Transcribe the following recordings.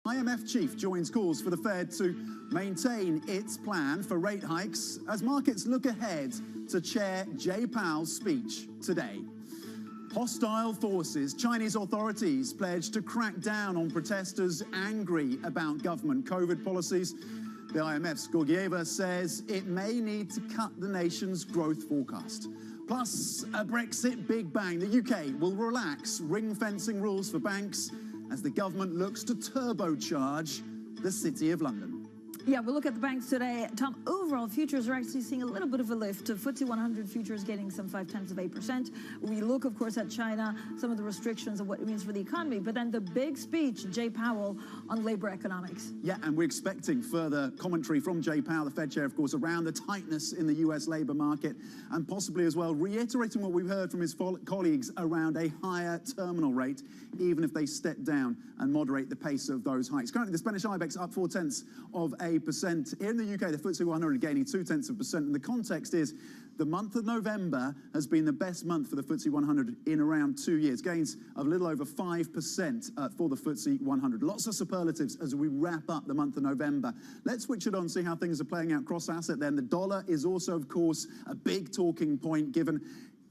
IMF chief joins calls for the Fed to maintain its plan for rate hikes as markets look ahead to Chair Jay Powell's speech today. Hostile forces, Chinese authorities pledged to crack down on protesters angry about government COVID policies. The IMF's Georgieva says it may need to cut the nation's growth forecast. Plus, a Brexit big bang. The UK will relax ring-fencing rules for banks as the government looks to turbocharge the City of London. Yeah, we'll look at the banks today. Tom, overall futures are actually seeing a little bit of a lift. FTSE 100 futures getting some 0.5%. We look, of course, at China, some of the restrictions of what it means for the economy, but then the big speech, Jay Powell, on labor economics. Yeah, and we're expecting further commentary from Jay Powell, the Fed chair, of course, around the tightness in the US labor market, and possibly as well reiterating what we've heard from his colleagues around a higher terminal rate, even if they step down and moderate the pace of those hikes. Currently, the Spanish IBEX up 0.4%. Here in the UK, the FTSE 100 gaining 0.2%. And the context is the month of November has been the best month for the FTSE 100 in around 2 years. Gains of a little over 5% for the FTSE 100. Lots of superlatives as we wrap up the month of November. Let's switch it on and see how things are playing out cross-asset then. The dollar is also, of course, a big talking point given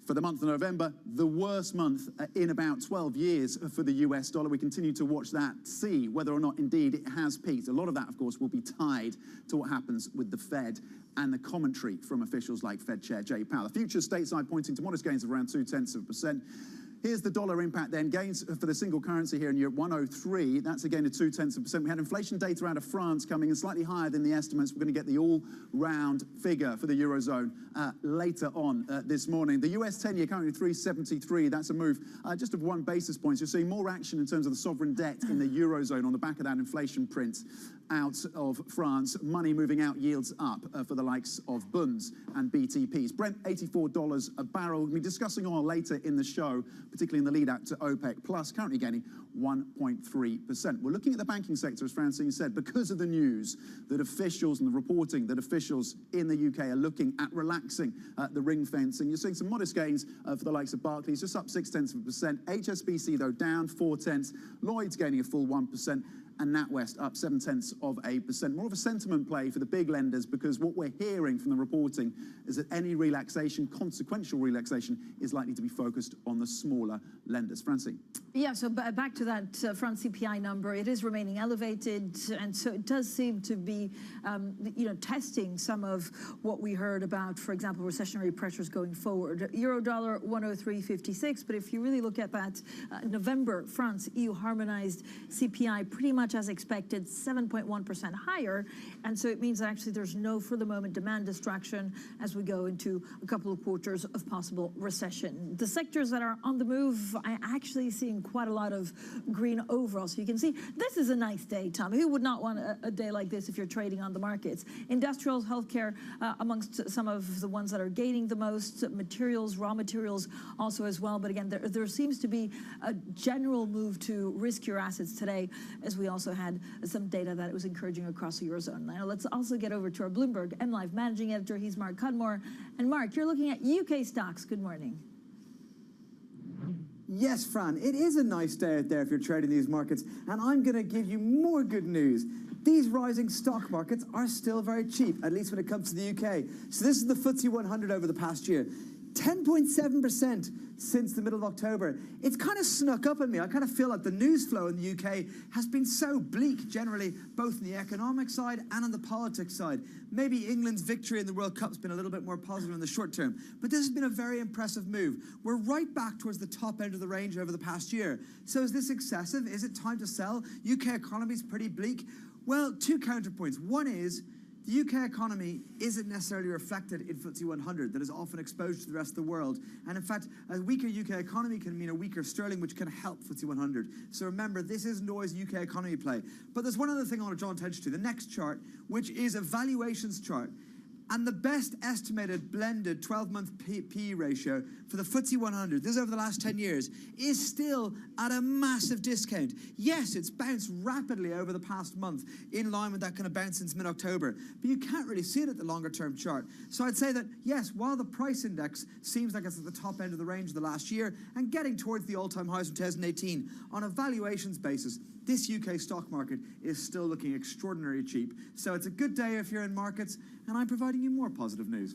for the month of November, the worst month in about 12 years for the US dollar. We continue to watch that, see whether or not indeed it has peaked. A lot of that, of course, will be tied to what happens with the Fed and the commentary from officials like Fed Chair Jay Powell. The futures stateside pointing to modest gains of around 0.2%. Here's the dollar impact then. Gains for the single currency here in Europe, 103. That's a gain of 0.2%. We had inflation data out of France coming in slightly higher than the estimates. We're going to get the all-round figure for the Eurozone later on this morning. The US 10-year currently 3.73. That's a move just of 1 basis point. You're seeing more action in terms of the sovereign debt in the Eurozone on the back of that inflation print out of France. Money moving out, yields up for the likes of bunds and BTPs. Brent, $84 a barrel. We'll be discussing oil later in the show, particularly in the lead-up to OPEC+, currently gaining 1.3%. We're looking at the banking sector, as Francine said, because of the news that officials and the reporting that officials in the UK are looking at relaxing the ring fencing. You're seeing some modest gains for the likes of Barclays, just up 0.6%. HSBC, though, down 0.4. Lloyd's gaining a full 1%. And NatWest up 0.7%. More of a sentiment play for the big lenders because what we're hearing from the reporting is that any relaxation, consequential relaxation, is likely to be focused on the smaller lenders. Francine. Yeah, so back to that France CPI number, it is remaining elevated, and so it does seem to be, testing some of what we heard about, for example, recessionary pressures going forward. Euro-dollar 103.56, but if you really look at that November France EU harmonized CPI, pretty much as expected, 7.1% higher, and so it means that actually there's no, for the moment, demand destruction as we go into a couple of quarters of possible recession. The sectors that are on the move, I actually seeing quite a lot of green overall. So you can see this is a nice day, Tom. Who would not want a day like this if you're trading on the markets? Industrials, healthcare, amongst some of the ones that are gaining the most. Materials, raw materials also as well. But again, there seems to be a general move to riskier assets today, as we also had some data that it was encouraging across the Eurozone. Now let's also get over to our Bloomberg MLive managing editor. He's Mark Cudmore. And Mark, you're looking at UK stocks. Good morning. Yes, Fran, it is a nice day out there if you're trading these markets, and I'm going to give you more good news. These rising stock markets are still very cheap, at least when it comes to the UK. So this is the FTSE 100 over the past year. 10.7% since the middle of October. It's kind of snuck up on me. I kind of feel like the news flow in the UK has been so bleak generally, both on the economic side and on the politics side. Maybe England's victory in the World Cup's been a little bit more positive in the short term, but this has been a very impressive move. We're right back towards the top end of the range over the past year. So is this excessive? Is it time to sell? UK economy's pretty bleak. Well, two counterpoints. One is, the UK economy isn't necessarily reflected in FTSE 100, that is often exposed to the rest of the world. And in fact, a weaker UK economy can mean a weaker sterling, which can help FTSE 100. So remember, this isn't always a UK economy play. But there's one other thing I want to draw attention to, the next chart, which is a valuations chart. And the best estimated blended 12-month PE ratio for the FTSE 100, this is over the last 10 years, is still at a massive discount. Yes, it's bounced rapidly over the past month, in line with that kind of bounce since mid-October. But you can't really see it at the longer-term chart. So I'd say that, yes, while the price index seems like it's at the top end of the range of the last year and getting towards the all-time highs from 2018, on a valuations basis, this UK stock market is still looking extraordinarily cheap. So it's a good day if you're in markets, and I'm providing you more positive news.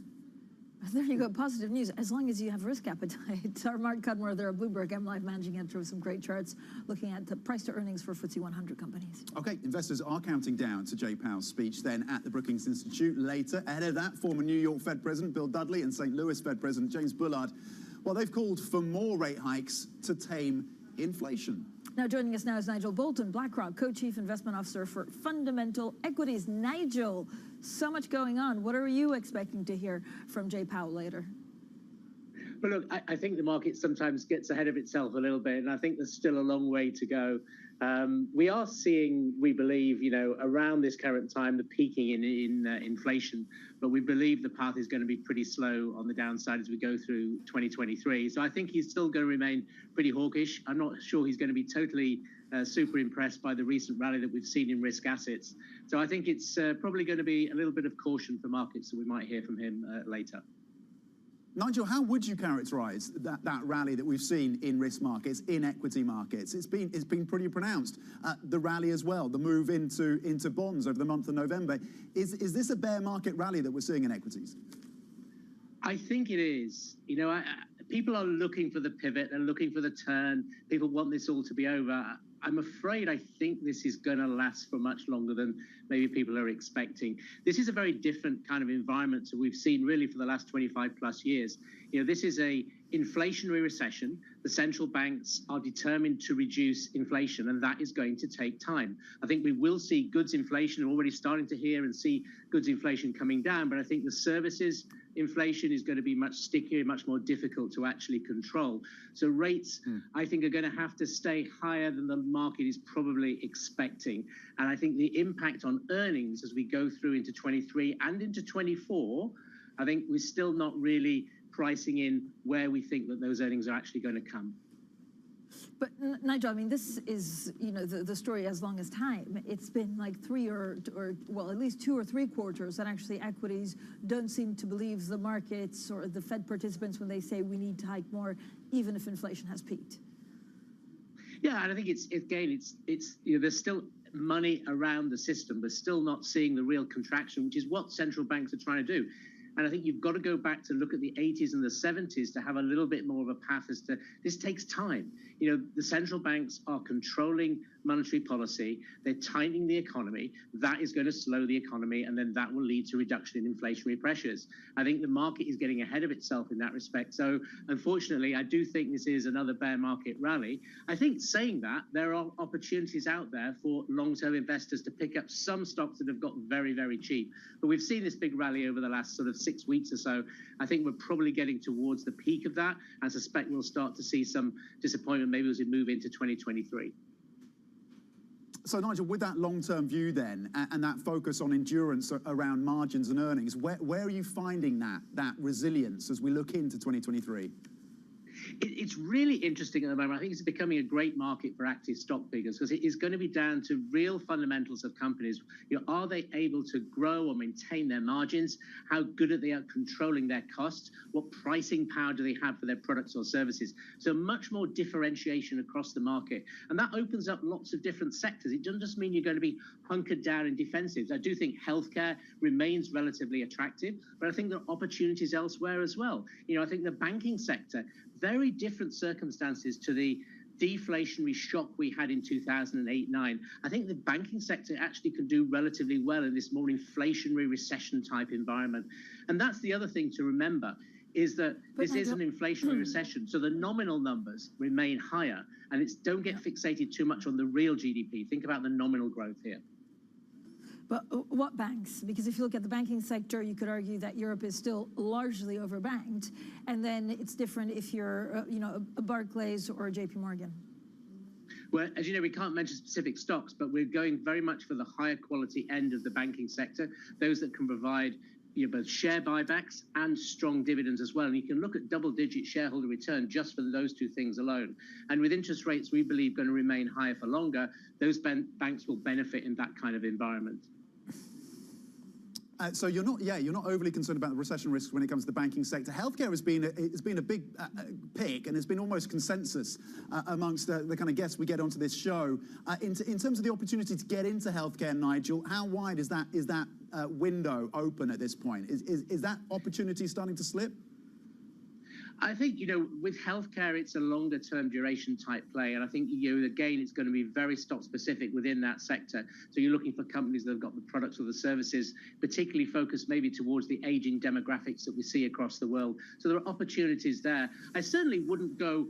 There you go, positive news, as long as you have risk appetite. Our Mark Cudmore there at Bloomberg, I'm live managing editor with some great charts looking at the price to earnings for FTSE 100 companies. Okay, investors are counting down to Jay Powell's speech then at the Brookings Institute later. Ahead of that, former New York Fed President Bill Dudley and St. Louis Fed President James Bullard, well, they've called for more rate hikes to tame inflation. Now joining us now is Nigel Bolton, BlackRock Co-Chief Investment Officer for Fundamental Equities. Nigel, so much going on. What are you expecting to hear from Jay Powell later? Well, look, I think the market sometimes gets ahead of itself a little bit, and I think there's still a long way to go. We are seeing, we believe, around this current time, the peaking in inflation, but we believe the path is going to be pretty slow on the downside as we go through 2023. So I think he's still going to remain pretty hawkish. I'm not sure he's going to be totally super impressed by the recent rally that we've seen in risk assets. So I think it's probably going to be a little bit of caution for markets that we might hear from him later. Nigel, how would you characterise that rally that we've seen in risk markets, in equity markets? It's been pretty pronounced. The rally as well, the move into bonds over the month of November. Is this a bear market rally that we're seeing in equities? I think it is. People are looking for the pivot, they're looking for the turn. People want this all to be over. I'm afraid I think this is going to last for much longer than maybe people are expecting. This is a very different kind of environment that we've seen really for the last 25 plus years. This is a inflationary recession. The central banks are determined to reduce inflation, and that is going to take time. I think we will see goods inflation. We're already starting to hear and see goods inflation coming down, but I think the services inflation is going to be much stickier, much more difficult to actually control. So rates, I think, are going to have to stay higher than the market is probably expecting. And I think the impact on earnings as we go through into 23 and into 24, I think we're still not really pricing in where we think that those earnings are actually going to come. But Nigel, I mean, this is, the story as long as time. It's been like three or at least 2 or 3 quarters that actually equities don't seem to believe the markets or the Fed participants when they say we need to hike more, even if inflation has peaked. Yeah, and I think it's there's still money around the system. We're still not seeing the real contraction, which is what central banks are trying to do. And I think you've got to go back to look at the 80s and the 70s to have a little bit more of a path as to this takes time. The central banks are controlling monetary policy. They're tightening the economy. That is going to slow the economy, and then that will lead to reduction in inflationary pressures. I think the market is getting ahead of itself in that respect. So unfortunately, I do think this is another bear market rally. I think saying that, there are opportunities out there for long-term investors to pick up some stocks that have got very, very cheap. But we've seen this big rally over the last sort of 6 weeks or so. I think we're probably getting towards the peak of that. I suspect we'll start to see some disappointment maybe as we move into 2023. So, Nigel, with that long-term view then, and that focus on endurance around margins and earnings, where are you finding that resilience as we look into 2023? It's really interesting at the moment. I think it's becoming a great market for active stock pickers because it is going to be down to real fundamentals of companies. Are they able to grow or maintain their margins? How good are they at controlling their costs? What pricing power do they have for their products or services? So much more differentiation across the market. And that opens up lots of different sectors. It doesn't just mean you're going to be hunkered down in defensives. I do think healthcare remains relatively attractive, but I think there are opportunities elsewhere as well. I think the banking sector, very different circumstances to the deflationary shock we had in 2008-9. I think the banking sector actually can do relatively well in this more inflationary recession type environment. And that's the other thing to remember, is that this is an inflationary recession. So the nominal numbers remain higher, and don't get fixated too much on the real GDP. Think about the nominal growth here. But what banks? Because if you look at the banking sector, you could argue that Europe is still largely overbanked, and then it's different if you're, a Barclays or a JP Morgan. Well, as you know, we can't mention specific stocks, but we're going very much for the higher quality end of the banking sector, those that can provide both share buybacks and strong dividends as well. And you can look at double-digit shareholder return just for those two things alone. And with interest rates, we believe, going to remain higher for longer, those banks will benefit in that kind of environment. So you're not overly concerned about the recession risks when it comes to the banking sector. Healthcare has been a big pick, and it's been almost consensus amongst the kind of guests we get onto this show. In terms of the opportunity to get into healthcare, Nigel, how wide is that window open at this point? Is that opportunity starting to slip? I think, with healthcare, it's a longer term duration type play. And I think, again, it's going to be very stock specific within that sector. So you're looking for companies that have got the products or the services, particularly focused maybe towards the aging demographics that we see across the world. So there are opportunities there. I certainly wouldn't go,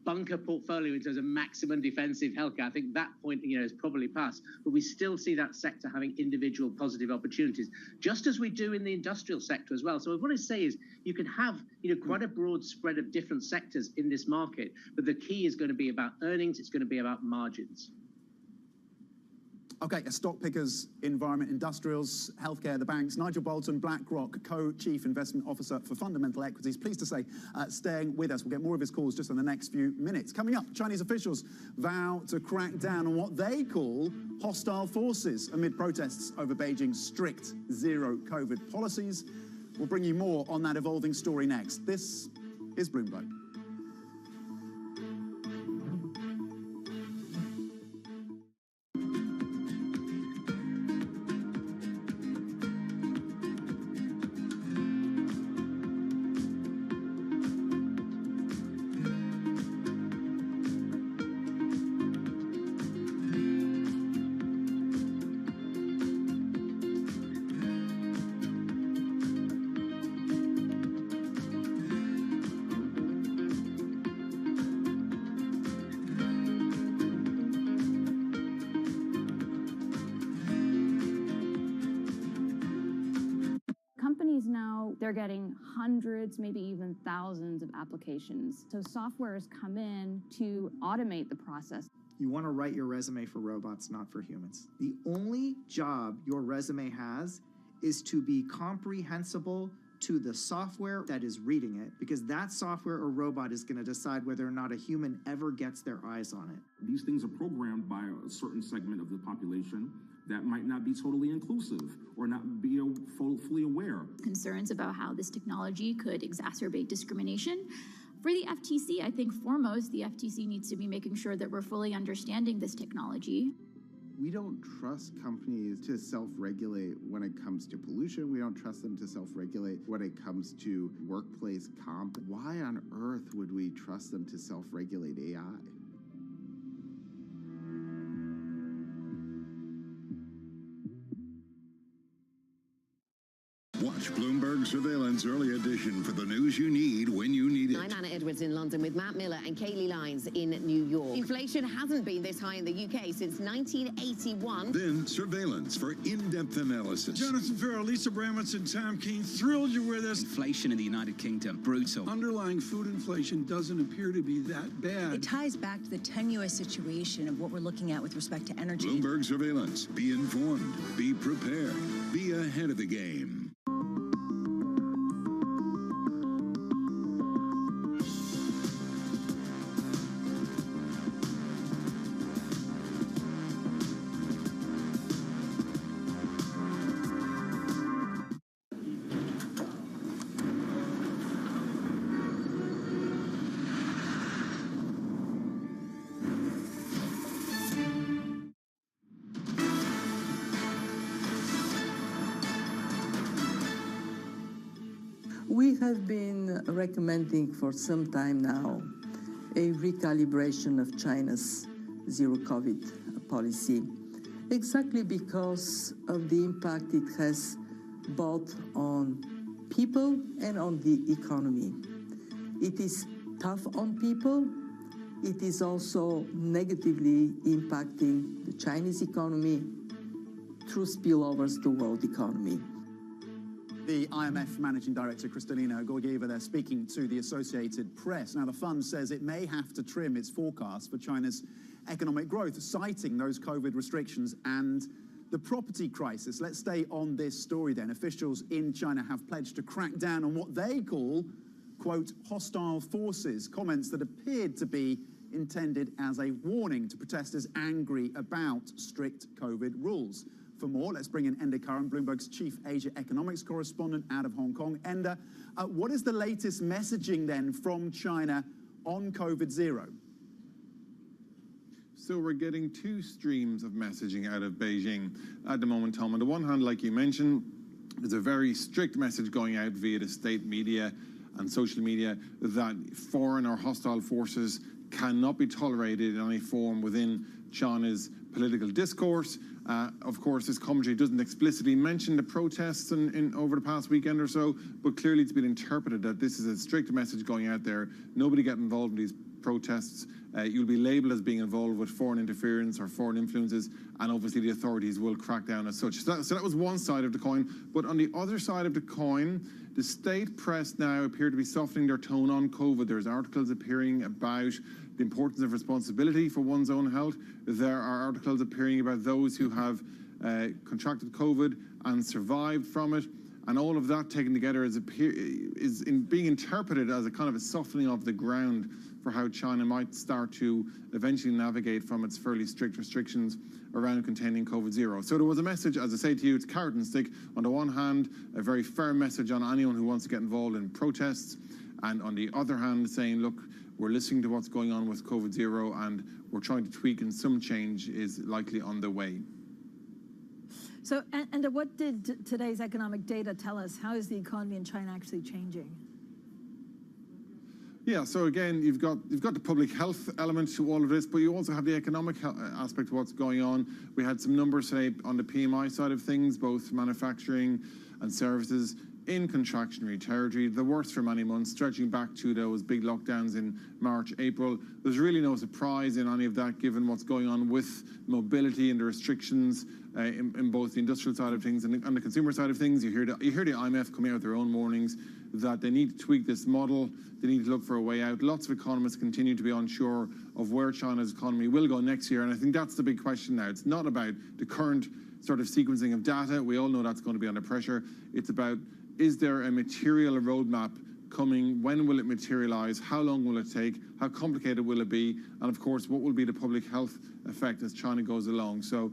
bunker portfolio in terms of maximum defensive healthcare. I think that point, is probably past, but we still see that sector having individual positive opportunities, just as we do in the industrial sector as well. So what I say is you can have, quite a broad spread of different sectors in this market, but the key is going to be about earnings. It's going to be about margins. Okay, a stock pickers environment, industrials, healthcare, the banks. Nigel Bolton, BlackRock, Co-Chief Investment Officer for Fundamental Equities. Pleased to say, staying with us. We'll get more of his calls just in the next few minutes. Coming up, Chinese officials vow to crack down on what they call hostile forces amid protests over Beijing's strict zero-COVID policies. We'll bring you more on that evolving story next. This is Bloomberg. Now they're getting hundreds, maybe even thousands of applications. So software has come in to automate the process. You want to write your resume for robots, not for humans. The only job your resume has is to be comprehensible to the software that is reading it, because that software or robot is going to decide whether or not a human ever gets their eyes on it. These things are programmed by a certain segment of the population that might not be totally inclusive or not be fully aware. Concerns about how this technology could exacerbate discrimination. For the FTC, I think foremost, the FTC needs to be making sure that we're fully understanding this technology. We don't trust companies to self-regulate when it comes to pollution. We don't trust them to self-regulate when it comes to workplace comp. Why on earth would we trust them to self-regulate AI? Watch Bloomberg Surveillance Early Edition for the news you need when you need it. I'm Anna Edwards in London with Matt Miller and Kaylee Lines in New York. Inflation hasn't been this high in the UK since 1981. Then surveillance for in-depth analysis. Jonathan Farrell, Lisa Bramwitz, Tom Keene, thrilled you're with us. Inflation in the United Kingdom, brutal. Underlying food inflation doesn't appear to be that bad. It ties back to the tenuous situation of what we're looking at with respect to energy. Bloomberg Surveillance. Be informed. Be prepared. Be ahead of the game. We have been recommending for some time now a recalibration of China's zero-COVID policy, exactly because of the impact it has both on people and on the economy. It is tough on people. It is also negatively impacting the Chinese economy through spillovers to the world economy. The IMF Managing Director, Kristalina Georgieva, there speaking to the Associated Press. Now, the fund says it may have to trim its forecast for China's economic growth, citing those COVID restrictions and the property crisis. Let's stay on this story then. Officials in China have pledged to crack down on what they call, quote, hostile forces, comments that appeared to be intended as a warning to protesters angry about strict COVID rules. For more, let's bring in Enda Curran, Bloomberg's chief Asia economics correspondent out of Hong Kong. Enda, what is the latest messaging then from China on COVID zero? So we're getting two streams of messaging out of Beijing at the moment, Tom. On the one hand, like you mentioned, there's a very strict message going out via the state media and social media that foreign or hostile forces cannot be tolerated in any form within China's political discourse. Of course, this commentary doesn't explicitly mention the protests over the past weekend or so, but clearly it's been interpreted that this is a strict message going out there. Nobody get involved in these protests. You'll be labelled as being involved with foreign interference or foreign influences, and obviously the authorities will crack down as such. So that was one side of the coin. But on the other side of the coin, the state press now appear to be softening their tone on COVID. There's articles appearing about the importance of responsibility for one's own health. There are articles appearing about those who have contracted COVID and survived from it. And all of that taken together is being interpreted as a kind of a softening of the ground for how China might start to eventually navigate from its fairly strict restrictions around containing COVID zero. So there was a message, as I say to you, it's carrot and stick. On the one hand, a very firm message on anyone who wants to get involved in protests, and on the other hand, saying, look, we're listening to what's going on with COVID zero and we're trying to tweak, and some change is likely on the way. So, and what did today's economic data tell us? How is the economy in China actually changing? Yeah, so again, you've got the public health element to all of this, but you also have the economic aspect of what's going on. We had some numbers today on the PMI side of things, both manufacturing and services in contractionary territory, the worst for many months, stretching back to those big lockdowns in March, April. There's really no surprise in any of that, given what's going on with mobility and the restrictions in both the industrial side of things and the consumer side of things. You hear the IMF coming out with their own warnings that they need to tweak this model. They need to look for a way out. Lots of economists continue to be unsure of where China's economy will go next year, and I think that's the big question now. It's not about the current sort of sequencing of data. We all know that's going to be under pressure. It's about, is there a material roadmap coming? When will it materialize? How long will it take? How complicated will it be? And of course, what will be the public health effect as China goes along? So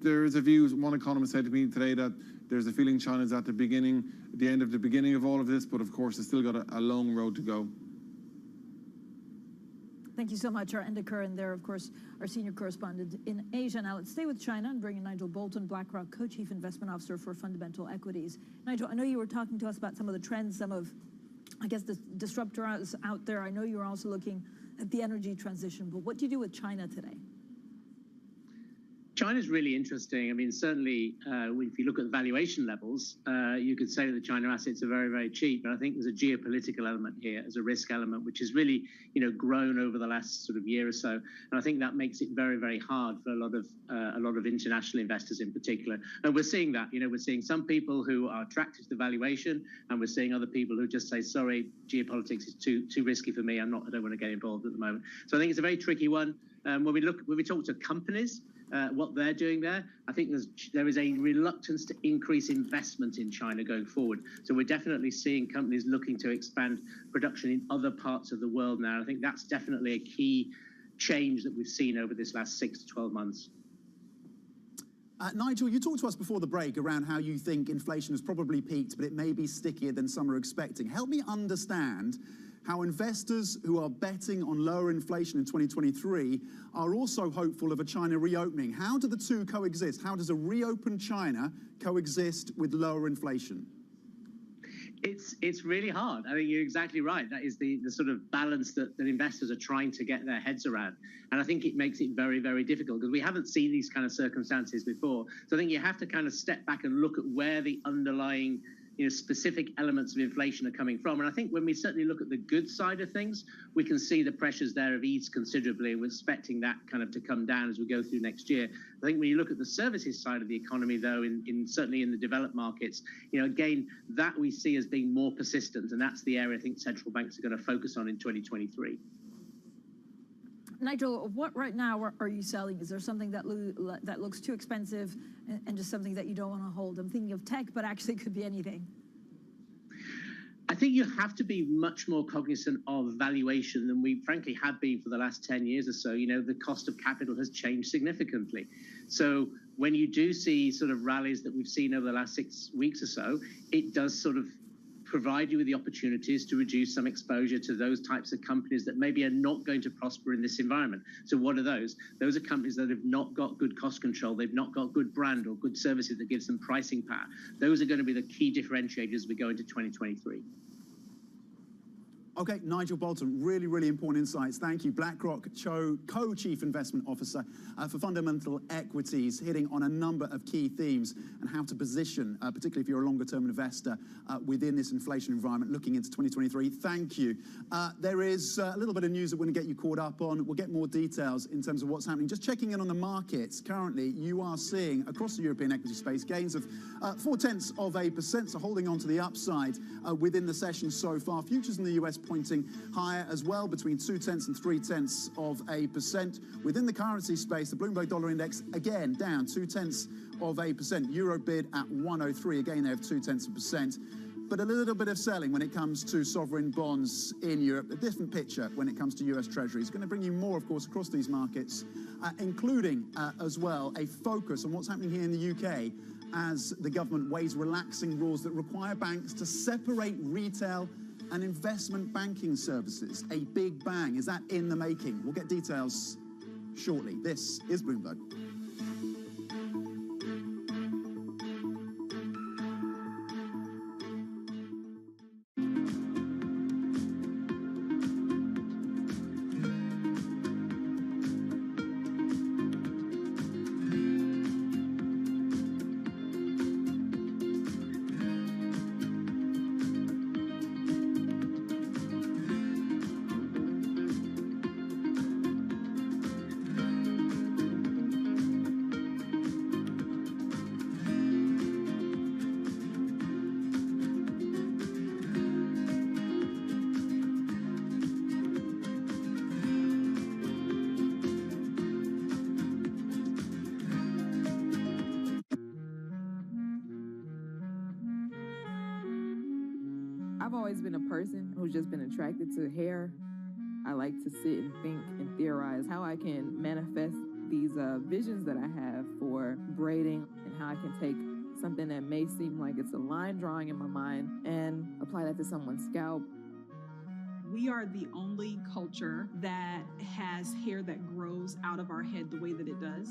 there is a view, one economist said to me today, that there's a feeling China's at the end of the beginning of all of this, but of course it's still got a long road to go. Thank you so much. Our Enda Curran there, of course, our senior correspondent in Asia. Now let's stay with China and bring in Nigel Bolton, BlackRock co-chief investment officer for fundamental equities. Nigel, I know you were talking to us about some of the trends, some of, I guess, the disruptors out there. I know you were also looking at the energy transition, but what do you do with China today? China's really interesting. I mean, certainly, if you look at the valuation levels, you could say that the China assets are very, very cheap. But I think there's a geopolitical element here, as a risk element, which has really, grown over the last sort of year or so. And I think that makes it very, very hard for a lot of international investors in particular. And we're seeing that. We're seeing some people who are attracted to the valuation, and we're seeing other people who just say, sorry, geopolitics is too risky for me. I don't want to get involved at the moment. So I think it's a very tricky one. When we talk to companies, what they're doing there, I think there is a reluctance to increase investment in China going forward. So we're definitely seeing companies looking to expand production in other parts of the world now. I think that's definitely a key change that we've seen over this last 6 to 12 months. Nigel, you talked to us before the break around how you think inflation has probably peaked, but it may be stickier than some are expecting. Help me understand how investors who are betting on lower inflation in 2023 are also hopeful of a China reopening. How do the two coexist? How does a reopened China coexist with lower inflation? It's really hard. I think you're exactly right. That is the sort of balance that investors are trying to get their heads around. And I think it makes it very, very difficult because we haven't seen these kind of circumstances before. So I think you have to kind of step back and look at where the underlying specific elements of inflation are coming from. And I think when we certainly look at the good side of things, we can see the pressures there have eased considerably, and we're expecting that kind of to come down as we go through next year. I think when you look at the services side of the economy, though, certainly in the developed markets, again, that we see as being more persistent, and that's the area I think central banks are going to focus on in 2023. Nigel, what right now are you selling? Is there something that looks too expensive and just something that you don't want to hold? I'm thinking of tech, but actually it could be anything. I think you have to be much more cognizant of valuation than we frankly have been for the last 10 years or so. The cost of capital has changed significantly. So when you do see sort of rallies that we've seen over the last 6 weeks or so, it does sort of provide you with the opportunities to reduce some exposure to those types of companies that maybe are not going to prosper in this environment. So what are those? Those are companies that have not got good cost control. They've not got good brand or good services that gives them pricing power. Those are going to be the key differentiators as we go into 2023. Okay, Nigel Bolton, really, really important insights. Thank you. BlackRock Co-Chief Investment Officer for Fundamental Equities, hitting on a number of key themes and how to position, particularly if you're a longer-term investor, within this inflation environment looking into 2023. Thank you. There is a little bit of news that we're going to get you caught up on. We'll get more details in terms of what's happening. Just checking in on the markets. Currently, you are seeing across the European equity space gains of 0.4%, so holding on to the upside within the session so far. Futures in the US pointing higher as well, between 0.2 and 0.3%. Within the currency space, the Bloomberg Dollar Index again down 0.2%. Euro bid at 103, again they have 0.2%. But a little bit of selling when it comes to sovereign bonds in Europe. A different picture when it comes to US Treasuries. Going to bring you more, of course, across these markets, including as well a focus on what's happening here in the UK as the government weighs relaxing rules that require banks to separate retail and investment banking services. A big bang. Is that in the making? We'll get details shortly. This is Bloomberg. I've always been a person who's just been attracted to hair. I like to sit and think and theorize how I can manifest these visions that I have for braiding, and how I can take something that may seem like it's a line drawing in my mind and apply that to someone's scalp. We are the only culture that has hair that grows out of our head the way that it does.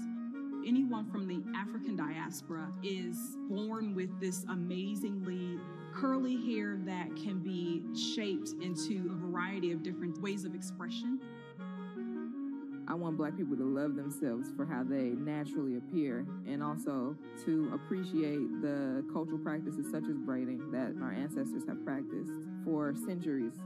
Anyone from the African diaspora is born with this amazingly curly hair that can be shaped into a variety of different ways of expression. I want Black people to love themselves for how they naturally appear, and also to appreciate the cultural practices such as braiding that our ancestors have practiced for centuries.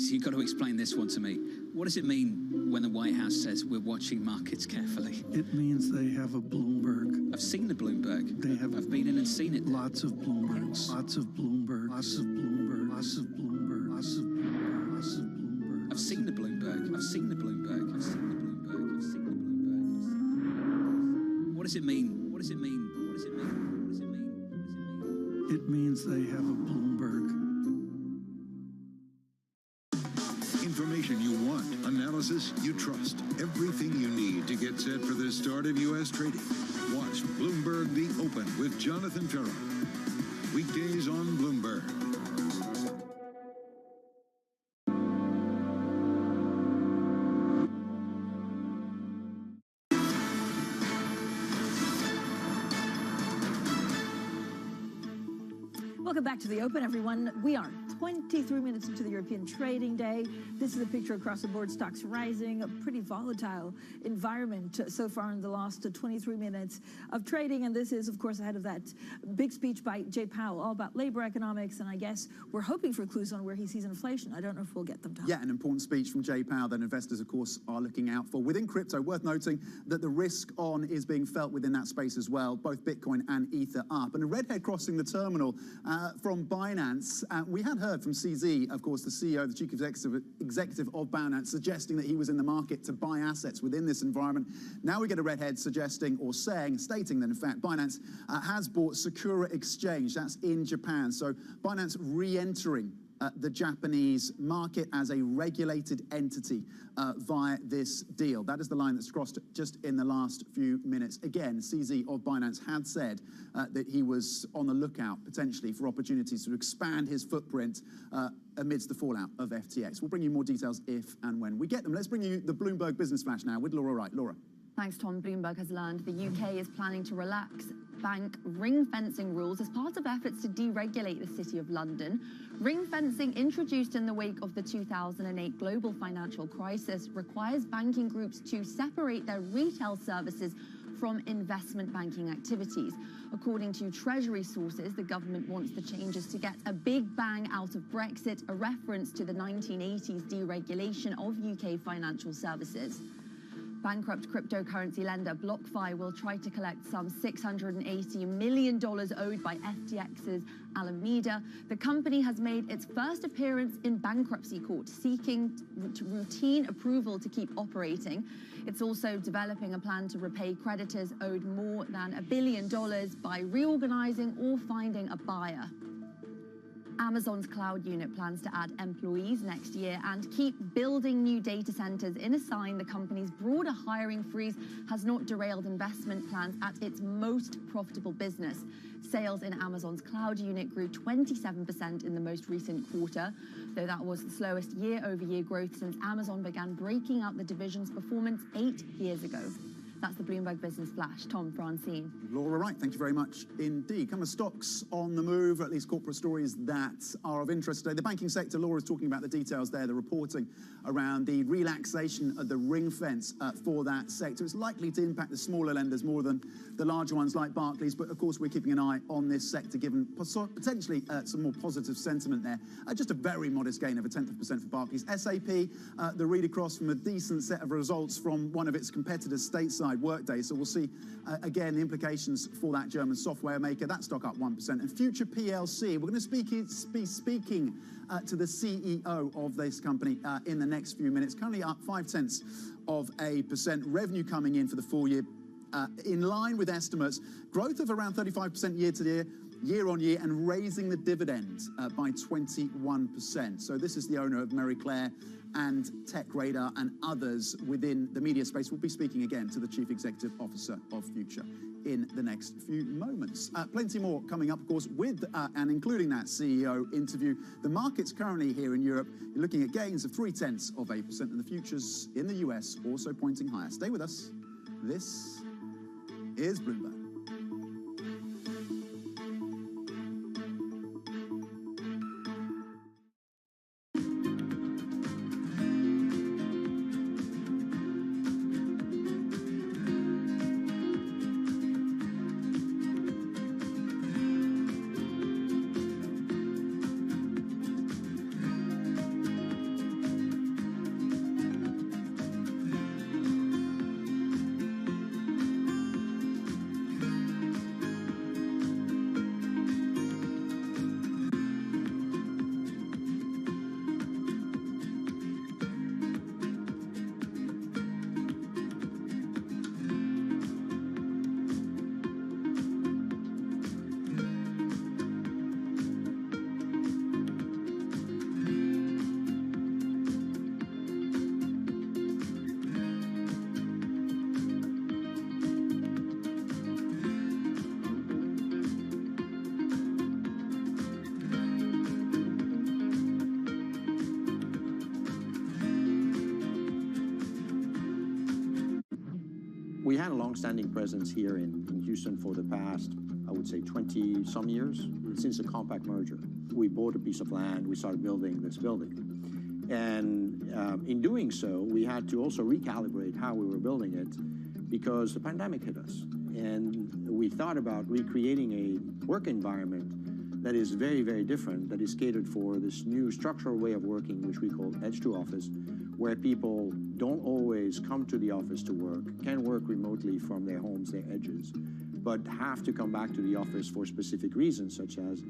You've got to explain this one to me. What does it mean when the White House says we're watching markets carefully? It means they have a Bloomberg. I've seen the Bloomberg. I've been in and seen it. Lots of Bloombergs. Lots of Bloomberg. Lots of Bloomberg. Lots of Bloomberg. Lots of Bloomberg. Lots of Bloomberg. I've seen the Bloomberg. I've seen the Bloomberg. I've seen the Bloomberg. I've seen the Bloomberg. What does it mean? What does it mean? What does it mean? What does it mean? What does it mean? It means they have a Bloomberg. Information you want, analysis you trust. Everything you need to get set for the start of U.S. trading. Watch Bloomberg The Open with Jonathan Ferro. Weekdays on Bloomberg. Welcome back to the Open, everyone. We are 23 minutes into the European trading day. This is a picture across the board. Stocks rising, a pretty volatile environment so far in the last 23 minutes of trading. And this is, of course, ahead of that big speech by Jay Powell, all about labor economics. And I guess we're hoping for clues on where he sees inflation. I don't know if we'll get them, Tom. Yeah, an important speech from Jay Powell that investors, of course, are looking out for. Within crypto, worth noting that the risk on is being felt within that space as well, both Bitcoin and Ether up. And a redhead crossing the terminal from Binance. We had heard from CZ, of course, the CEO, the chief executive of Binance, suggesting that he was in the market to buy assets within this environment. Now we get a redhead suggesting or stating that, in fact, Binance has bought Sakura Exchange. That's in Japan. So Binance re-entering the Japanese market as a regulated entity via this deal. That is the line that's crossed just in the last few minutes. Again, CZ of Binance had said that he was on the lookout potentially for opportunities to expand his footprint amidst the fallout of FTX. We'll bring you more details if and when we get them. Let's bring you the Bloomberg Business Flash now with Laura Wright. Laura. Thanks, Tom. Bloomberg has learned the UK is planning to relax bank ring-fencing rules as part of efforts to deregulate the City of London. Ring-fencing, introduced in the wake of the 2008 global financial crisis, requires banking groups to separate their retail services from investment banking activities. According to Treasury sources, the government wants the changes to get a big bang out of Brexit, a reference to the 1980s deregulation of UK financial services. Bankrupt cryptocurrency lender BlockFi will try to collect some $680 million owed by FTX's Alameda. The company has made its first appearance in bankruptcy court, seeking routine approval to keep operating. It's also developing a plan to repay creditors owed more than $1 billion by reorganizing or finding a buyer. Amazon's cloud unit plans to add employees next year and keep building new data centers in a sign the company's broader hiring freeze has not derailed investment plans at its most profitable business. Sales in Amazon's cloud unit grew 27% in the most recent quarter, though that was the slowest year-over-year growth since Amazon began breaking out the division's performance 8 years ago. That's the Bloomberg Business Flash. Tom, Francine. Laura Wright, thank you very much indeed. Come on, stocks on the move, or at least corporate stories that are of interest today. The banking sector, Laura is talking about the details there, the reporting around the relaxation of the ring fence for that sector. It's likely to impact the smaller lenders more than the larger ones like Barclays, but of course we're keeping an eye on this sector given potentially some more positive sentiment there. Just a very modest gain of 0.1% for Barclays. SAP, the read across from a decent set of results from one of its competitors stateside, Workday. So we'll see again the implications for that German software maker. That stock up 1%. And Future PLC, we're going to be speaking to the CEO of this company in the next few minutes. Currently up 0.5%. Revenue coming in for the full year in line with estimates. Growth of around 35% year on year, and raising the dividend by 21%. So this is the owner of Mary Claire and TechRadar and others within the media space. We'll be speaking again to the Chief Executive Officer of Future in the next few moments. Plenty more coming up, of course, with and including that CEO interview. The markets currently here in Europe, you're looking at gains of 0.3%, and the futures in the US also pointing higher. Stay with us. This is Bloomberg. We had a long-standing presence here in Houston for the past, I would say, 20-some years. since the compact merger. We bought a piece of land, we started building this building. And in doing so, we had to also recalibrate how we were building it because the pandemic hit us. And we thought about recreating a work environment that is very, very different, that is catered for this new structural way of working, which we call edge to office, where people don't always come to the office to work, can work remotely from their homes, their edges, but have to come back to the office for specific reasons, such as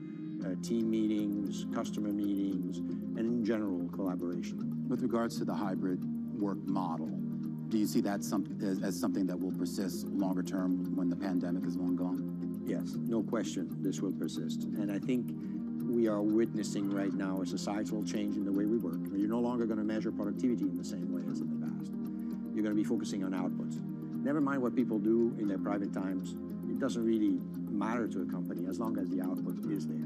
team meetings, customer meetings, and in general, collaboration. With regards to the hybrid work model, do you see that as something that will persist longer term when the pandemic is long gone? Yes, no question, this will persist. And I think we are witnessing right now a societal change in the way we work. You're no longer going to measure productivity in the same way as in the past. You're going to be focusing on output. Never mind what people do in their private times. It doesn't really matter to a company as long as the output is there.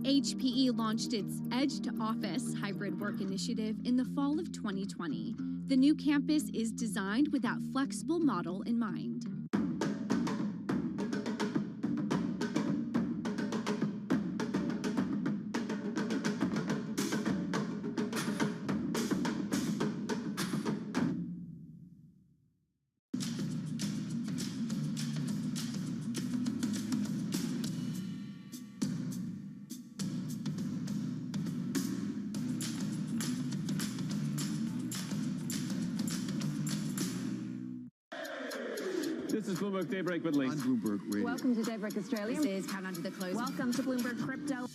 HPE launched its Edge to Office hybrid work initiative in the fall of 2020. The new campus is designed with that flexible model in mind. This is Bloomberg Daybreak with Lee. On Bloomberg Radio. Welcome to Daybreak Australia. This is Countdown to the Close. Welcome to Bloomberg Crypto.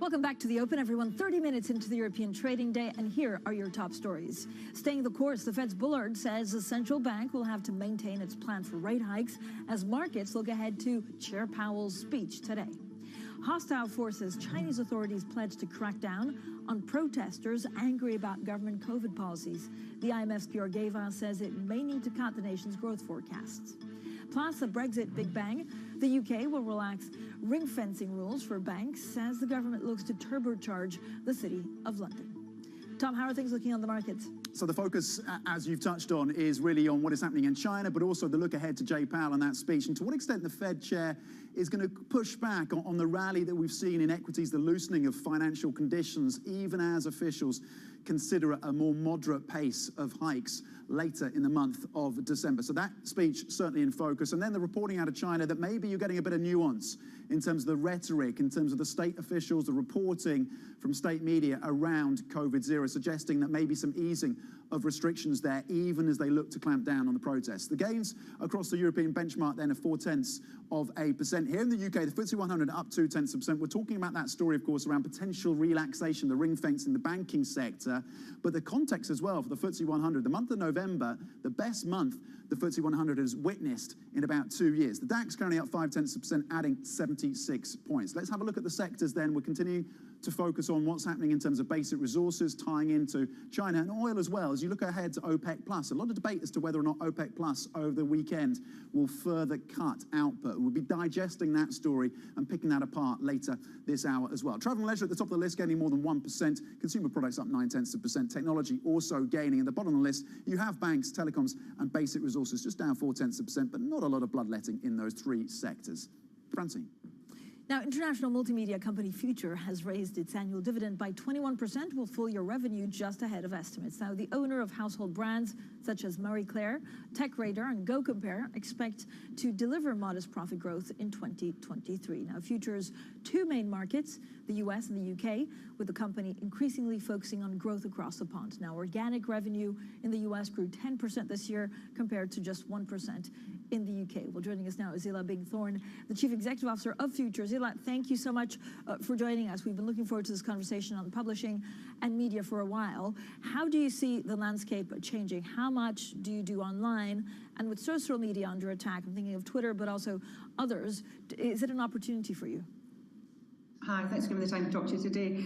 Welcome back to the Open, everyone. 30 minutes into the European trading day, and here are your top stories. Staying the course, the Fed's Bullard says the central bank will have to maintain its plan for rate hikes as markets look ahead to Chair Powell's speech today. Hostile forces, Chinese authorities pledge to crack down on protesters angry about government COVID policies. The IMF's Georgieva says it may need to cut the nation's growth forecasts. Plus, the Brexit Big Bang, the UK will relax ring-fencing rules for banks as the government looks to turbocharge the City of London. Tom, how are things looking on the markets? So the focus, as you've touched on, is really on what is happening in China, but also the look ahead to Jay Powell and that speech, and to what extent the Fed chair is going to push back on the rally that we've seen in equities, the loosening of financial conditions, even as officials consider a more moderate pace of hikes later in the month of December. So that speech certainly in focus. And then the reporting out of China that maybe you're getting a bit of nuance in terms of the rhetoric, in terms of the state officials, the reporting from state media around COVID-0, suggesting that maybe some easing of restrictions there, even as they look to clamp down on the protests. The gains across the European benchmark then of 0.4%. Here in the UK, the FTSE 100 up 0.2%. We're talking about that story, of course, around potential relaxation, the ring fence in the banking sector, but the context as well for the FTSE 100. The month of November, the best month the FTSE 100 has witnessed in about 2 years. The DAX currently up 0.5%, adding 76 points. Let's have a look at the sectors then. We're continuing to focus on what's happening in terms of basic resources, tying into China and oil as well. As you look ahead to OPEC+, a lot of debate as to whether or not OPEC+ over the weekend will further cut output. We'll be digesting that story and picking that apart later this hour as well. Travel and leisure at the top of the list, gaining more than 1%. Consumer products up 0.9%. Technology also gaining. At the bottom of the list, you have banks, telecoms, and basic resources just down 0.4%, but not a lot of bloodletting in those three sectors. Francine. Now, international multimedia company Future has raised its annual dividend by 21%, with full-year revenue just ahead of estimates. Now, the owner of household brands such as Marie Claire, TechRadar, and GoCompare expect to deliver modest profit growth in 2023. Now, Future's two main markets, the US and the UK, with the company increasingly focusing on growth across the pond. Now, organic revenue in the US grew 10% this year compared to just 1% in the UK. Well, joining us now is Zila Bing-Thorn, the Chief Executive Officer of Future. Zila, thank you so much for joining us. We've been looking forward to this conversation on publishing and media for a while. How do you see the landscape changing? How much do you do online? And with social media under attack, I'm thinking of Twitter, but also others, is it an opportunity for you? Hi, thanks for giving me the time to talk to you today.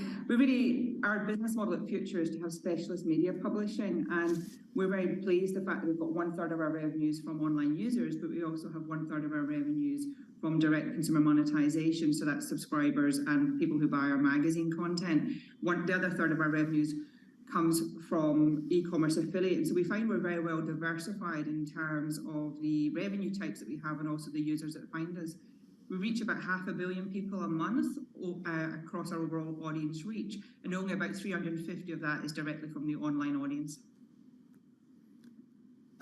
Our business model at Future is to have specialist media publishing, and we're very pleased the fact that we've got 1/3 of our revenues from online users, but we also have 1/3 of our revenues from direct consumer monetization, so that's subscribers and people who buy our magazine content. The other third of our revenues comes from e-commerce affiliate. And so we find we're very well diversified in terms of the revenue types that we have and also the users that find us. We reach about 500 million people a month across our overall audience reach, and only about 350 of that is directly from the online audience.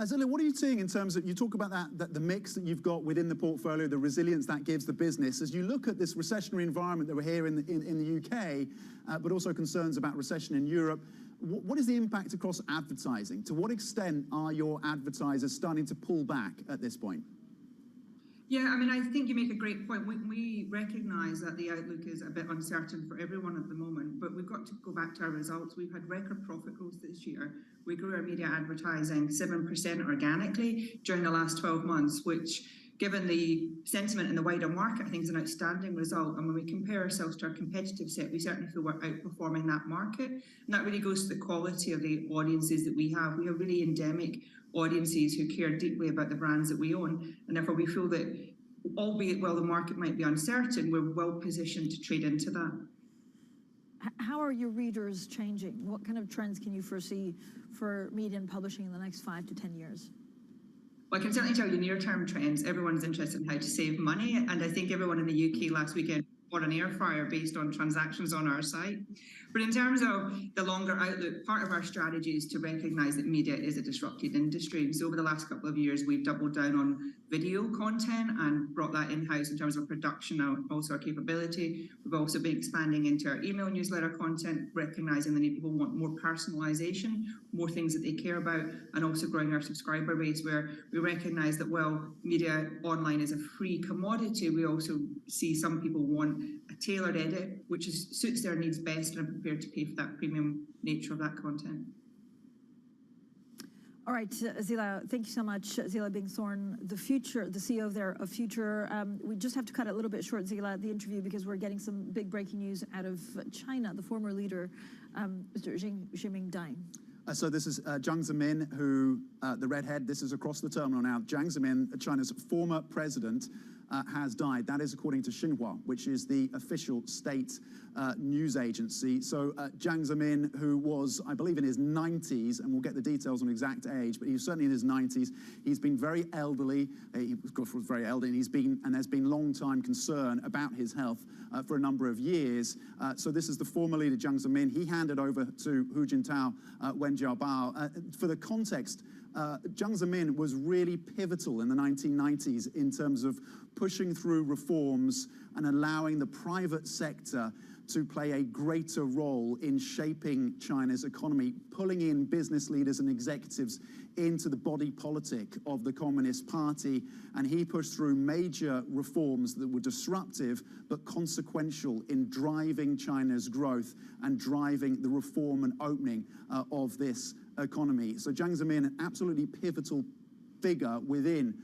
Zelia, what are you seeing in terms of, you talk about that the mix that you've got within the portfolio, the resilience that gives the business, as you look at this recessionary environment that we're here in the UK, but also concerns about recession in Europe, what is the impact across advertising? To what extent are your advertisers starting to pull back at this point? Yeah, I mean, I think you make a great point. We recognise that the outlook is a bit uncertain for everyone at the moment, but we've got to go back to our results. We've had record profit growth this year. We grew our media advertising 7% organically during the last 12 months, which, given the sentiment in the wider market, I think is an outstanding result. And when we compare ourselves to our competitive set, we certainly feel we're outperforming that market. And that really goes to the quality of the audiences that we have. We have really endemic audiences who care deeply about the brands that we own, and therefore we feel that, albeit while the market might be uncertain, we're well positioned to trade into that. How are your readers changing? What kind of trends can you foresee for media and publishing in the next 5 to 10 years? Well, I can certainly tell you near-term trends. Everyone's interested in how to save money, and I think everyone in the UK last weekend bought an air fryer based on transactions on our site. But in terms of the longer outlook, part of our strategy is to recognise that media is a disrupted industry. And so over the last couple of years, we've doubled down on video content and brought that in-house in terms of production and also our capability. We've also been expanding into our email newsletter content, recognising that people want more personalisation, more things that they care about, and also growing our subscriber base, where we recognise that while media online is a free commodity, we also see some people want a tailored edit, which suits their needs best, and are prepared to pay for that premium nature of that content. All right, Zelia, thank you so much. Zelia Bingthorne, the CEO of Future. We just have to cut it a little bit short, Zelia, the interview, because we're getting some big breaking news out of China. The former leader, Mr. Xi dying. So this is Jiang Zemin, who, the redhead, this is across the terminal now. Jiang Zemin, China's former president, has died. That is according to Xinhua, which is the official state news agency. So Jiang Zemin, who was, I believe, in his 90s, and we'll get the details on exact age, but he was certainly in his 90s. He's been very elderly. He was very elderly, and there's been long-time concern about his health for a number of years. So this is the former leader, Jiang Zemin. He handed over to Hu Jintao, Wen Jiabao. For the context, Jiang Zemin was really pivotal in the 1990s in terms of pushing through reforms and allowing the private sector to play a greater role in shaping China's economy, pulling in business leaders and executives into the body politic of the Communist Party. And he pushed through major reforms that were disruptive but consequential in driving China's growth and driving the reform and opening of this economy. So Jiang Zemin, an absolutely pivotal figure within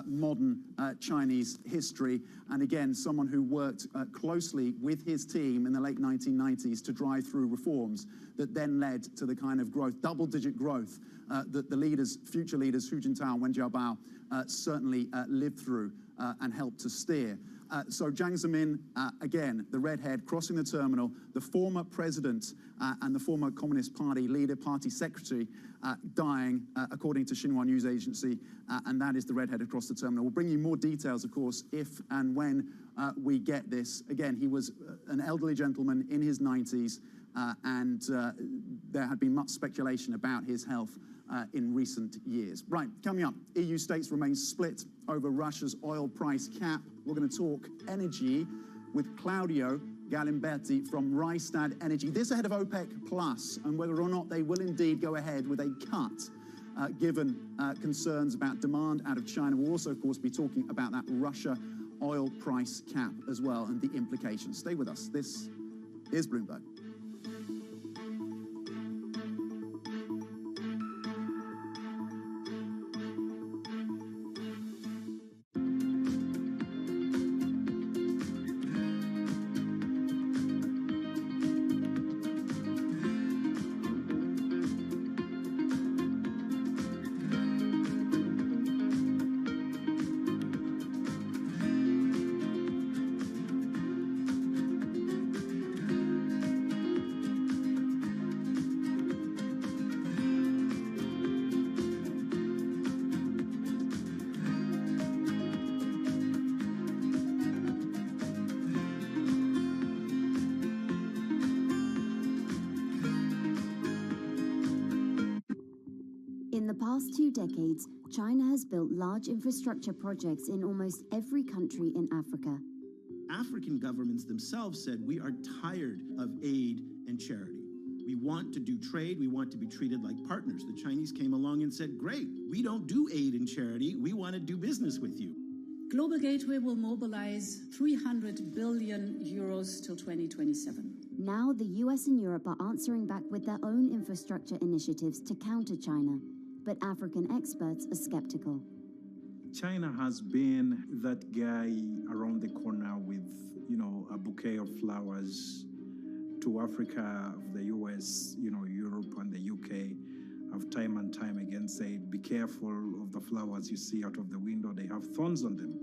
modern Chinese history, and again, someone who worked closely with his team in the late 1990s to drive through reforms that then led to the kind of growth, double-digit growth, that the leaders, future leaders, Hu Jintao and Wen Jiabao, certainly lived through and helped to steer. So Jiang Zemin, again, the redhead, crossing the terminal, the former president and the former Communist Party leader, party secretary, dying, according to Xinhua news agency, and that is the redhead across the terminal. We'll bring you more details, of course, if and when we get this. Again, he was an elderly gentleman in his 90s, and there had been much speculation about his health in recent years. Right, coming up, EU states remain split over Russia's oil price cap. We're going to talk energy with Claudio Galimberti from Rystad Energy. This ahead of OPEC Plus and whether or not they will indeed go ahead with a cut, given concerns about demand out of China. We'll also, of course, be talking about that Russia oil price cap as well and the implications. Stay with us. This is Bloomberg. the past 2 decades, China has built large infrastructure projects in almost every country in Africa. African governments themselves said, we are tired of aid and charity. We want to do trade. We want to be treated like partners. The Chinese came along and said, great, we don't do aid and charity. We want to do business with you. Global Gateway will mobilize 300 billion euros till 2027. Now the US and Europe are answering back with their own infrastructure initiatives to counter China, but African experts are skeptical. China has been that guy around the corner with, a bouquet of flowers to Africa, of the US, Europe and the UK, have time and time again said, be careful of the flowers you see out of the window, they have thorns on them.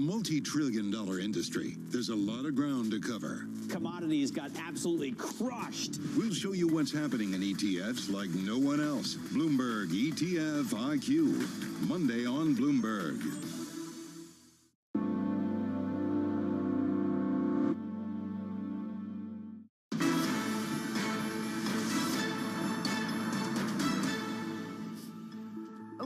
Multi-trillion-dollar industry. There's a lot of ground to cover. Commodities got absolutely crushed. We'll show you what's happening in ETFs like no one else. Bloomberg ETF IQ. Monday on Bloomberg.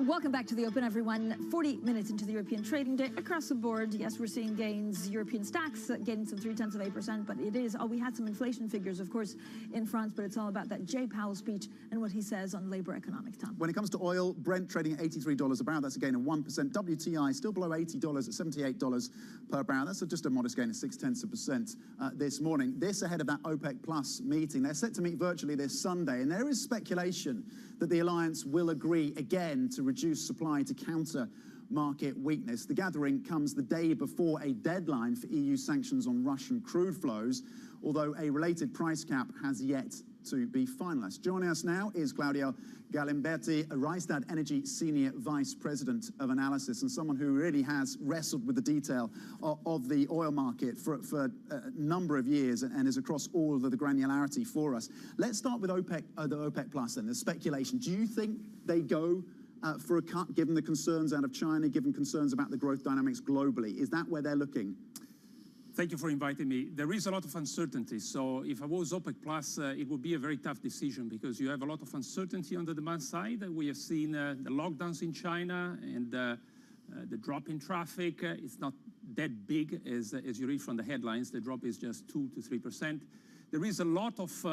Welcome back to the Open, everyone. 40 minutes into the European trading day. Across the board, yes, we're seeing gains. European stocks gaining some 0.3%, but it is, we had some inflation figures, of course, in France, but it's all about that Jay Powell speech and what he says on labor economics, Tom. When it comes to oil, Brent trading at $83 a barrel, that's a gain of 1%. WTI still below $80 at $78 per barrel. That's just a modest gain of 0.6% this morning. This ahead of that OPEC Plus meeting. They're set to meet virtually this Sunday, and there is speculation that the alliance will agree again to reduce supply to counter market weakness. The gathering comes the day before a deadline for EU sanctions on Russian crude flows, although a related price cap has yet to be finalized. Joining us now is Claudio Galimberti, a Rystad Energy Senior Vice President of Analysis and someone who really has wrestled with the detail of the oil market for a number of years and is across all of the granularity for us. Let's start with OPEC, the OPEC Plus and the speculation. Do you think they go for a cut, given the concerns out of China, given concerns about the growth dynamics globally? Is that where they're looking? Thank you for inviting me. There is a lot of uncertainty. So if I was OPEC Plus, it would be a very tough decision because you have a lot of uncertainty on the demand side. We have seen the lockdowns in China and the drop in traffic. It's not that big as you read from the headlines. The drop is just 2 to 3%. There is a lot of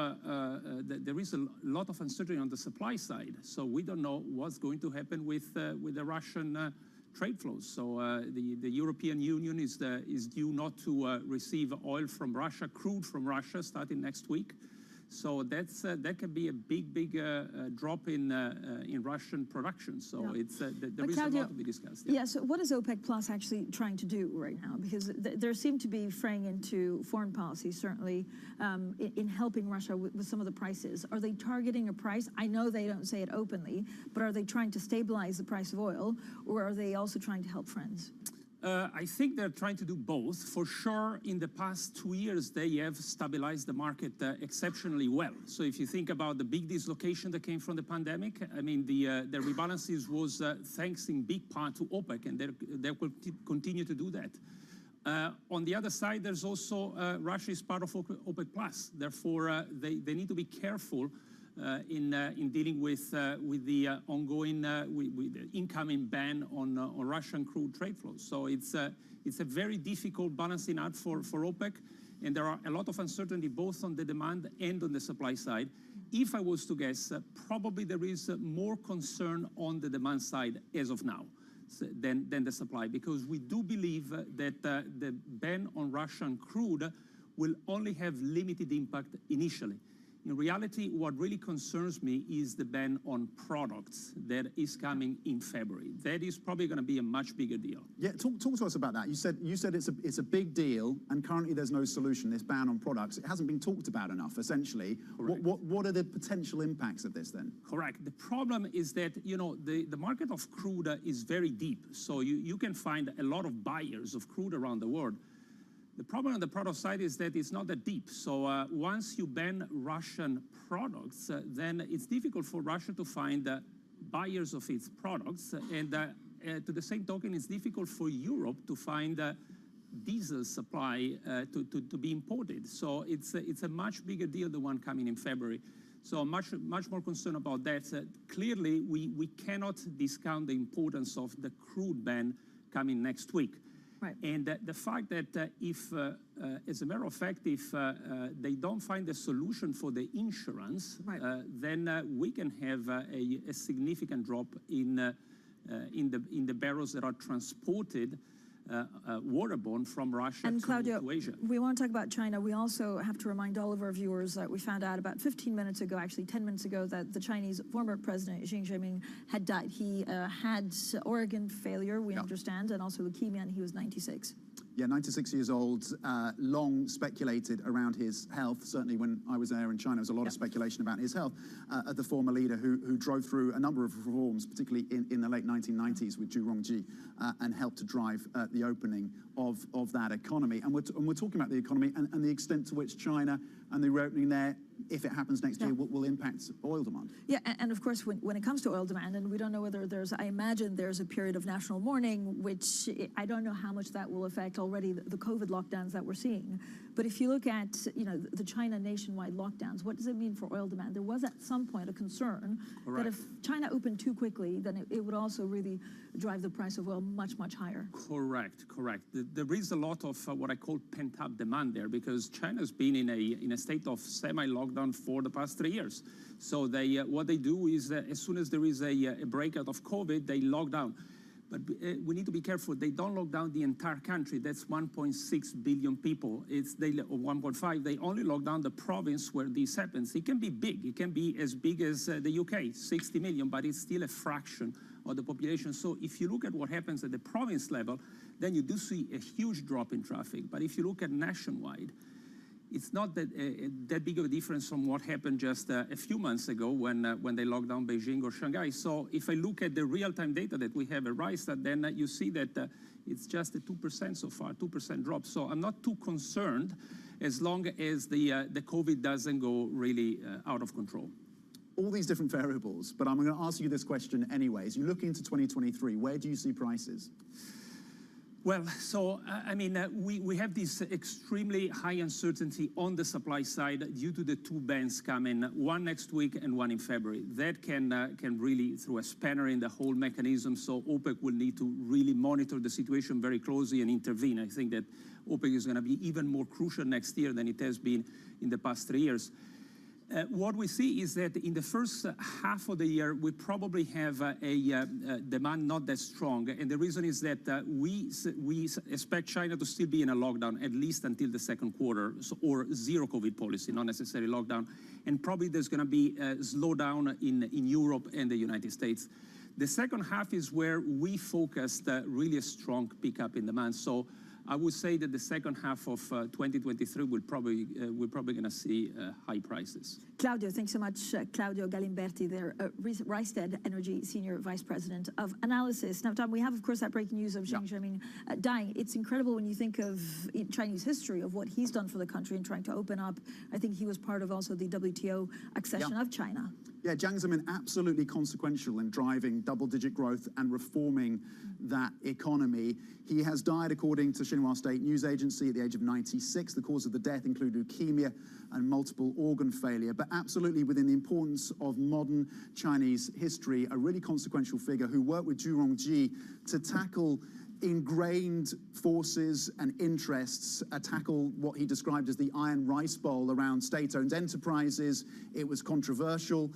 uncertainty on the supply side. So we don't know what's going to happen with the Russian trade flows. So the European Union is due not to receive oil from Russia, crude from Russia, starting next week. So that could be a big drop in Russian production. So yeah. There is a lot to be discussed. Yeah. So what is OPEC Plus actually trying to do right now? Because there seem to be fraying into foreign policy, certainly in helping Russia with some of the prices. Are they targeting a price? I know they don't say it openly, but are they trying to stabilize the price of oil, or are they also trying to help friends? I think they're trying to do both. For sure, in the past 2 years, they have stabilized the market exceptionally well. So if you think about the big dislocation that came from the pandemic, I mean, the rebalances was thanks in big part to OPEC, and they will continue to do that. On the other side, there's also Russia is part of OPEC Plus. Therefore, they need to be careful in dealing with the ongoing with the incoming ban on Russian crude trade flows. So it's a very difficult balancing act for OPEC, and there are a lot of uncertainty both on the demand and on the supply side. If I was to guess, probably there is more concern on the demand side as of now than the supply, because we do believe that the ban on Russian crude will only have limited impact initially. In reality, what really concerns me is the ban on products that is coming in February. That is probably going to be a much bigger deal. Yeah, talk to us about that. You said it's a big deal, and currently there's no solution. This ban on products, it hasn't been talked about enough. Essentially, what are the potential impacts of this then? Correct. The problem is that the market of crude is very deep, so you can find a lot of buyers of crude around the world. The problem on the product side is that it's not that deep. So once you ban Russian products, then it's difficult for Russia to find buyers of its products. And to the same token, it's difficult for Europe to find diesel supply to be imported. So it's a much bigger deal, the one coming in February. So much more concerned about that. Clearly, we cannot discount the importance of the crude ban coming next week. Right. And the fact that if, as a matter of fact, if they don't find a solution for the insurance, right. Then we can have a significant drop in the barrels that are transported waterborne from Russia and Claudio, to Asia. We want to talk about China. We also have to remind all of our viewers that we found out about 15 minutes ago, actually 10 minutes ago, that the Chinese former president Xi Jinping had died. He had organ failure, we understand, and also leukemia, and he was 96. Yeah, 96 years old, long speculated around his health. Certainly when I was there in China, there was a lot of speculation about his health. The former leader who drove through a number of reforms, particularly in the late 1990s with Zhu Rongji, and helped to drive the opening of that economy. And we're talking about the economy and the extent to which China and the reopening there, if it happens next year, will impact oil demand. Yeah, and of course, when it comes to oil demand, and we don't know whether I imagine there's a period of national mourning, which I don't know how much that will affect already the COVID lockdowns that we're seeing. But if you look at, the China nationwide lockdowns, what does it mean for oil demand? There was at some point a concern that if China opened too quickly, then it would also really drive the price of oil much, much higher. Correct. There is a lot of what I call pent-up demand there, because China's been in a state of semi-lockdown for the past 3 years. So what they do is as soon as there is a breakout of COVID, they lock down. But we need to be careful. They don't lock down the entire country. That's 1.6 billion people. It's 1.5. They only lock down the province where this happens. It can be big. It can be as big as the UK, 60 million, but it's still a fraction of the population. So if you look at what happens at the province level, then you do see a huge drop in traffic. But if you look at nationwide, it's not that big of a difference from what happened just a few months ago when they locked down Beijing or Shanghai. So if I look at the real-time data that we have at Rystad, then you see that it's just a 2% so far, 2% drop. So I'm not too concerned as long as the COVID doesn't go really out of control. All these different variables, but I'm going to ask you this question anyway. As you look into 2023, where do you see prices? Well, so, we have this extremely high uncertainty on the supply side due to the two bans coming, one next week and one in February. That can really throw a spanner in the whole mechanism, so OPEC will need to really monitor the situation very closely and intervene. I think that OPEC is going to be even more crucial next year than it has been in the past 3 years. What we see is that in the first half of the year, we probably have a demand not that strong. And the reason is that we expect China to still be in a lockdown, at least until the second quarter, or zero COVID policy, not necessarily lockdown. And probably there's going to be a slowdown in Europe and the United States. The second half is where we focused really a strong pickup in demand. So I would say that the second half of 2023 we're probably going to see high prices. Claudio, thanks so much. Claudio Galimberti there, Rystad Energy Senior Vice President of Analysis. Now, Tom, we have, of course, that breaking news of Xi Jinping dying. It's incredible when you think of Chinese history, of what he's done for the country in trying to open up. I think he was part of also the WTO accession of China. Yeah, Jiang Zemin absolutely consequential in driving double-digit growth and reforming that economy. He has died, according to Xinhua State News Agency, at the age of 96. The cause of the death included leukemia and multiple organ failure. But absolutely within the importance of modern Chinese history, a really consequential figure who worked with Zhu Rongji to tackle ingrained forces and interests tackle what he described as the iron rice bowl around state-owned enterprises. It was controversial,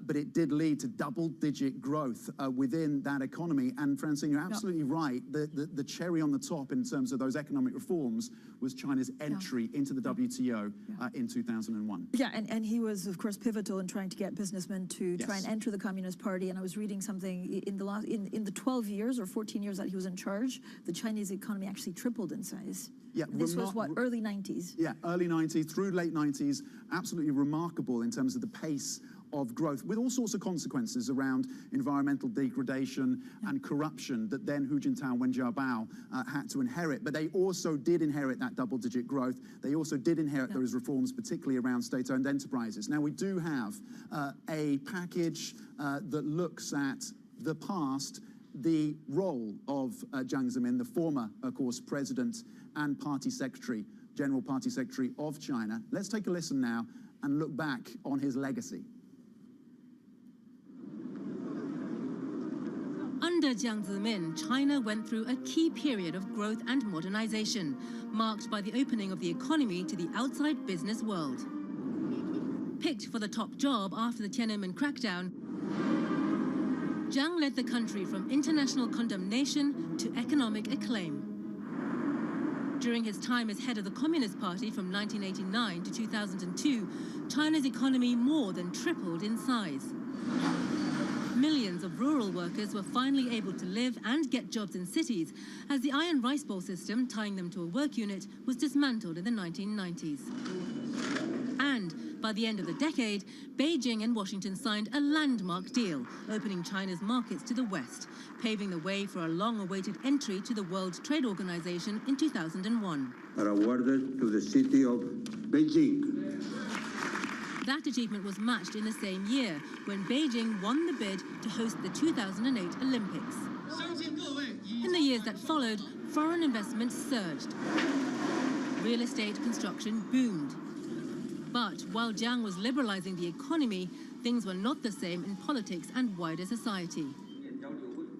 but it did lead to double-digit growth within that economy. And Francine, you're absolutely right. The cherry on the top in terms of those economic reforms was China's entry into the WTO in 2001. Yeah, and he was, of course, pivotal in trying to get businessmen to try and enter the Communist Party. And I was reading something in the 12 years or 14 years that he was in charge, the Chinese economy actually tripled in size. Yeah, this was what, early 90s? Yeah, early 90s through late 90s, absolutely remarkable in terms of the pace of growth, with all sorts of consequences around environmental degradation and corruption that then Hu Jintao and Jiabao had to inherit. But they also did inherit that double-digit growth. They also did inherit those reforms, particularly around state-owned enterprises. Now, we do have a package that looks at the past, the role of Jiang Zemin, the former, of course, president and party secretary, general party secretary of China. Let's take a listen now and look back on his legacy. Under Jiang Zemin, China went through a key period of growth and modernization, marked by the opening of the economy to the outside business world. Picked for the top job after the Tiananmen crackdown, Jiang led the country from international condemnation to economic acclaim. During his time as head of the Communist Party from 1989 to 2002, China's economy more than tripled in size. Millions of rural workers were finally able to live and get jobs in cities as the iron rice bowl system tying them to a work unit was dismantled in the 1990s. And by the end of the decade, Beijing and Washington signed a landmark deal, opening China's markets to the West, paving the way for a long-awaited entry to the World Trade Organization in 2001. Are awarded to the city of Beijing. That achievement was matched in the same year, when Beijing won the bid to host the 2008 Olympics. In the years that followed, foreign investment surged. Real estate construction boomed. But while Jiang was liberalizing the economy, things were not the same in politics and wider society.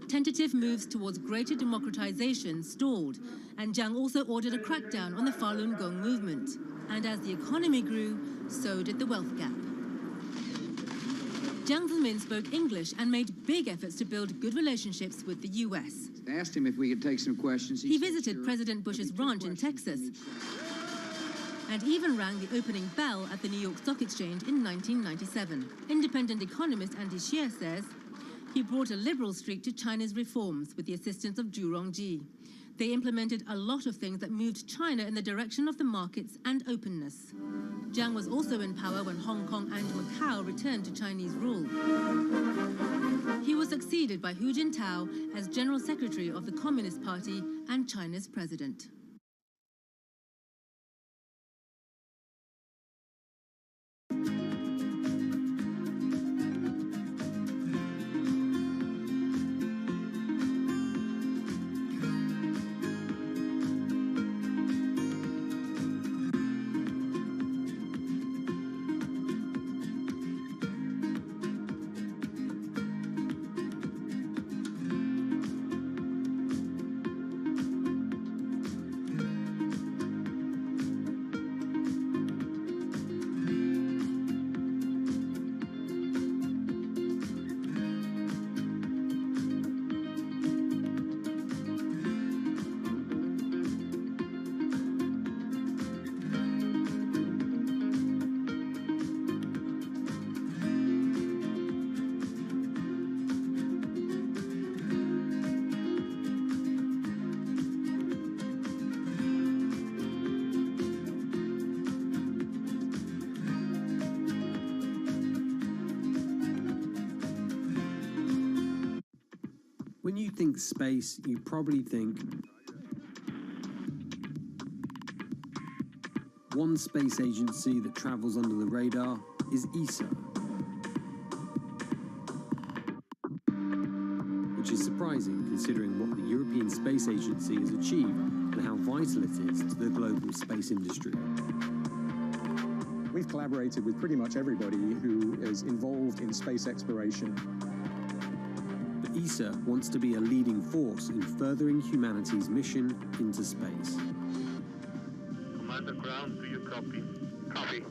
Tentative moves towards greater democratization stalled, and Jiang also ordered a crackdown on the Falun Gong movement. And as the economy grew, so did the wealth gap. Jiang Zemin spoke English and made big efforts to build good relationships with the US. I asked him if we could take some questions. He visited President Bush's ranch in Texas, and even rang the opening bell at the New York Stock Exchange in 1997. Independent economist Andy Scheer says he brought a liberal streak to China's reforms with the assistance of Zhu Rongji. They implemented a lot of things that moved China in the direction of the markets and openness. Jiang was also in power when Hong Kong and Macau returned to Chinese rule. He was succeeded by Hu Jintao as General Secretary of the Communist Party and China's president. When you think space, you probably think one space agency that travels under the radar is ESA, which is surprising considering what the European Space Agency has achieved and how vital it is to the global space industry. We've collaborated with pretty much everybody who is involved in space exploration. The ESA wants to be a leading force in furthering humanity's mission into space. Commander Ground, do you copy? Copy.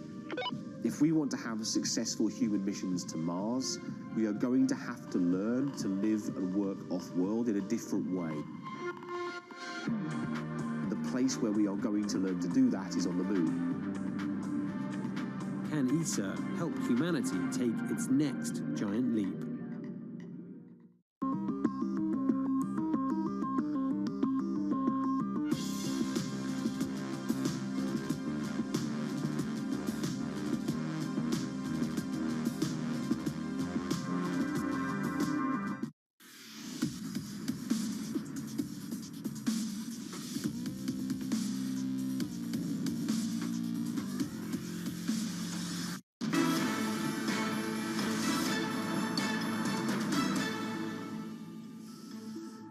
If we want to have successful human missions to Mars, we are going to have to learn to live and work off-world in a different way. The place where we are going to learn to do that is on the moon. Can ESA help humanity take its next giant leap?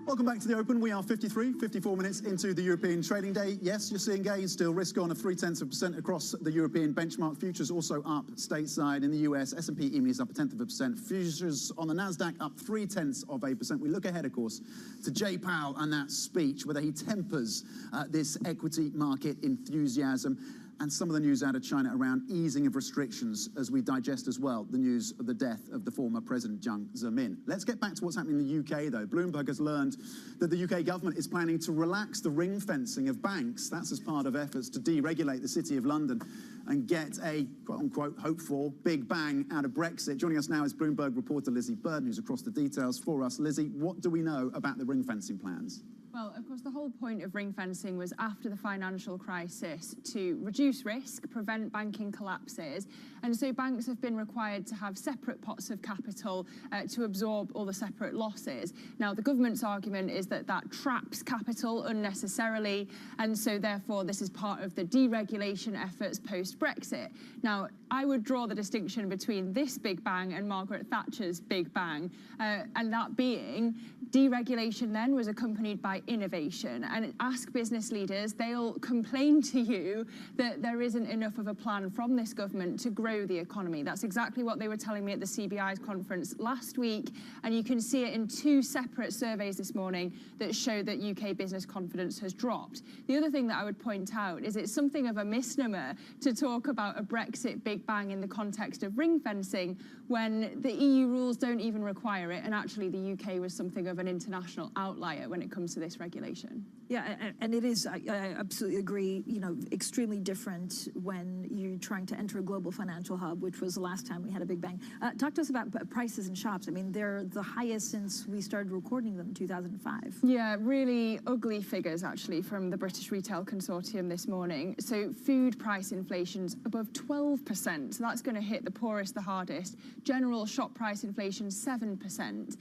Welcome back to the Open. We are 54 minutes into the European trading day. Yes, you're seeing gains still. Risk on of 0.3% across the European benchmark. Futures also up stateside in the US. S&P EMI is up 0.1%. Futures on the Nasdaq up 0.3%. We look ahead, of course, to Jay Powell and that speech, whether he tempers this equity market enthusiasm. And some of the news out of China around easing of restrictions as we digest as well the news of the death of the former President Jiang Zemin. Let's get back to what's happening in the UK, though. Bloomberg has learned that the UK government is planning to relax the ring fencing of banks. That's as part of efforts to deregulate the City of London and get a, quote-unquote, hoped-for big bang out of Brexit. Joining us now is Bloomberg reporter Lizzie Burden, who's across the details for us. Lizzie, what do we know about the ring fencing plans? Well, of course, the whole point of ring fencing was after the financial crisis to reduce risk, prevent banking collapses. And so banks have been required to have separate pots of capital to absorb all the separate losses. Now, the government's argument is that that traps capital unnecessarily. And so, therefore, this is part of the deregulation efforts post-Brexit. Now, I would draw the distinction between this big bang and Margaret Thatcher's big bang, and that being deregulation then was accompanied by innovation. And ask business leaders, they'll complain to you that there isn't enough of a plan from this government to grow the economy. That's exactly what they were telling me at the CBI's conference last week. And you can see it in two separate surveys this morning that show that UK business confidence has dropped. The other thing that I would point out is it's something of a misnomer to talk about a Brexit big bang in the context of ring fencing when the EU rules don't even require it. And actually the UK was something of an international outlier when it comes to this regulation. Yeah, and it is, I absolutely agree, you know, extremely different when you're trying to enter a global financial hub, which was the last time we had a big bang. Talk to us about prices in shops. I mean, they're the highest since we started recording them in 2005. Yeah, really ugly figures, actually, from the British Retail Consortium this morning. So food price inflation's above 12%. So that's going to hit the poorest the hardest. General shop price inflation, 7%.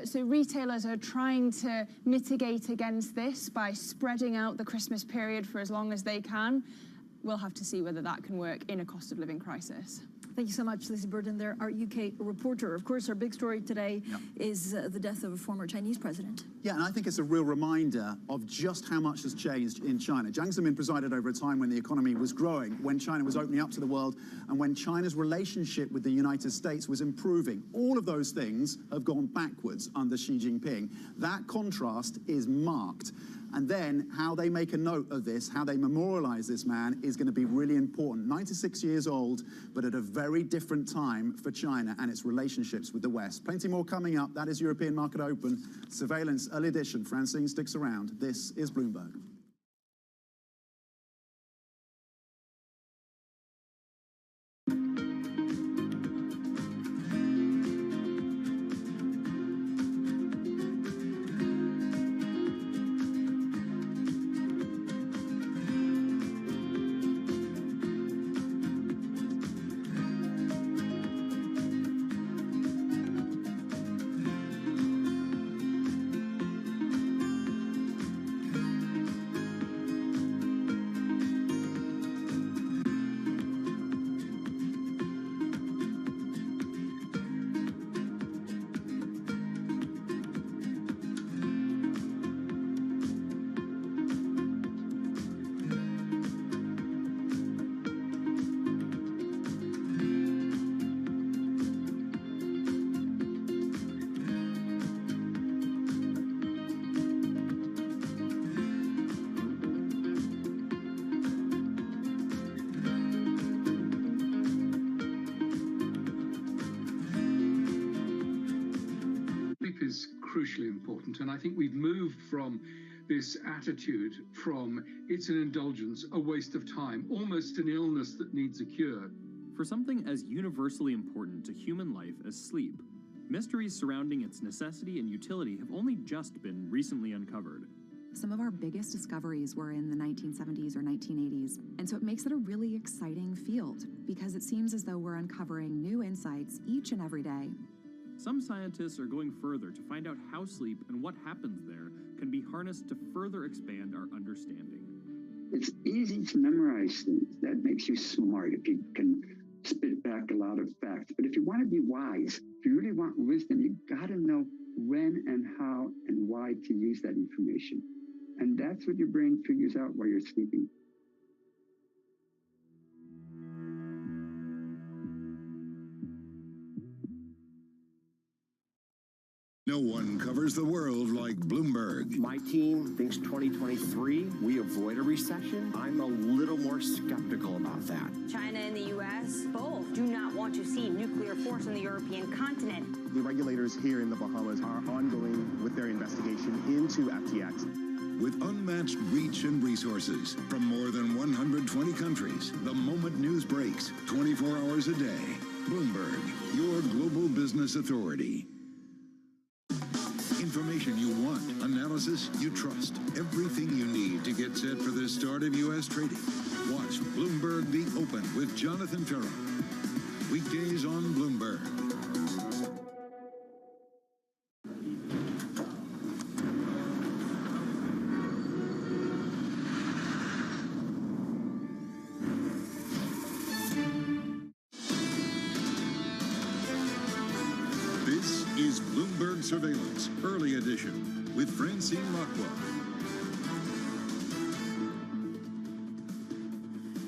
So retailers are trying to mitigate against this by spreading out the Christmas period for as long as they can. We'll have to see whether that can work in a cost of living crisis. Thank you so much, Lizzie Burden there, our UK reporter. Of course, our big story today is the death of a former Chinese president. Yeah, and I think it's a real reminder of just how much has changed in China. Jiang Zemin presided over a time when the economy was growing, when China was opening up to the world, and when China's relationship with the United States was improving. All of those things have gone backwards under Xi Jinping. That contrast is marked. And then how they make a note of this, how they memorialize this man, is going to be really important. 96 years old, but at a very different time for China and its relationships with the West. Plenty more coming up. That is European Market Open. Surveillance Early Edition. Francine sticks around. This is Bloomberg. crucially important. And I think we've moved from this attitude from it's an indulgence, a waste of time, almost an illness that needs a cure. For something as universally important to human life as sleep, mysteries surrounding its necessity and utility have only just been recently uncovered. Some of our biggest discoveries were in the 1970s or 1980s, and so it makes it a really exciting field because it seems as though we're uncovering new insights each and every day. Some scientists are going further to find out how sleep and what happens there can be harnessed to further expand our understanding. It's easy to memorize things. That makes you smart if you can spit back a lot of facts. But if you want to be wise, if you really want wisdom, you got to know when and how and why to use that information. And that's what your brain figures out while you're sleeping. No one covers the world like Bloomberg. My team thinks 2023, we avoid a recession. I'm a little more skeptical about that. China and the U.S. both do not want to see nuclear force on the European continent. The regulators here in the Bahamas are ongoing with their investigation into FTX. With unmatched reach and resources from more than 120 countries, the moment news breaks, 24 hours a day. Bloomberg, your global business authority. Information you want, analysis you trust. Everything you need to get set for the start of U.S. trading. Watch Bloomberg The Open with Jonathan Ferro. Weekdays on Bloomberg. This is Bloomberg Surveillance, Early Edition, with Francine Rockwell.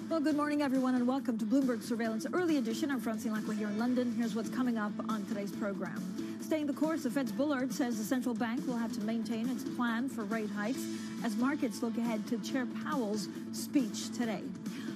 Well, good morning, everyone, and welcome to Bloomberg Surveillance Early Edition. I'm Francine Rockwell here in London. Here's what's coming up on today's program. Staying the course, the Fed's Bullard says the central bank will have to maintain its plan for rate hikes as markets look ahead to Chair Powell's speech today.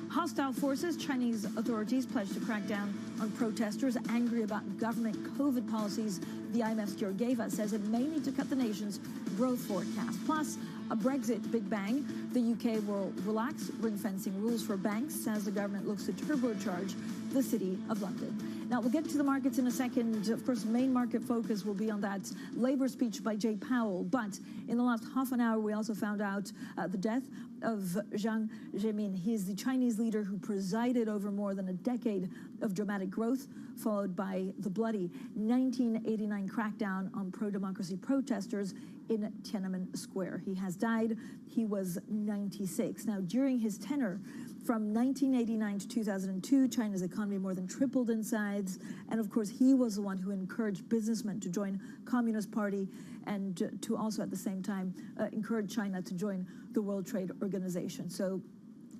Hostile forces, Chinese authorities pledged to crack down on protesters angry about government COVID policies. The IMF Georgieva says it may need to cut the nation's growth forecast. Plus, a Brexit big bang. The UK will relax ring-fencing rules for banks as the government looks to turbocharge the City of London. Now, we'll get to the markets in a second. Of course, main market focus will be on that Labour speech by Jay Powell. But in the last half an hour, we also found out the death of Jiang Zemin. He is the Chinese leader who presided over more than a decade of dramatic growth, followed by the bloody 1989 crackdown on pro-democracy protesters in Tiananmen Square. He has died. He was 96. Now, during his tenure, from 1989 to 2002, China's economy more than tripled in size. And of course, he was the one who encouraged businessmen to join Communist Party and to also at the same time encourage China to join the World Trade Organization. So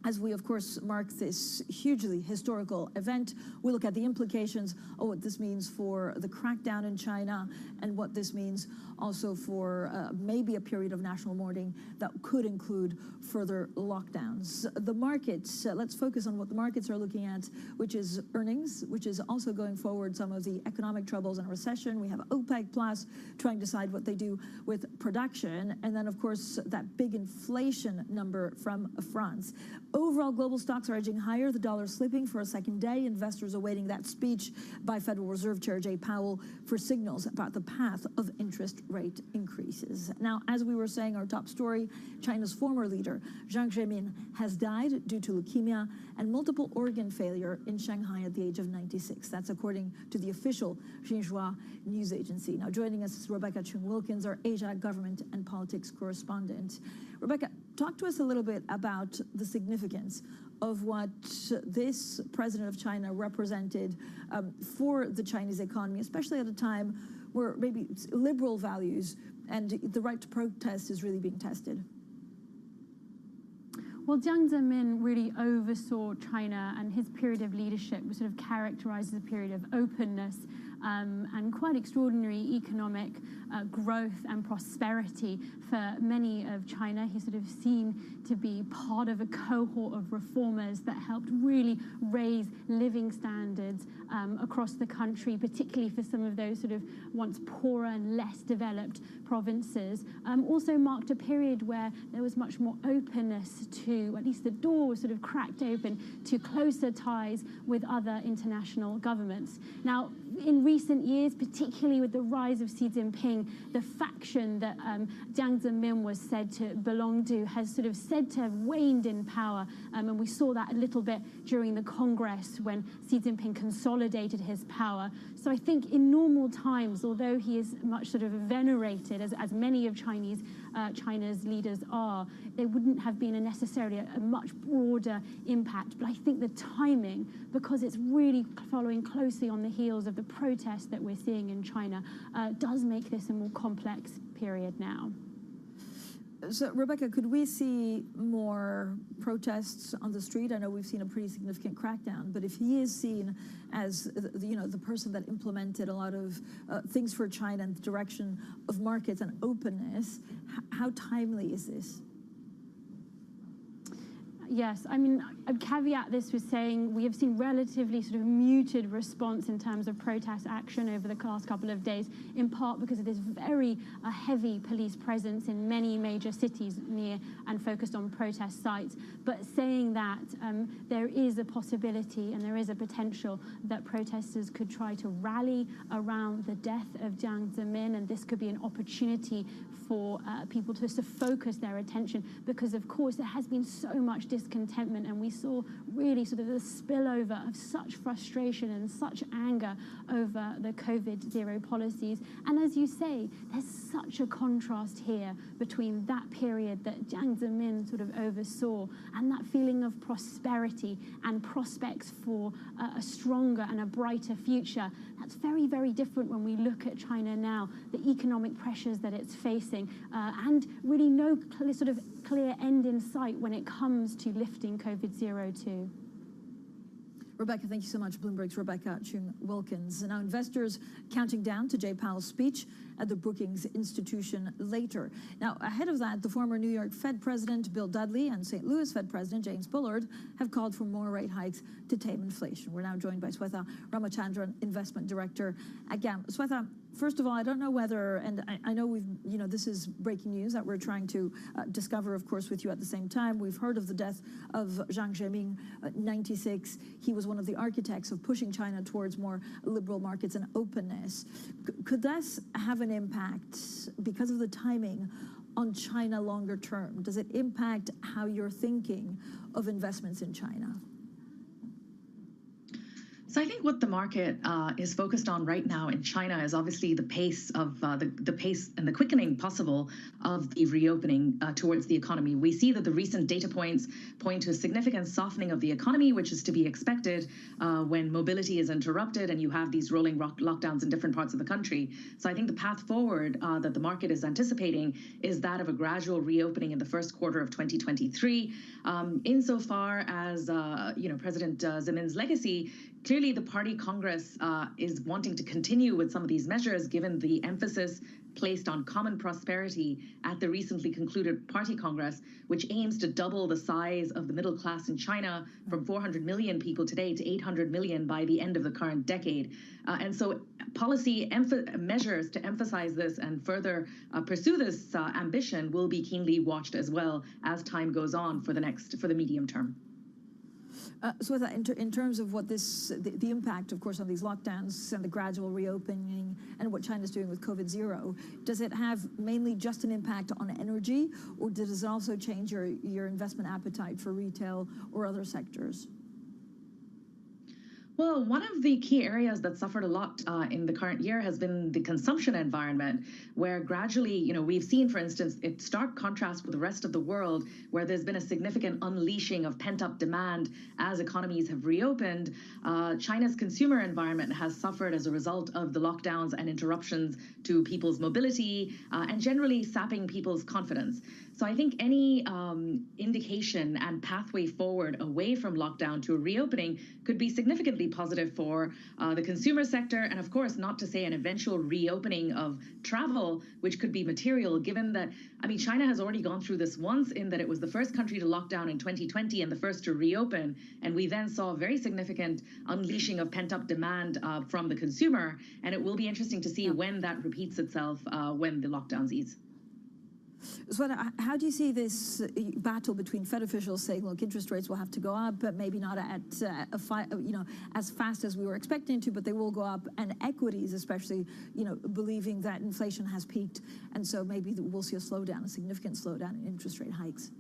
as we, of course, mark this hugely historical event, we look at the implications of what this means for the crackdown in China and what this means also for maybe a period of national mourning that could include further lockdowns. The markets, let's focus on what the markets are looking at, which is earnings, which is also going forward some of the economic troubles and recession. We have OPEC Plus trying to decide what they do with production. And then, of course, that big inflation number from France. Overall, global stocks are edging higher. The dollar slipping for a second day. Investors awaiting that speech by Federal Reserve Chair Jay Powell for signals about the path of interest rate increases. Now, as we were saying, our top story, China's former leader, Jiang Zemin, has died due to leukemia and multiple organ failure in Shanghai at the age of 96. That's according to the official Xinhua news agency. Now, joining us is Rebecca Chung-Wilkins, our Asia government and politics correspondent. Rebecca, talk to us a little bit about the significance of what this president of China represented for the Chinese economy, especially at a time where maybe liberal values and the right to protest is really being tested. Well, Jiang Zemin really oversaw China, and his period of leadership was sort of characterized as a period of openness and quite extraordinary economic growth and prosperity for many of China. He's sort of seen to be part of a cohort of reformers that helped really raise living standards across the country, particularly for some of those sort of once poorer and less developed provinces. Also marked a period where there was much more openness to, at least the door was sort of cracked open to closer ties with other international governments. Now, in recent years, particularly with the rise of Xi Jinping, the faction that Jiang Zemin was said to belong to has sort of said to have waned in power. And we saw that a little bit during the Congress when Xi Jinping consolidated his power. So I think in normal times, although he is much sort of venerated, as many of China's leaders are, there wouldn't have been necessarily a much broader impact. But I think the timing, because it's really following closely on the heels of the protests that we're seeing in China, does make this a more complex period now. So, Rebecca, could we see more protests on the street? I know we've seen a pretty significant crackdown, but if he is seen as the person that implemented a lot of things for China in the direction of markets and openness, how timely is this? Yes, I mean, I'd caveat this with saying we have seen relatively sort of muted response in terms of protest action over the last couple of days, in part because of this very heavy police presence in many major cities near and focused on protest sites. But saying that, there is a possibility and there is a potential that protesters could try to rally around the death of Jiang Zemin, and this could be an opportunity for people to focus their attention, because of course there has been so much discontentment, and we saw really sort of the spillover of such frustration and such anger over the COVID zero policies. And as you say, there's such a contrast here between that period that Jiang Zemin sort of oversaw and that feeling of prosperity and prospects for a stronger and a brighter future. That's very, very different when we look at China now, the economic pressures that it's facing, and really no sort of clear end in sight when it comes to lifting COVID-0 too. Rebecca, thank you so much. Bloomberg's Rebecca Chung-Wilkins. Now, investors counting down to Jay Powell's speech at the Brookings Institution later. Now, ahead of that, the former New York Fed President Bill Dudley and St. Louis Fed President James Bullard have called for more rate hikes to tame inflation. We're now joined by Swetha Ramachandran, Investment Director at GAM. Swetha, first of all, I don't know whether, and I know this is breaking news that we're trying to discover, of course, with you at the same time. We've heard of the death of Jiang Zemin, 96. He was one of the architects of pushing China towards more liberal markets and openness. Could this have an impact, because of the timing, on China longer term? Does it impact how you're thinking of investments in China? So I think what the market is focused on right now in China is obviously the pace of the pace and the quickening possible of the reopening towards the economy. We see that the recent data points point to a significant softening of the economy, which is to be expected when mobility is interrupted and you have these rolling lockdowns in different parts of the country. So I think the path forward that the market is anticipating is that of a gradual reopening in the first quarter of 2023. Insofar as President Zemin's legacy, clearly the Party Congress is wanting to continue with some of these measures, given the emphasis placed on common prosperity at the recently concluded Party Congress, which aims to double the size of the middle class in China from 400 million people today to 800 million by the end of the current decade. And so policy measures to emphasize this and further pursue this ambition will be keenly watched as well as time goes on for the medium term. So in terms of what the impact, of course, on these lockdowns and the gradual reopening and what China's doing with COVID-0, does it have mainly just an impact on energy, or does it also change your investment appetite for retail or other sectors? Well, one of the key areas that suffered a lot in the current year has been the consumption environment, where gradually, we've seen, for instance, in stark contrast with the rest of the world, where there's been a significant unleashing of pent-up demand as economies have reopened. China's consumer environment has suffered as a result of the lockdowns and interruptions to people's mobility and generally sapping people's confidence. So I think any indication and pathway forward away from lockdown to a reopening could be significantly definitely positive for the consumer sector, and of course, not to say an eventual reopening of travel, which could be material, given that, I mean, China has already gone through this once in that it was the first country to lock down in 2020 and the first to reopen, and we then saw a very significant unleashing of pent-up demand from the consumer, and it will be interesting to see when that repeats itself when the lockdowns ease. So how do you see this battle between Fed officials saying, look, interest rates will have to go up, but maybe not at as fast as we were expecting to, but they will go up, and equities especially, believing that inflation has peaked, and so maybe we'll see a significant slowdown in interest rate hikes?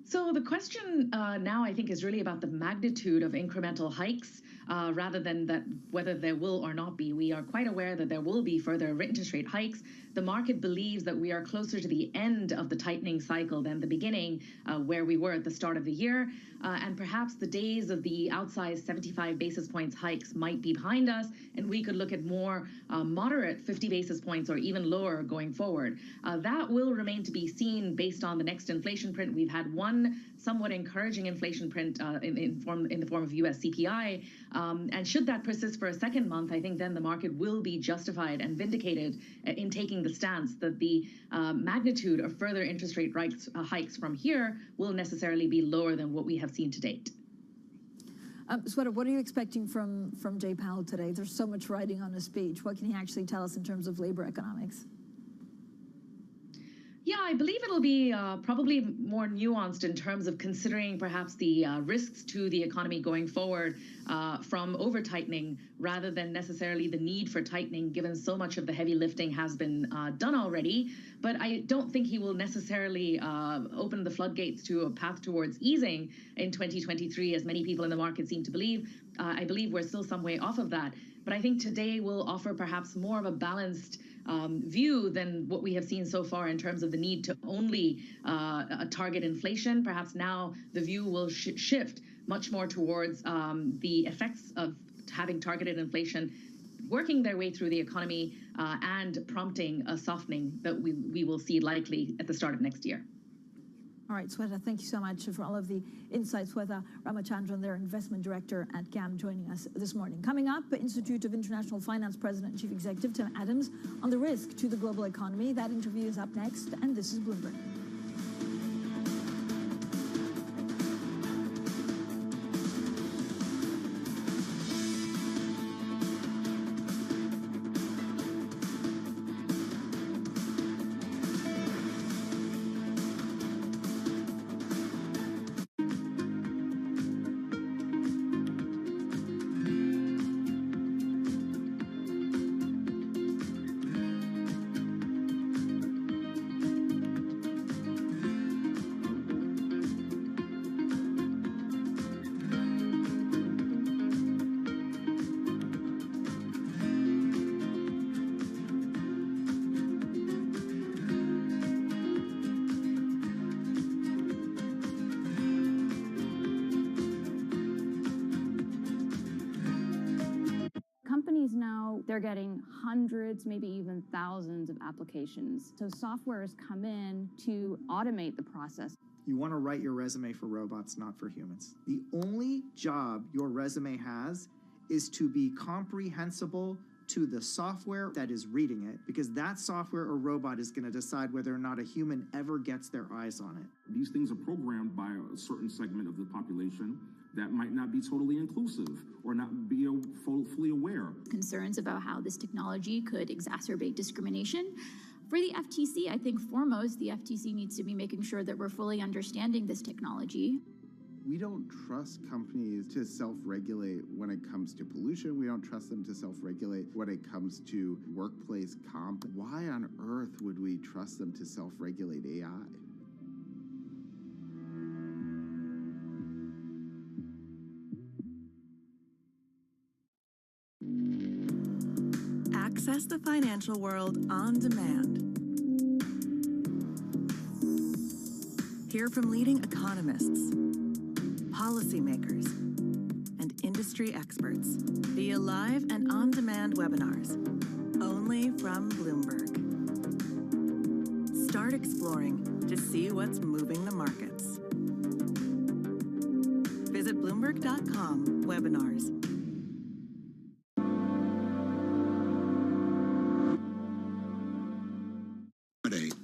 So the question now, I think, is really about the magnitude of incremental hikes rather than that whether there will or not be. We are quite aware that there will be further interest rate hikes. The market believes that we are closer to the end of the tightening cycle than the beginning, where we were at the start of the year. And perhaps the days of the outsized 75 basis points hikes might be behind us, and we could look at more moderate 50 basis points or even lower going forward. That will remain to be seen based on the next inflation print. We've had one somewhat encouraging inflation print in the form of US CPI. And should that persist for a second month, I think then the market will be justified and vindicated in taking the stance that the magnitude of further interest rate hikes from here will necessarily be lower than what we have seen to date. Sweta, what are you expecting from Jay Powell today? There's so much writing on his speech. What can he actually tell us in terms of labor economics? Yeah, I believe it'll be probably more nuanced in terms of considering perhaps the risks to the economy going forward from over-tightening rather than necessarily the need for tightening, given so much of the heavy lifting has been done already. But I don't think he will necessarily open the floodgates to a path towards easing in 2023, as many people in the market seem to believe. I believe we're still some way off of that. But I think today will offer perhaps more of a balanced view than what we have seen so far in terms of the need to only target inflation. Perhaps now the view will shift much more towards the effects of having targeted inflation working their way through the economy and prompting a softening that we will see likely at the start of next year. All right, Sweta, thank you so much for all of the insights. Sweta Ramachandran, their investment director at GAM, joining us this morning. Coming up, Institute of International Finance President and Chief Executive Tim Adams on the risk to the global economy. That interview is up next, and this is Bloomberg. They're getting hundreds, maybe even thousands of applications. So software has come in to automate the process. You want to write your resume for robots, not for humans. The only job your resume has is to be comprehensible to the software that is reading it, because that software or robot is going to decide whether or not a human ever gets their eyes on it. These things are programmed by a certain segment of the population that might not be totally inclusive or not be fully aware. Concerns about how this technology could exacerbate discrimination. For the FTC, I think foremost, the FTC needs to be making sure that we're fully understanding this technology. We don't trust companies to self-regulate when it comes to pollution. We don't trust them to self-regulate when it comes to workplace comp. Why on earth would we trust them to self-regulate AI? Access the financial world on demand. Hear from leading economists, policymakers, and industry experts via live and on-demand webinars, only from Bloomberg. Start exploring to see what's moving the markets. Visit Bloomberg.com webinars.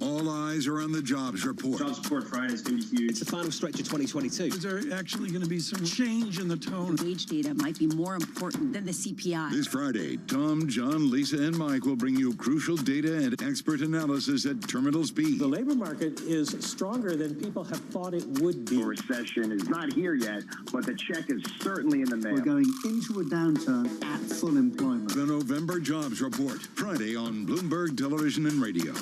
All eyes are on the jobs report. Jobs report Friday is going to be huge. It's the final stretch of 2022. Is there actually going to be some change in the tone? Wage data might be more important than the CPI. This Friday, Tom, John, Lisa, and Mike will bring you crucial data and expert analysis at terminal speed. The labor market is stronger than people have thought it would be. The recession is not here yet, but the check is certainly in the mail. We're going into a downturn at full employment. The November Jobs Report, Friday on Bloomberg Television and Radio.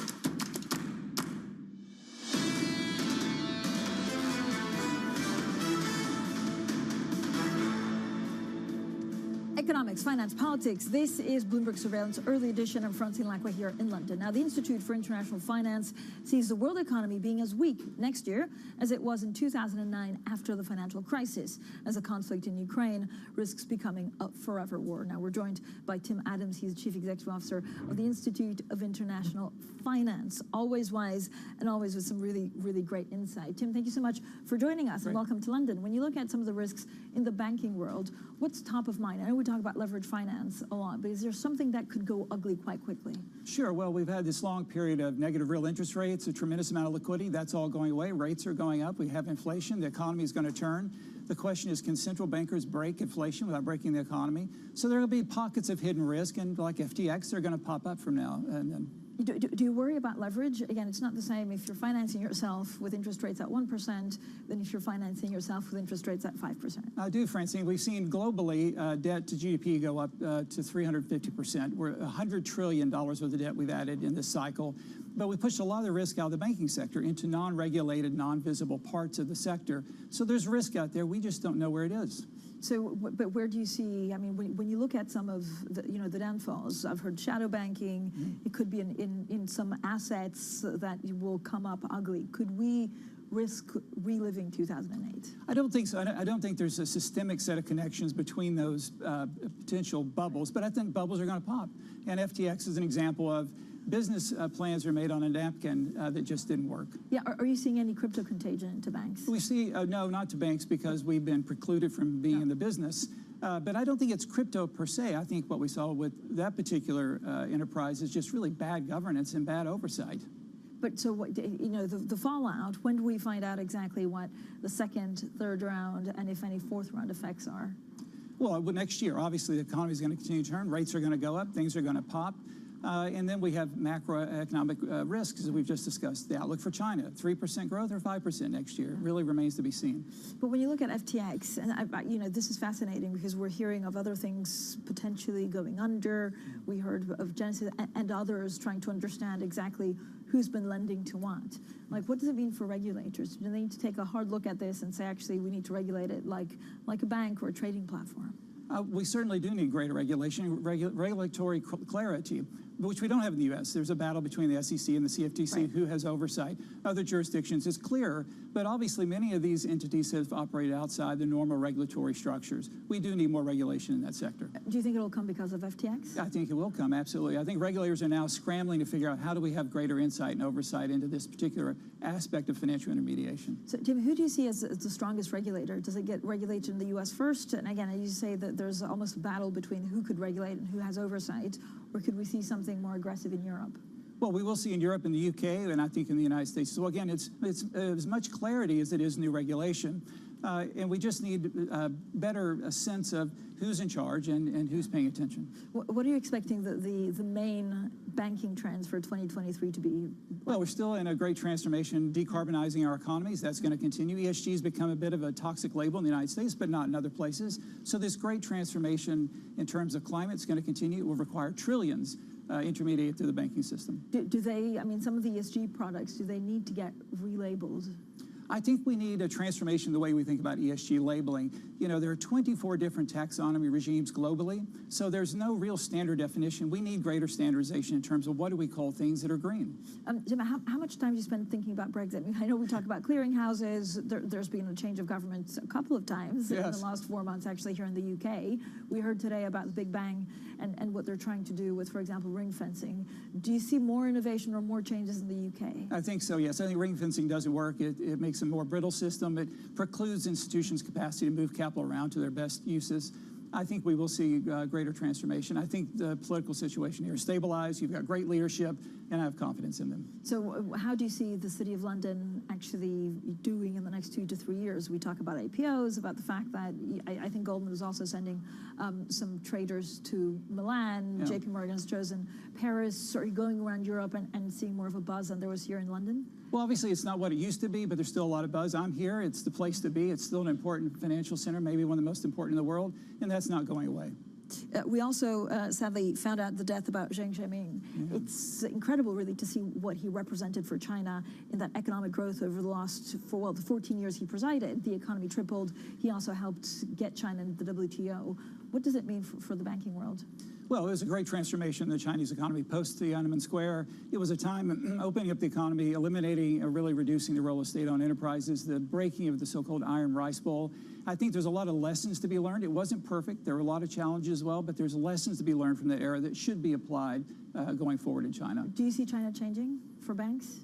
Economics, finance, politics. This is Bloomberg Surveillance Early Edition. I'm Francine Lacqua here in London. Now, the Institute for International Finance sees the world economy being as weak next year as it was in 2009 after the financial crisis, as the conflict in Ukraine risks becoming a forever war. Now, we're joined by Tim Adams. He's the Chief Executive Officer of the Institute of International Finance. Always wise and always with some really, really great insight. Tim, thank you so much for joining us and welcome to London. When you look at some of the risks in the banking world, what's top of mind? I know we talk about leverage finance a lot, but is there something that could go ugly quite quickly? Sure. Well, we've had this long period of negative real interest rates, a tremendous amount of liquidity. That's all going away. Rates are going up. We have inflation. The economy is going to turn. The question is, can central bankers break inflation without breaking the economy? So there will be pockets of hidden risk, and like FTX, they're going to pop up from now and then. Do you worry about leverage? Again, it's not the same if you're financing yourself with interest rates at 1% than if you're financing yourself with interest rates at 5%. I do, Francine. We've seen globally debt to GDP go up to 350%. We're $100 trillion worth of debt we've added in this cycle. But we pushed a lot of the risk out of the banking sector into non-regulated, non-visible parts of the sector. So there's risk out there. We just don't know where it is. So, but where do you see, I mean, when you look at some of the, the downfalls, I've heard shadow banking, it could be in some assets that will come up ugly. Could we risk reliving 2008? I don't think so. I don't think there's a systemic set of connections between those potential bubbles, but I think bubbles are going to pop. And FTX is an example of business plans were made on a napkin that just didn't work. Yeah, are you seeing any crypto contagion to banks? We see, no, not to banks because we've been precluded from being in the business. But I don't think it's crypto per se. I think what we saw with that particular enterprise is just really bad governance and bad oversight. But so, what, the fallout, when do we find out exactly what the second, third round, and if any fourth round effects are? Well, next year, obviously, the economy is going to continue to turn. Rates are going to go up. Things are going to pop. And then we have macroeconomic risks, as we've just discussed. The outlook for China, 3% growth or 5% next year, really remains to be seen. But when you look at FTX, and this is fascinating because we're hearing of other things potentially going under. We heard of Genesis and others trying to understand exactly who's been lending to what. Like, what does it mean for regulators? Do they need to take a hard look at this and say, actually, we need to regulate it like a bank or a trading platform? We certainly do need greater regulation, regulatory clarity, which we don't have in the U.S. There's a battle between the SEC and the CFTC, right, who has oversight. Other jurisdictions is clearer, but obviously many of these entities have operated outside the normal regulatory structures. We do need more regulation in that sector. Do you think it'll come because of FTX? I think it will come, absolutely. I think regulators are now scrambling to figure out how do we have greater insight and oversight into this particular aspect of financial intermediation. So, Tim, who do you see as the strongest regulator? Does it get regulated in the U.S. first? And again, you say that there's almost a battle between who could regulate and who has oversight, or could we see something more aggressive in Europe? Well, we will see in Europe and the UK, and I think in the United States. So again, it's as much clarity as it is new regulation. And we just need a better sense of who's in charge and who's paying attention. What are you expecting the main banking trends for 2023 to be? Well, we're still in a great transformation, decarbonizing our economies. That's going to continue. ESG has become a bit of a toxic label in the United States, but not in other places. So this great transformation in terms of climate is going to continue. It will require trillions intermediate through the banking system. Do they, I mean, some of the ESG products, do they need to get relabeled? I think we need a transformation in the way we think about ESG labeling. You know, there are 24 different taxonomy regimes globally, so there's no real standard definition. We need greater standardization in terms of what do we call things that are green. Jim, how much time do you spend thinking about Brexit? I mean, I know we talk about clearinghouses. There's been a change of government a couple of times in the last 4 months, actually, here in the UK. We heard today about the Big Bang and what they're trying to do with, for example, ring fencing. Do you see more innovation or more changes in the UK? I think so, yes. I think ring fencing doesn't work. It makes a more brittle system. It precludes institutions' capacity to move capital capital around to their best uses, I think we will see greater transformation. I think the political situation here is stabilized. You've got great leadership, and I have confidence in them. So how do you see the City of London actually doing in the next 2 to 3 years? We talk about APOs, about the fact that I think Goldman is also sending some traders to Milan. Yeah. JP Morgan has chosen Paris. Are you going around Europe and seeing more of a buzz than there was here in London? Well, obviously, it's not what it used to be, but there's still a lot of buzz. I'm here. It's the place to be. It's still an important financial center, maybe one of the most important in the world, and that's not going away. We also, sadly, found out the death about Zheng Xiaoming. Yeah. It's incredible, really, to see what he represented for China in that economic growth over the last, the 14 years he presided. The economy tripled. He also helped get China into the WTO. What does it mean for the banking world? Well, it was a great transformation in the Chinese economy post Tiananmen Square. It was a time opening up the economy, eliminating or really reducing the role of state-owned enterprises, the breaking of the so-called iron rice bowl. I think there's a lot of lessons to be learned. It wasn't perfect. There were a lot of challenges as well, but there's lessons to be learned from that era that should be applied going forward in China. Do you see China changing for banks?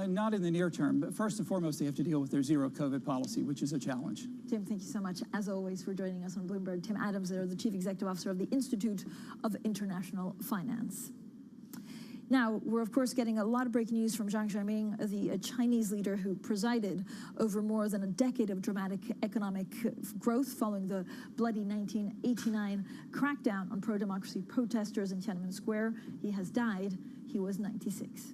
Not in the near term, but first and foremost, they have to deal with their zero COVID policy, which is a challenge. Tim, thank you so much, as always, for joining us on Bloomberg. Tim Adams, the Chief Executive Officer of the Institute of International Finance. Now, we're, of course, getting a lot of breaking news from Zheng Xiaoming, the Chinese leader who presided over more than a decade of dramatic economic growth following the bloody 1989 crackdown on pro-democracy protesters in Tiananmen Square. He has died. He was 96.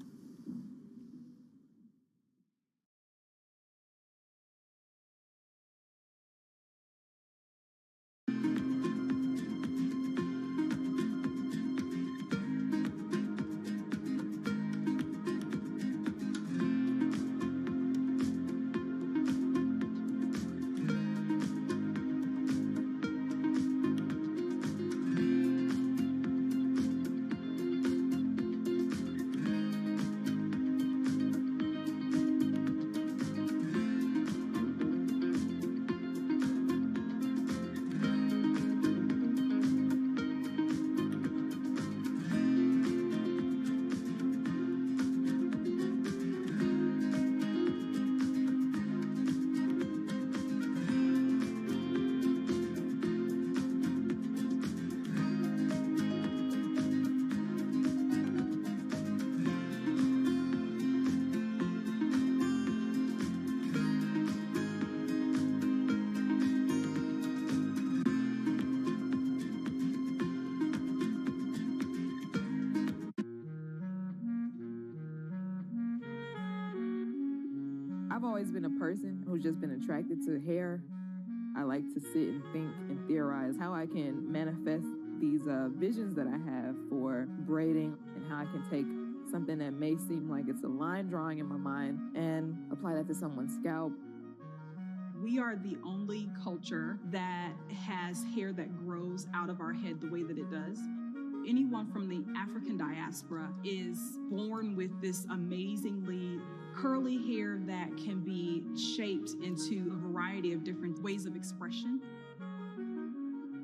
I've always been a person who's just been attracted to hair. I like to sit and think and theorize how I can manifest these visions that I have for braiding and how I can take something that may seem like it's a line drawing in my mind and apply that to someone's scalp. We are the only culture that has hair that grows out of our head the way that it does. Anyone from the African diaspora is born with this amazingly curly hair that can be shaped into a variety of different ways of expression.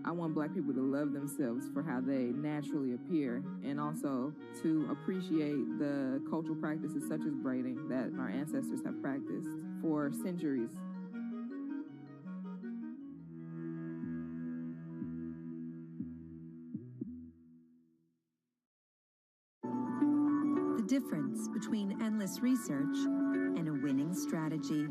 I want Black people to love themselves for how they naturally appear, and also to appreciate the cultural practices such as braiding that our ancestors have practiced for centuries. The difference between endless research and a winning strategy.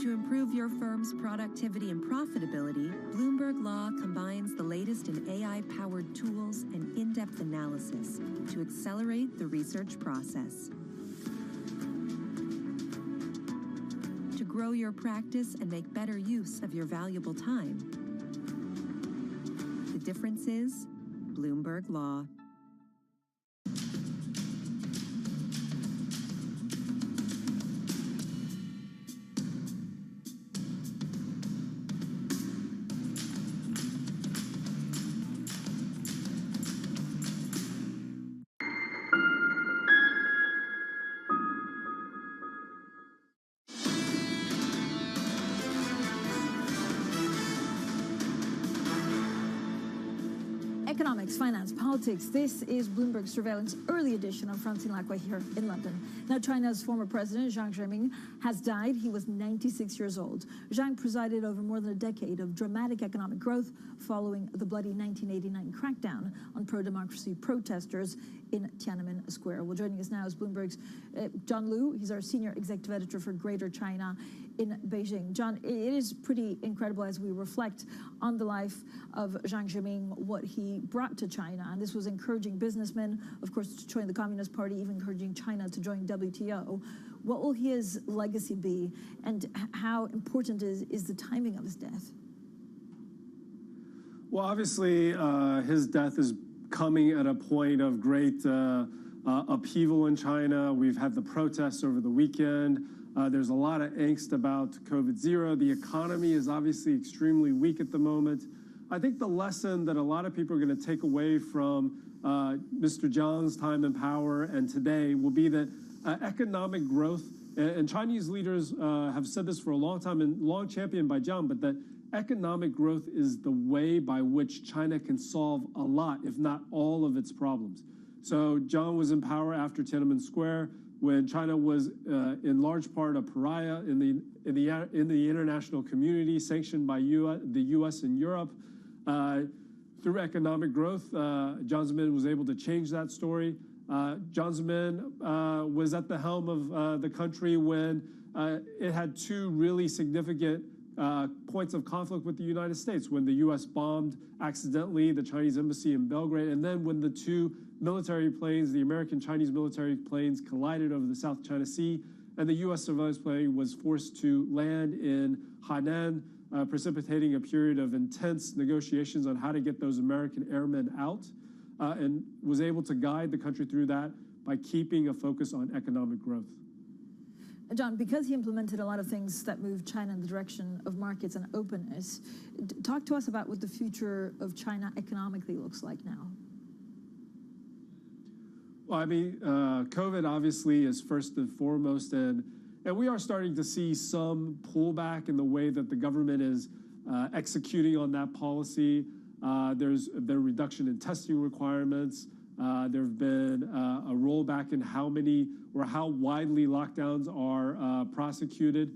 To improve your firm's productivity and profitability, Bloomberg Law combines the latest in AI-powered tools and in-depth analysis to accelerate the research process. To grow your practice and make better use of your valuable time. The difference is Bloomberg Law. Economics, finance, politics. This is Bloomberg Surveillance Early Edition. I'm Francine Lacqua here in London. Now, China's former president, Jiang Zemin, has died. He was 96 years old. Jiang presided over more than a decade of dramatic economic growth following the bloody 1989 crackdown on pro-democracy protesters in Tiananmen Square. Well, joining us now is Bloomberg's John Liu. He's our senior executive editor for Greater China in Beijing. John, it is pretty incredible as we reflect on the life of Jiang Zemin, what he brought to China. And this was encouraging businessmen, of course, to join the Communist Party, even encouraging China to join WTO. What will his legacy be, and how important is the timing of his death? Well, obviously, his death is coming at a point of great upheaval in China. We've had the protests over the weekend. There's a lot of angst about COVID-0. The economy is obviously extremely weak at the moment. I think the lesson that a lot of people are going to take away from Mr. Jiang's time in power and today will be that economic growth, and Chinese leaders have said this for a long time and long championed by Jiang, but that economic growth is the way by which China can solve a lot, if not all of its problems. So Jiang was in power after Tiananmen Square, when China was in large part a pariah in the international community, sanctioned by the U.S. and Europe. Through economic growth, Jiang Zemin was able to change that story. Jiang Zemin was at the helm of the country when it had two really significant points of conflict with the United States, when the U.S. bombed accidentally the Chinese embassy in Belgrade, and then when the two military planes, the American-Chinese military planes, collided over the South China Sea, and the U.S. surveillance plane was forced to land in Hainan, precipitating a period of intense negotiations on how to get those American airmen out, and was able to guide the country through that by keeping a focus on economic growth. John, because he implemented a lot of things that moved China in the direction of markets and openness, talk to us about what the future of China economically looks like now. Well, I mean, COVID obviously is first and foremost, and we are starting to see some pullback in the way that the government is executing on that policy. There's been a reduction in testing requirements. There have been a rollback in how many or how widely lockdowns are prosecuted.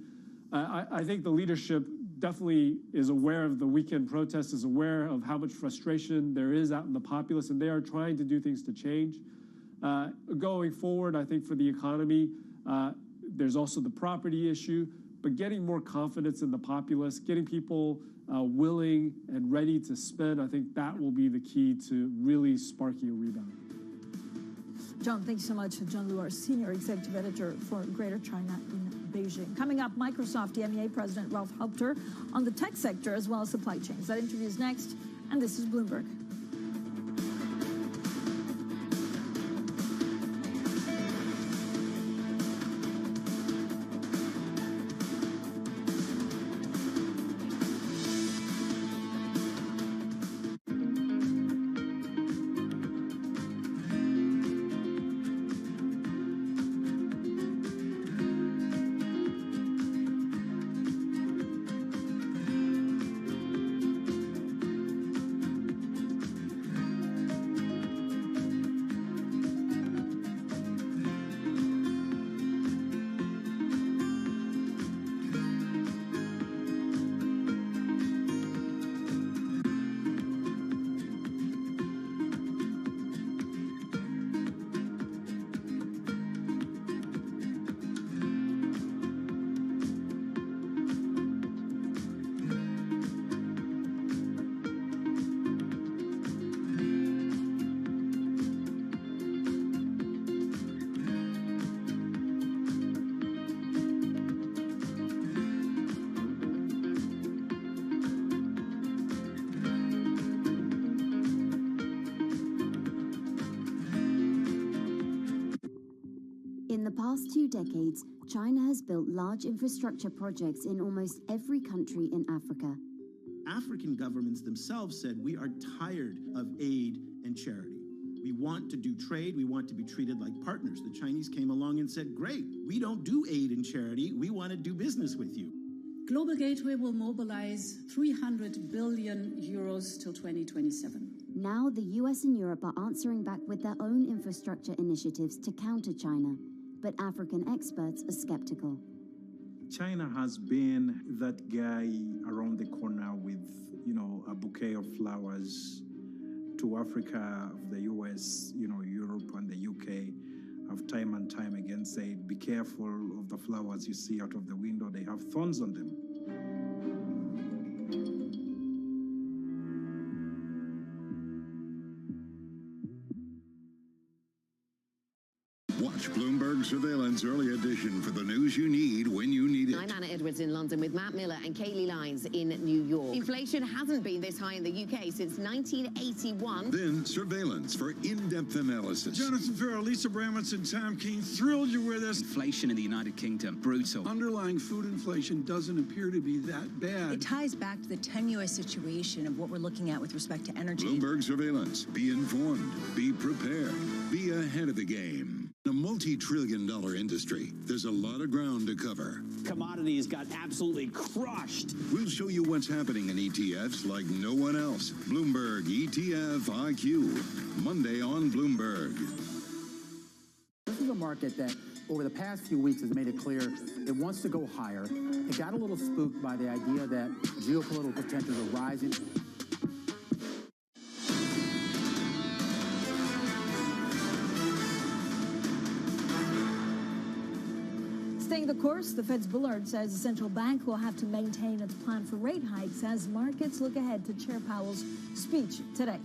I think the leadership definitely is aware of the weekend protests, is aware of how much frustration there is out in the populace, and they are trying to do things to change. Going forward, I think for the economy, there's also the property issue, but getting more confidence in the populace, getting people willing and ready to spend, I think that will be the key to really sparking a rebound. John, thank you so much. John Liu, our senior executive editor for Greater China in Beijing. Coming up, Microsoft EMEA President Ralph Halpter on the tech sector as well as supply chains. That interview is next, and this is Bloomberg. In the past 2 decades, China has built large infrastructure projects in almost every country in Africa. African governments themselves said, we are tired of aid and charity. We want to do trade. We want to be treated like partners. The Chinese came along and said, great, we don't do aid and charity. We want to do business with you. Global Gateway will mobilize 300 billion euros till 2027. Now the US and Europe are answering back with their own infrastructure initiatives to counter China, but African experts are skeptical. China has been that guy around the corner with, a bouquet of flowers to Africa, the US, Europe and the UK have time and time again said, be careful of the flowers you see out of the window, they have thorns on them. Watch Bloomberg Surveillance Early Edition for the news you need when you need it. I'm Anna Edwards in London with Matt Miller and Kaylee Lines in New York. Inflation hasn't been this high in the UK since 1981. Then surveillance for in-depth analysis. Jonathan Ferrell, Lisa Bramwitz, and Tom Keene, thrilled you're with us. Inflation in the United Kingdom, brutal. Underlying food inflation doesn't appear to be that bad. It ties back to the tenuous situation of what we're looking at with respect to energy. Bloomberg Surveillance. Be informed. Be prepared. Be ahead of the game. In a multi-trillion-dollar industry, there's a lot of ground to cover. Commodities got absolutely crushed. We'll show you what's happening in ETFs like no one else. Bloomberg ETF IQ. Monday on Bloomberg. This is a market that over the past few weeks has made it clear it wants to go higher. It got a little spooked by the idea that geopolitical tensions are rising. Staying the course, the Fed's Bullard says the central bank will have to maintain its plan for rate hikes as markets look ahead to Chair Powell's speech today.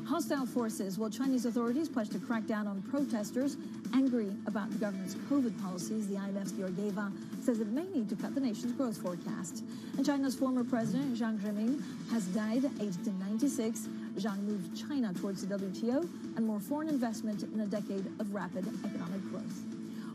Hostile forces, while Chinese authorities pledge to crack down on protesters angry about the government's COVID policies. The IMF's Georgieva says it may need to cut the nation's growth forecast. And China's former president, Jiang Zemin, has died aged 96. Jiang moved China towards the WTO and more foreign investment in a decade of rapid economic growth.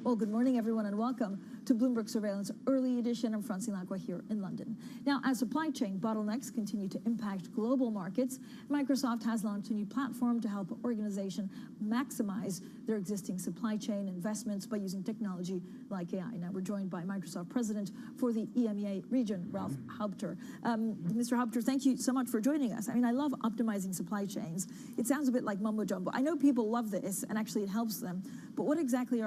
Well, good morning, everyone, and welcome to Bloomberg Surveillance Early Edition. I'm Francine Lacqua here in London. Now, as supply chain bottlenecks continue to impact global markets, Microsoft has launched a new platform to help organizations maximize their existing supply chain investments by using technology like AI. Now, we're joined by Microsoft President for the EMEA region, Ralph Haupter. Mr. Haupter, thank you so much for joining us. I mean, I love optimizing supply chains. It sounds a bit like mumbo jumbo. I know people love this, and actually it helps them. But what exactly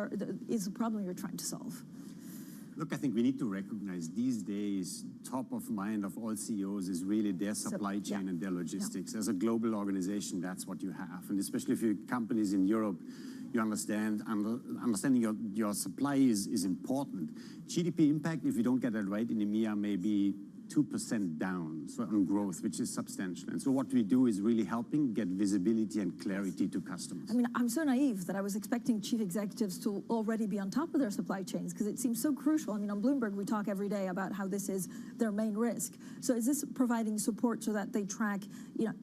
is the problem you're trying to solve? Look, I think we need to recognize these days, top of mind of all CEOs is really their supply chain and their logistics. As a global organization, that's what you have. And especially if you're companies in Europe, you understand, understanding your supply is important. GDP impact, if you don't get that right in EMEA, may be 2% down on growth, which is substantial. And so what we do is really helping get visibility and clarity to customers. I mean, I'm so naive that I was expecting chief executives to already be on top of their supply chains because it seems so crucial. I mean, on Bloomberg, we talk every day about how this is their main risk. So is this providing support so that they track,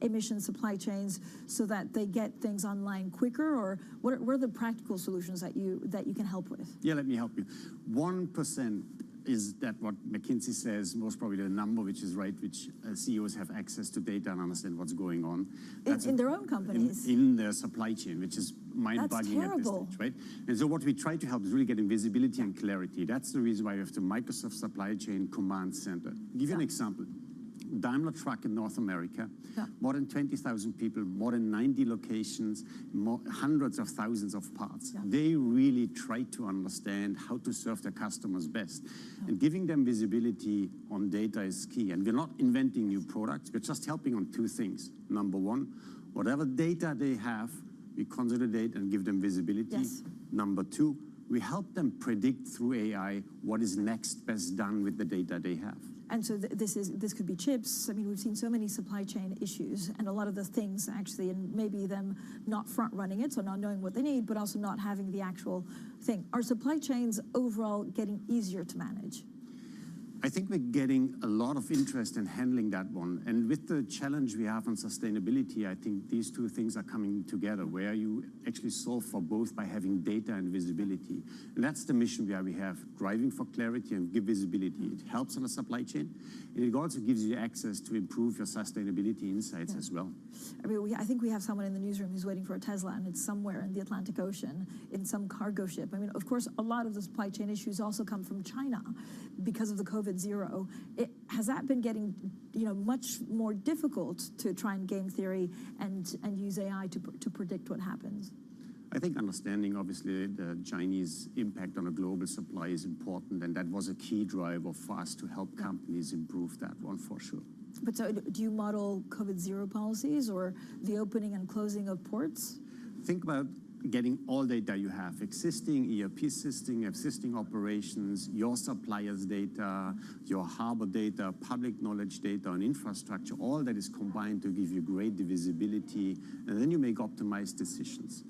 emission supply chains so that they get things online quicker? Or what are the practical solutions that you can help with? Yeah, let me help you. 1% is that what McKinsey says, most probably the number which is right, which CEOs have access to data and understand what's going on. That's in their own companies? In their supply chain, which is mind-boggling at this stage, right? And so what we try to help is really getting visibility and clarity. That's the reason why we have the Microsoft Supply Chain Command Center. I'll give you an example. Daimler Truck in North America, more than 20,000 people, more than 90 locations, hundreds of thousands of parts. They really try to understand how to serve their customers best. And giving them visibility on data is key. And we're not inventing new products, we're just helping on two things. Number one, whatever data they have, we consolidate and give them visibility. Yes. Number two, we help them predict through AI what is next best done with the data they have. And so this could be chips. I mean, we've seen so many supply chain issues, and a lot of the things actually, and maybe them not front running it, so not knowing what they need, but also not having the actual thing. Are supply chains overall getting easier to manage? I think we're getting a lot of interest in handling that one. And with the challenge we have on sustainability, I think these two things are coming together, where you actually solve for both by having data and visibility. And that's the mission where we have driving for clarity and give visibility. It helps on the supply chain, and it also gives you access to improve your sustainability insights as well. I mean, I think we have someone in the newsroom who's waiting for a Tesla, and it's somewhere in the Atlantic Ocean in some cargo ship. I mean, of course, a lot of the supply chain issues also come from China because of the COVID COVID zero. Has that been getting, much more difficult to try and game theory and use AI to predict what happens? I think understanding, obviously, the Chinese impact on a global supply is important, and that was a key driver for us to help companies improve that one for sure. But so do you model COVID zero policies or the opening and closing of ports? Think about getting all data you have, existing ERP system, existing operations, your suppliers' data, your harbor data, public knowledge data, and infrastructure, all that is combined to give you great visibility, and then you make optimized decisions.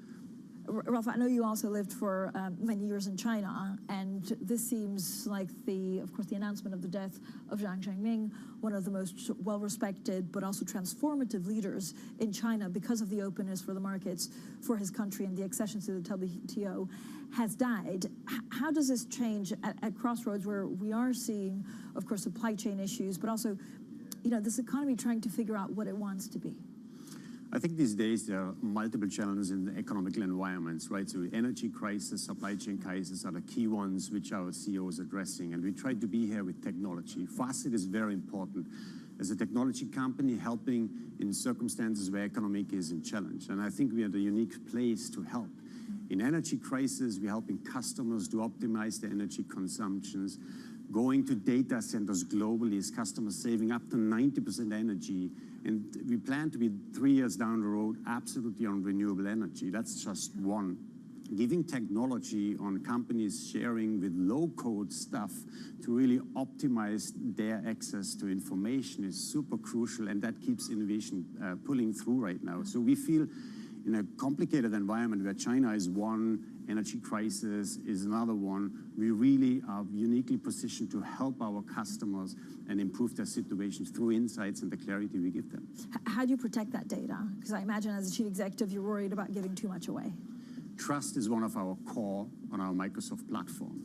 Ralph, I know you also lived for many years in China, and this seems like of course, the announcement of the death of Jiang Zemin, one of the most well-respected but also transformative leaders in China because of the openness for the markets for his country and the accession to the WTO, has died. How does this change at crossroads where we are seeing, of course, supply chain issues, but also, this economy trying to figure out what it wants to be? I think these days there are multiple challenges in the economic environments, right? So energy crisis, supply chain crisis are the key ones which our CEO is addressing, and we try to be here with technology. For us, it is very important as a technology company helping in circumstances where economic is in challenge, and I think we are the unique place to help. In energy crisis, we're helping customers to optimize their energy consumptions. Going to data centers globally is customers saving up to 90% energy, and we plan to be 3 years down the road absolutely on renewable energy. That's just one. Giving technology on companies sharing with low-code stuff to really optimize their access to information is super crucial, and that keeps innovation pulling through right now. So we feel in a complicated environment where China is one, energy crisis is another one, we really are uniquely positioned to help our customers and improve their situations through insights and the clarity we give them. How do you protect that data? Because I imagine as a chief executive, you're worried about giving too much away. Trust is one of our core on our Microsoft platform.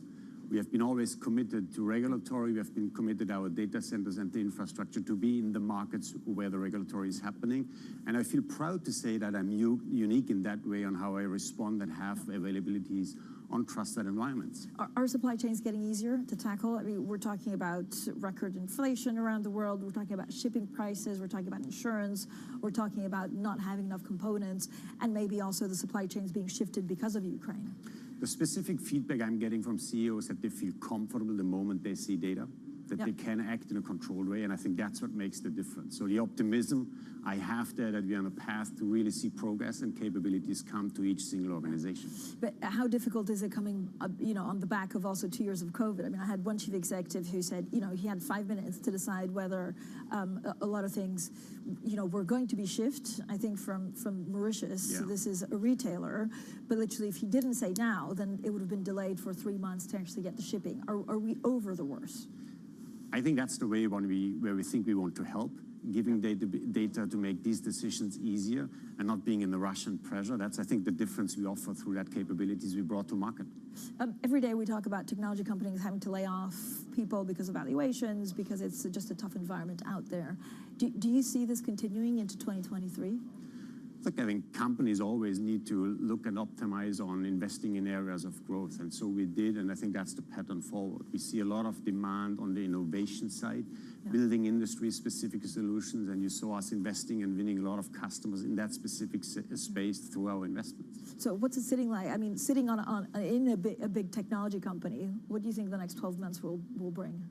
We have been always committed to regulatory. We have been committed to our data centers and the infrastructure to be in the markets where the regulatory is happening. And I feel proud to say that I'm unique in that way on how I respond and have availabilities on trusted environments. Are supply chains getting easier to tackle? I mean, we're talking about record inflation around the world. We're talking about shipping prices. We're talking about insurance. We're talking about not having enough components, and maybe also the supply chains being shifted because of Ukraine. The specific feedback I'm getting from CEOs that they feel comfortable the moment they see data, that they can act in a controlled way, and I think that's what makes the difference. So the optimism I have there that we're on a path to really see progress and capabilities come to each single organization. But how difficult is it coming, on the back of also 2 years of COVID? I mean, I had one chief executive who said, he had 5 minutes to decide whether a lot of things, were going to be shift, I think, from Mauritius. Yeah. This is a retailer, but literally if he didn't say now, then it would have been delayed for 3 months to actually get the shipping. Are we over the worst? I think that's the way where we think we want to help, giving data to make these decisions easier and not being in the rush and pressure. That's, I think, the difference we offer through that capabilities we brought to market. Every day we talk about technology companies having to lay off people because of valuations, because it's just a tough environment out there. Do you see this continuing into 2023? Look, I think companies always need to look and optimize on investing in areas of growth, and so we did, and I think that's the pattern forward. We see a lot of demand on the innovation side, building industry-specific solutions, and you saw us investing and winning a lot of customers in that specific space through our investments. So what's it sitting like? I mean, sitting in a big technology company, what do you think the next 12 months will bring?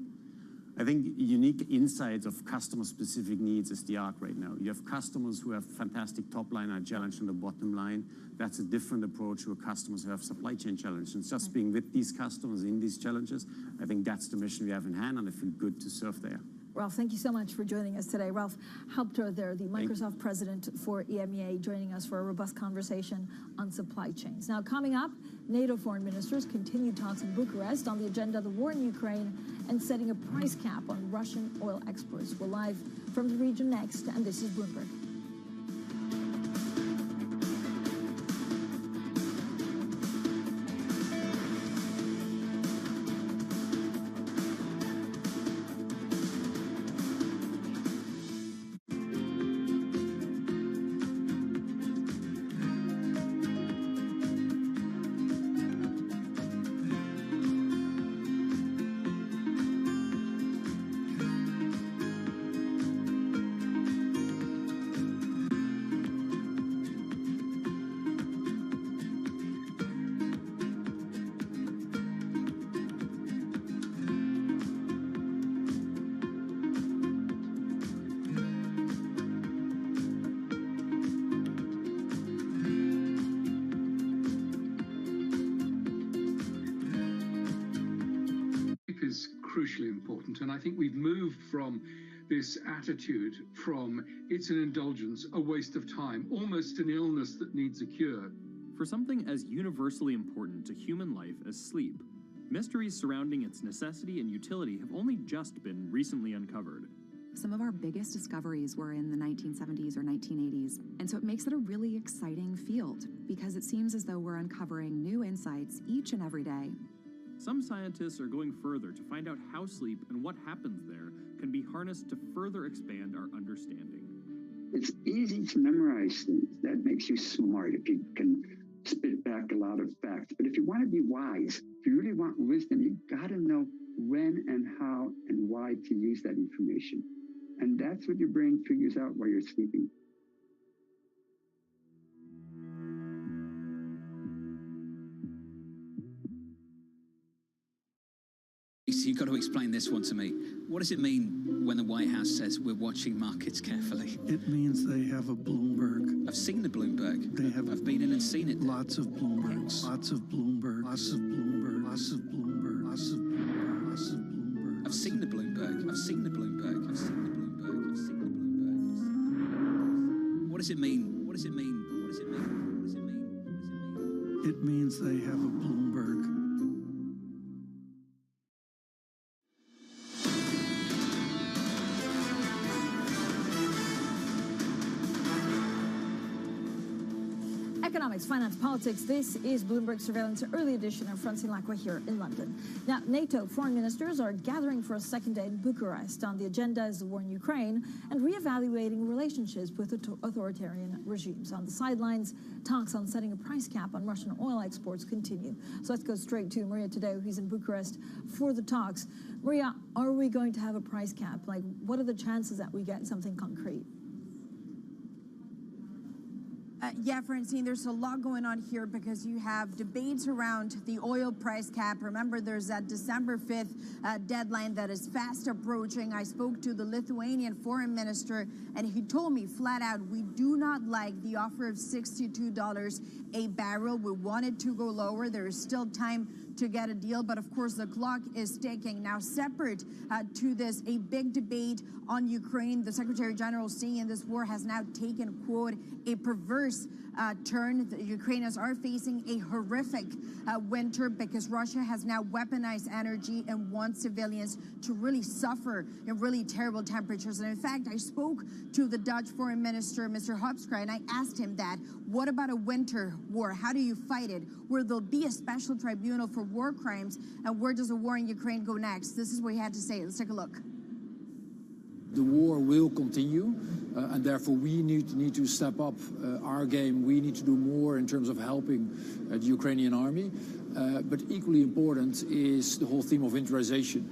I think unique insights of customer-specific needs is the arc right now. You have customers who have fantastic top line and challenge on the bottom line. That's a different approach to customers who have supply chain challenges. And just being with these customers in these challenges, I think that's the mission we have in hand, and I feel good to serve there. Ralph, thank you so much for joining us today. Ralph Haupter there, the Microsoft president for EMEA, joining us for a robust conversation on supply chains. Now, coming up, NATO foreign ministers continue talks in Bucharest on the agenda, the war in Ukraine, and setting a price cap on Russian oil exports. We're live from the region next, and this is Bloomberg. crucially important. And I think we've moved from this attitude from it's an indulgence, a waste of time, almost an illness that needs a cure. For something as universally important to human life as sleep, mysteries surrounding its necessity and utility have only just been recently uncovered. Some of our biggest discoveries were in the 1970s or 1980s, and so it makes it a really exciting field because it seems as though we're uncovering new insights each and every day. Some scientists are going further to find out how sleep and what happens there can be harnessed to further expand our understanding. It's easy to memorize things. That makes you smart if you can spit back a lot of facts. But if you want to be wise, if you really want wisdom, you got to know when and how and why to use that information. And that's what your brain figures out while you're sleeping. You've got to explain this one to me. What does it mean when the White House says we're watching markets carefully? It means they have a Bloomberg. I've seen the Bloomberg. They have. I've been in and seen it. Lots of Bloombergs. Lots of Bloomberg. Lots of Bloomberg. Lots of Bloomberg. Lots of Bloomberg. Lots of Bloomberg. I've seen the Bloomberg. I've seen the Bloomberg. I've seen the Bloomberg. I've seen the Bloomberg. What does it mean? What does it mean? What does it mean? What does it mean? What does it mean? It means they have a Bloomberg. Economics, finance, politics. This is Bloomberg Surveillance Early Edition. I'm Francine Lacqua here in London. Now, NATO foreign ministers are gathering for a second day in Bucharest. On the agenda is the war in Ukraine and reevaluating relationships with authoritarian regimes. On the sidelines, talks on setting a price cap on Russian oil exports continue. So let's go straight to Maria Tadeu, who's in Bucharest for the talks. Maria, are we going to have a price cap? Like, what are the chances that we get something concrete? Yeah, Francine, there's a lot going on here because you have debates around the oil price cap. Remember, there's that December 5th deadline that is fast approaching. I spoke to the Lithuanian foreign minister, and he told me flat out, we do not like the offer of $62 a barrel. We want it to go lower. There is still time to get a deal, but of course the clock is ticking. Now, separate to this, a big debate on Ukraine. The Secretary General saying in this war has now taken, quote, a perverse turn. The Ukrainians are facing a horrific winter because Russia has now weaponized energy and wants civilians to really suffer in really terrible temperatures. And in fact, I spoke to the Dutch Foreign Minister, Mr. Hopstra, and I asked him that, what about a winter war? How do you fight it? Where there'll be a special tribunal for war crimes, and where does the war in Ukraine go next? This is what he had to say. Let's take a look. The war will continue, and therefore we need to step up our game. We need to do more in terms of helping the Ukrainian army. But equally important is the whole theme of winterization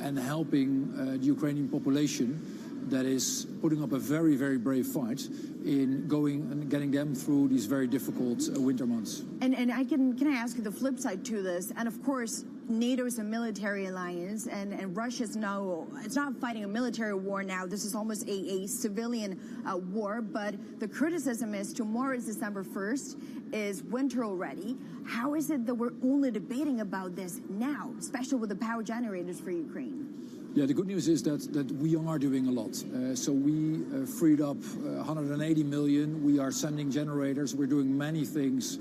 and helping the Ukrainian population that is putting up a very, very brave fight in going and getting them through these very difficult winter months. And can I ask you the flip side to this? And of course, NATO is a military alliance, and Russia's now, it's not fighting a military war now. This is almost a civilian war. But the criticism is tomorrow is December 1st, is winter already. How is it that we're only debating about this now, especially with the power generators for Ukraine? Yeah, the good news is that we are doing a lot. So we freed up 180 million. We are sending generators. We're doing many things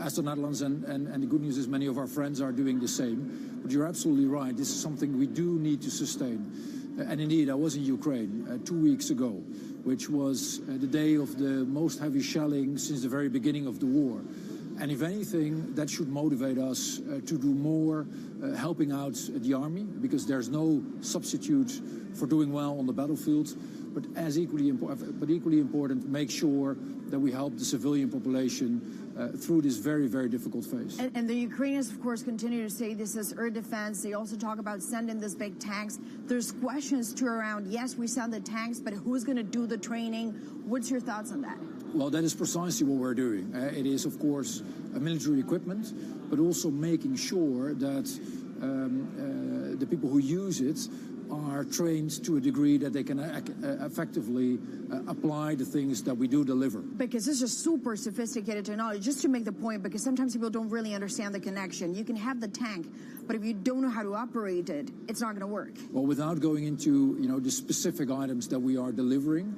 as the Netherlands, and the good news is many of our friends are doing the same. But you're absolutely right. This is something we do need to sustain. And indeed, I was in Ukraine 2 weeks ago, which was the day of the most heavy shelling since the very beginning of the war. And if anything, that should motivate us to do more, helping out the army, because there's no substitute for doing well on the battlefield. But equally important, make sure that we help the civilian population through this very, very difficult phase. And the Ukrainians, of course, continue to say this is air defense. They also talk about sending this big tanks. There's questions too around, yes, we send the tanks, but who's going to do the training? What's your thoughts on that? Well, that is precisely what we're doing. It is, of course, military equipment, but also making sure that the people who use it are trained to a degree that they can effectively apply the things that we do deliver. Because this is super sophisticated technology, just to make the point, because sometimes people don't really understand the connection. You can have the tank, but if you don't know how to operate it, it's not going to work. Well, without going into the specific items that we are delivering,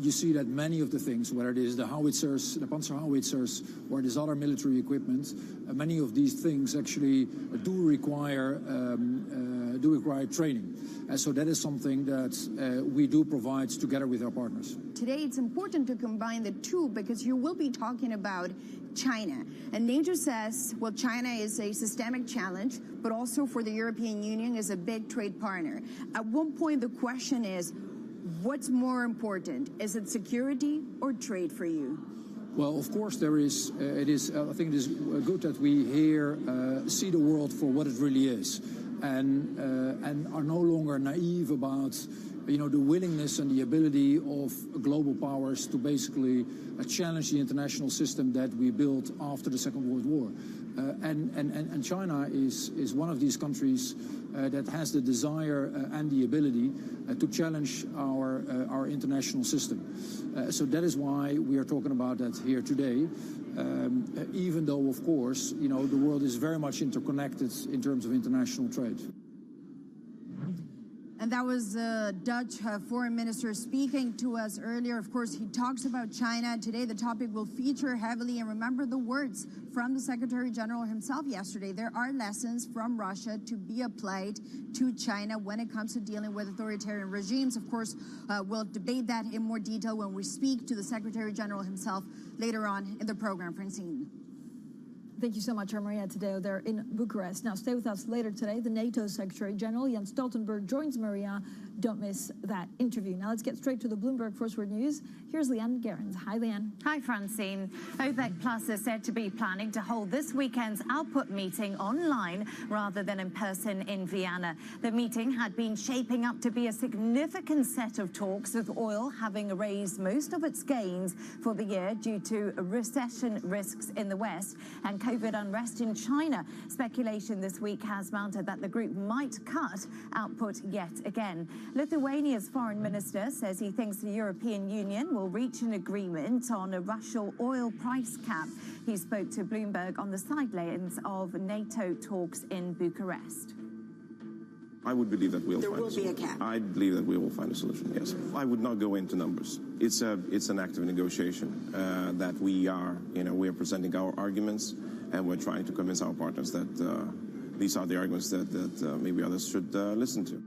you see that many of the things, whether it is the howitzers, the Panzer howitzers, or this other military equipment, many of these things actually do require training. And so that is something that we do provide together with our partners. Today, it's important to combine the two because you will be talking about China. And NATO says, well, China is a systemic challenge, but also for the European Union is a big trade partner. At one point, the question is, what's more important? Is it security or trade for you? Well, of course, I think it is good that we see the world for what it really is, and are no longer naive about the willingness and the ability of global powers to basically challenge the international system that we built after the Second World War. And China is one of these countries that has the desire and the ability to challenge our international system. So that is why we are talking about that here today, even though, of course, the world is very much interconnected in terms of international trade. And that was the Dutch foreign minister speaking to us earlier. Of course, he talks about China. Today, the topic will feature heavily. And remember the words from the Secretary General himself yesterday. There are lessons from Russia to be applied to China when it comes to dealing with authoritarian regimes. Of course, we'll debate that in more detail when we speak to the Secretary General himself later on in the program. Francine. Thank you so much, Maria Tadeo there in Bucharest. Now, stay with us later today. The NATO Secretary General, Jens Stoltenberg, joins Maria. Don't miss that interview. Now, let's get straight to the Bloomberg First Word News. Here's Leanne Gerrans. Hi, Leanne. Hi, Francine. OPEC Plus is said to be planning to hold this weekend's output meeting online rather than in person in Vienna. The meeting had been shaping up to be a significant set of talks, with oil having erased most of its gains for the year due to recession risks in the West and COVID unrest in China. Speculation this week has mounted that the group might cut output yet again. Lithuania's foreign minister says he thinks the European Union will reach an agreement on a Russian oil price cap. He spoke to Bloomberg on the sidelines of NATO talks in Bucharest. I would believe that we'll there find will a solution. Be a cap. I believe that we will find a solution, yes. I would not go into numbers. It's an active negotiation that we are presenting our arguments, and we're trying to convince our partners that these are the arguments that maybe others should listen to.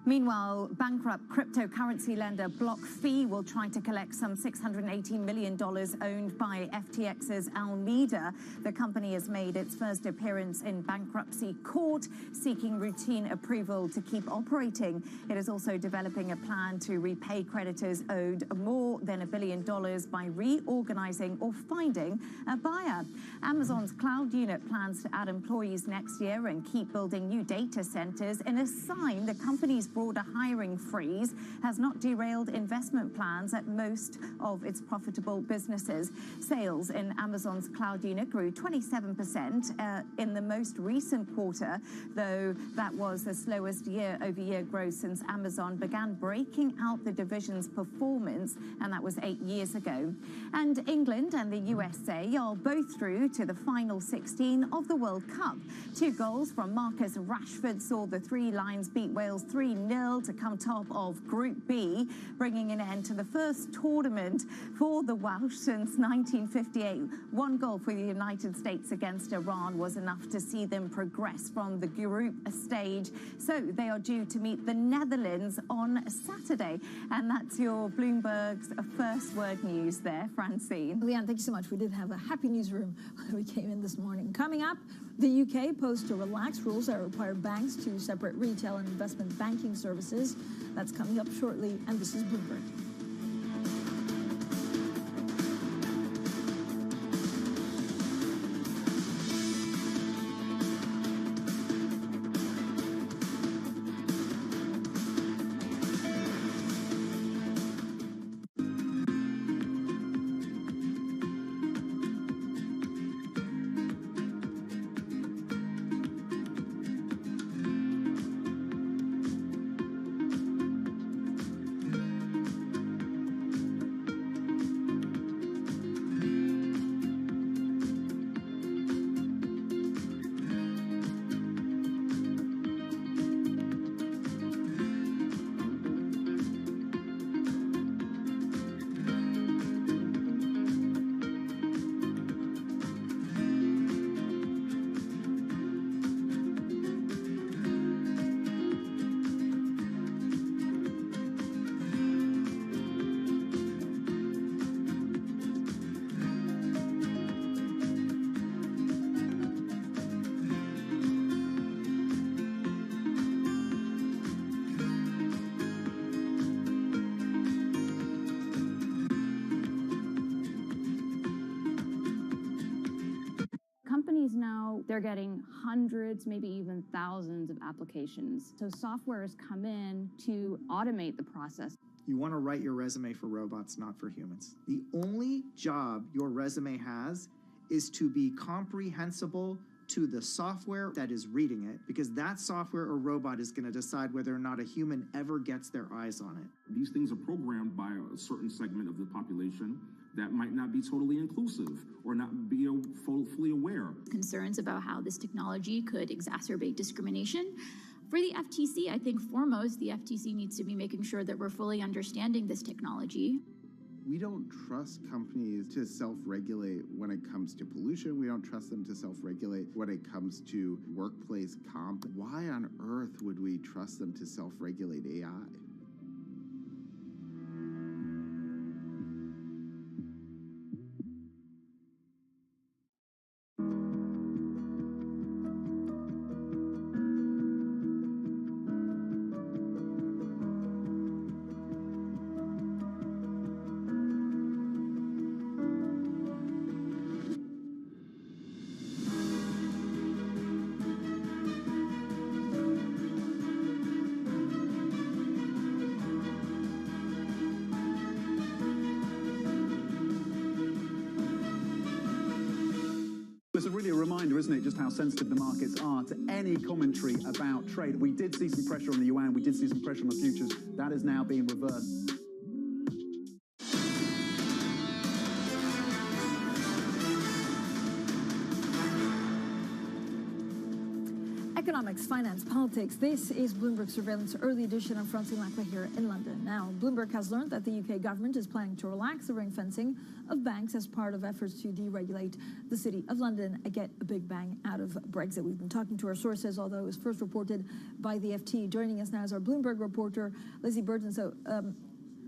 Meanwhile, bankrupt cryptocurrency lender BlockFi will try to collect some $680 million owned by FTX's Alameda. The company has made its first appearance in bankruptcy court, seeking routine approval to keep operating. It is also developing a plan to repay creditors owed more than $1 billion by reorganizing or finding a buyer. Amazon's cloud unit plans to add employees next year and keep building new data centers in a sign the company's broader hiring freeze has not derailed investment plans at most of its profitable businesses. Sales in Amazon's cloud unit grew 27% in the most recent quarter, though that was the slowest year-over-year growth since Amazon began breaking out the division's performance, and that was 8 years ago. And England and the USA are both through to the final 16 of the World Cup. 2 goals from Marcus Rashford saw the Three Lions beat Wales 3-0 to come top of Group B, bringing an end to the first tournament for the Welsh since 1958. 1 goal for the United States against Iran was enough to see them progress from the group stage. So they are due to meet the Netherlands on Saturday. And that's your Bloomberg's First Word News there, Francine. Leanne, thank you so much. We did have a happy newsroom when we came in this morning. Coming up, the UK posed to relax rules that require banks to separate retail and investment banking services. That's coming up shortly, and this is Bloomberg. companies now, they're getting hundreds, maybe even thousands of applications. So software has come in to automate the process. You want to write your resume for robots, not for humans. The only job your resume has is to be comprehensible to the software that is reading it, because that software or robot is going to decide whether or not a human ever gets their eyes on it. These things are programmed by a certain segment of the population that might not be totally inclusive or not be fully aware. Concerns about how this technology could exacerbate discrimination. For the FTC, I think foremost, the FTC needs to be making sure that we're fully understanding this technology. We don't trust companies to self-regulate when it comes to pollution. We don't trust them to self-regulate when it comes to workplace comp. Why on earth would we trust them to self-regulate AI? It's really a reminder, isn't it, just how sensitive the markets are to any commentary about trade. We did see some pressure on the yuan, we did see some pressure on the futures. That is now being reversed. Economics, finance, politics. This is Bloomberg Surveillance Early Edition. I'm Francine Lacqua here in London. Now, Bloomberg has learned that the UK government is planning to relax the ring fencing of banks as part of efforts to deregulate the City of London and get a big bang out of Brexit. We've been talking to our sources, although it was first reported by the FT. Joining us now is our Bloomberg reporter, Lizzie Burton. So,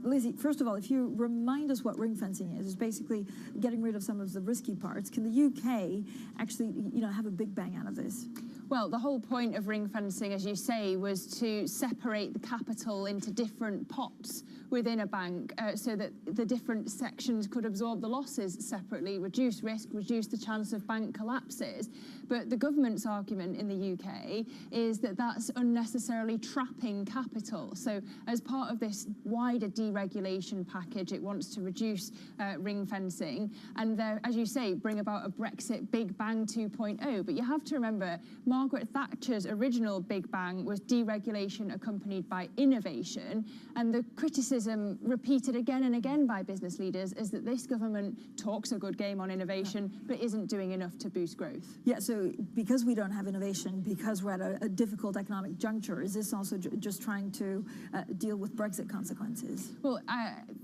Lizzie, first of all, if you remind us what ring fencing is, it's basically getting rid of some of the risky parts. Can the UK actually, have a big bang out of this? Well, the whole point of ring fencing, as you say, was to separate the capital into different pots within a bank so that the different sections could absorb the losses separately, reduce risk, reduce the chance of bank collapses. But the government's argument in the UK is that that's unnecessarily trapping capital. So as part of this wider deregulation package, it wants to reduce ring fencing and, as you say, bring about a Brexit Big Bang 2.0. But you have to remember, Margaret Thatcher's original Big Bang was deregulation accompanied by innovation, and the criticism repeated again and again by business leaders is that this government talks a good game on innovation but isn't doing enough to boost growth. Yeah, so because we don't have innovation, because we're at a difficult economic juncture, is this also just trying to deal with Brexit consequences? Well,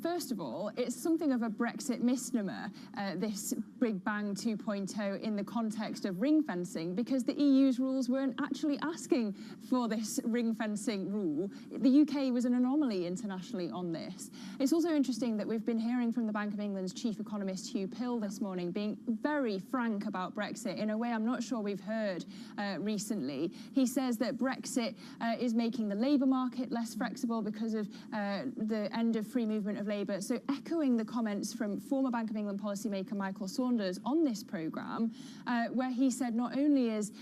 first of all, it's something of a Brexit misnomer, this Big Bang 2.0 in the context of ring fencing, because the EU's rules weren't actually asking for this ring fencing rule. The UK was an anomaly internationally on this. It's also interesting that we've been hearing from the Bank of England's chief economist Hugh Pill this morning being very frank about Brexit in a way I'm not sure we've heard recently. He says that Brexit is making the labour market less flexible because of the end of free movement of labour. So echoing the comments from former Bank of England policymaker Michael Saunders on this programme, where he said not only is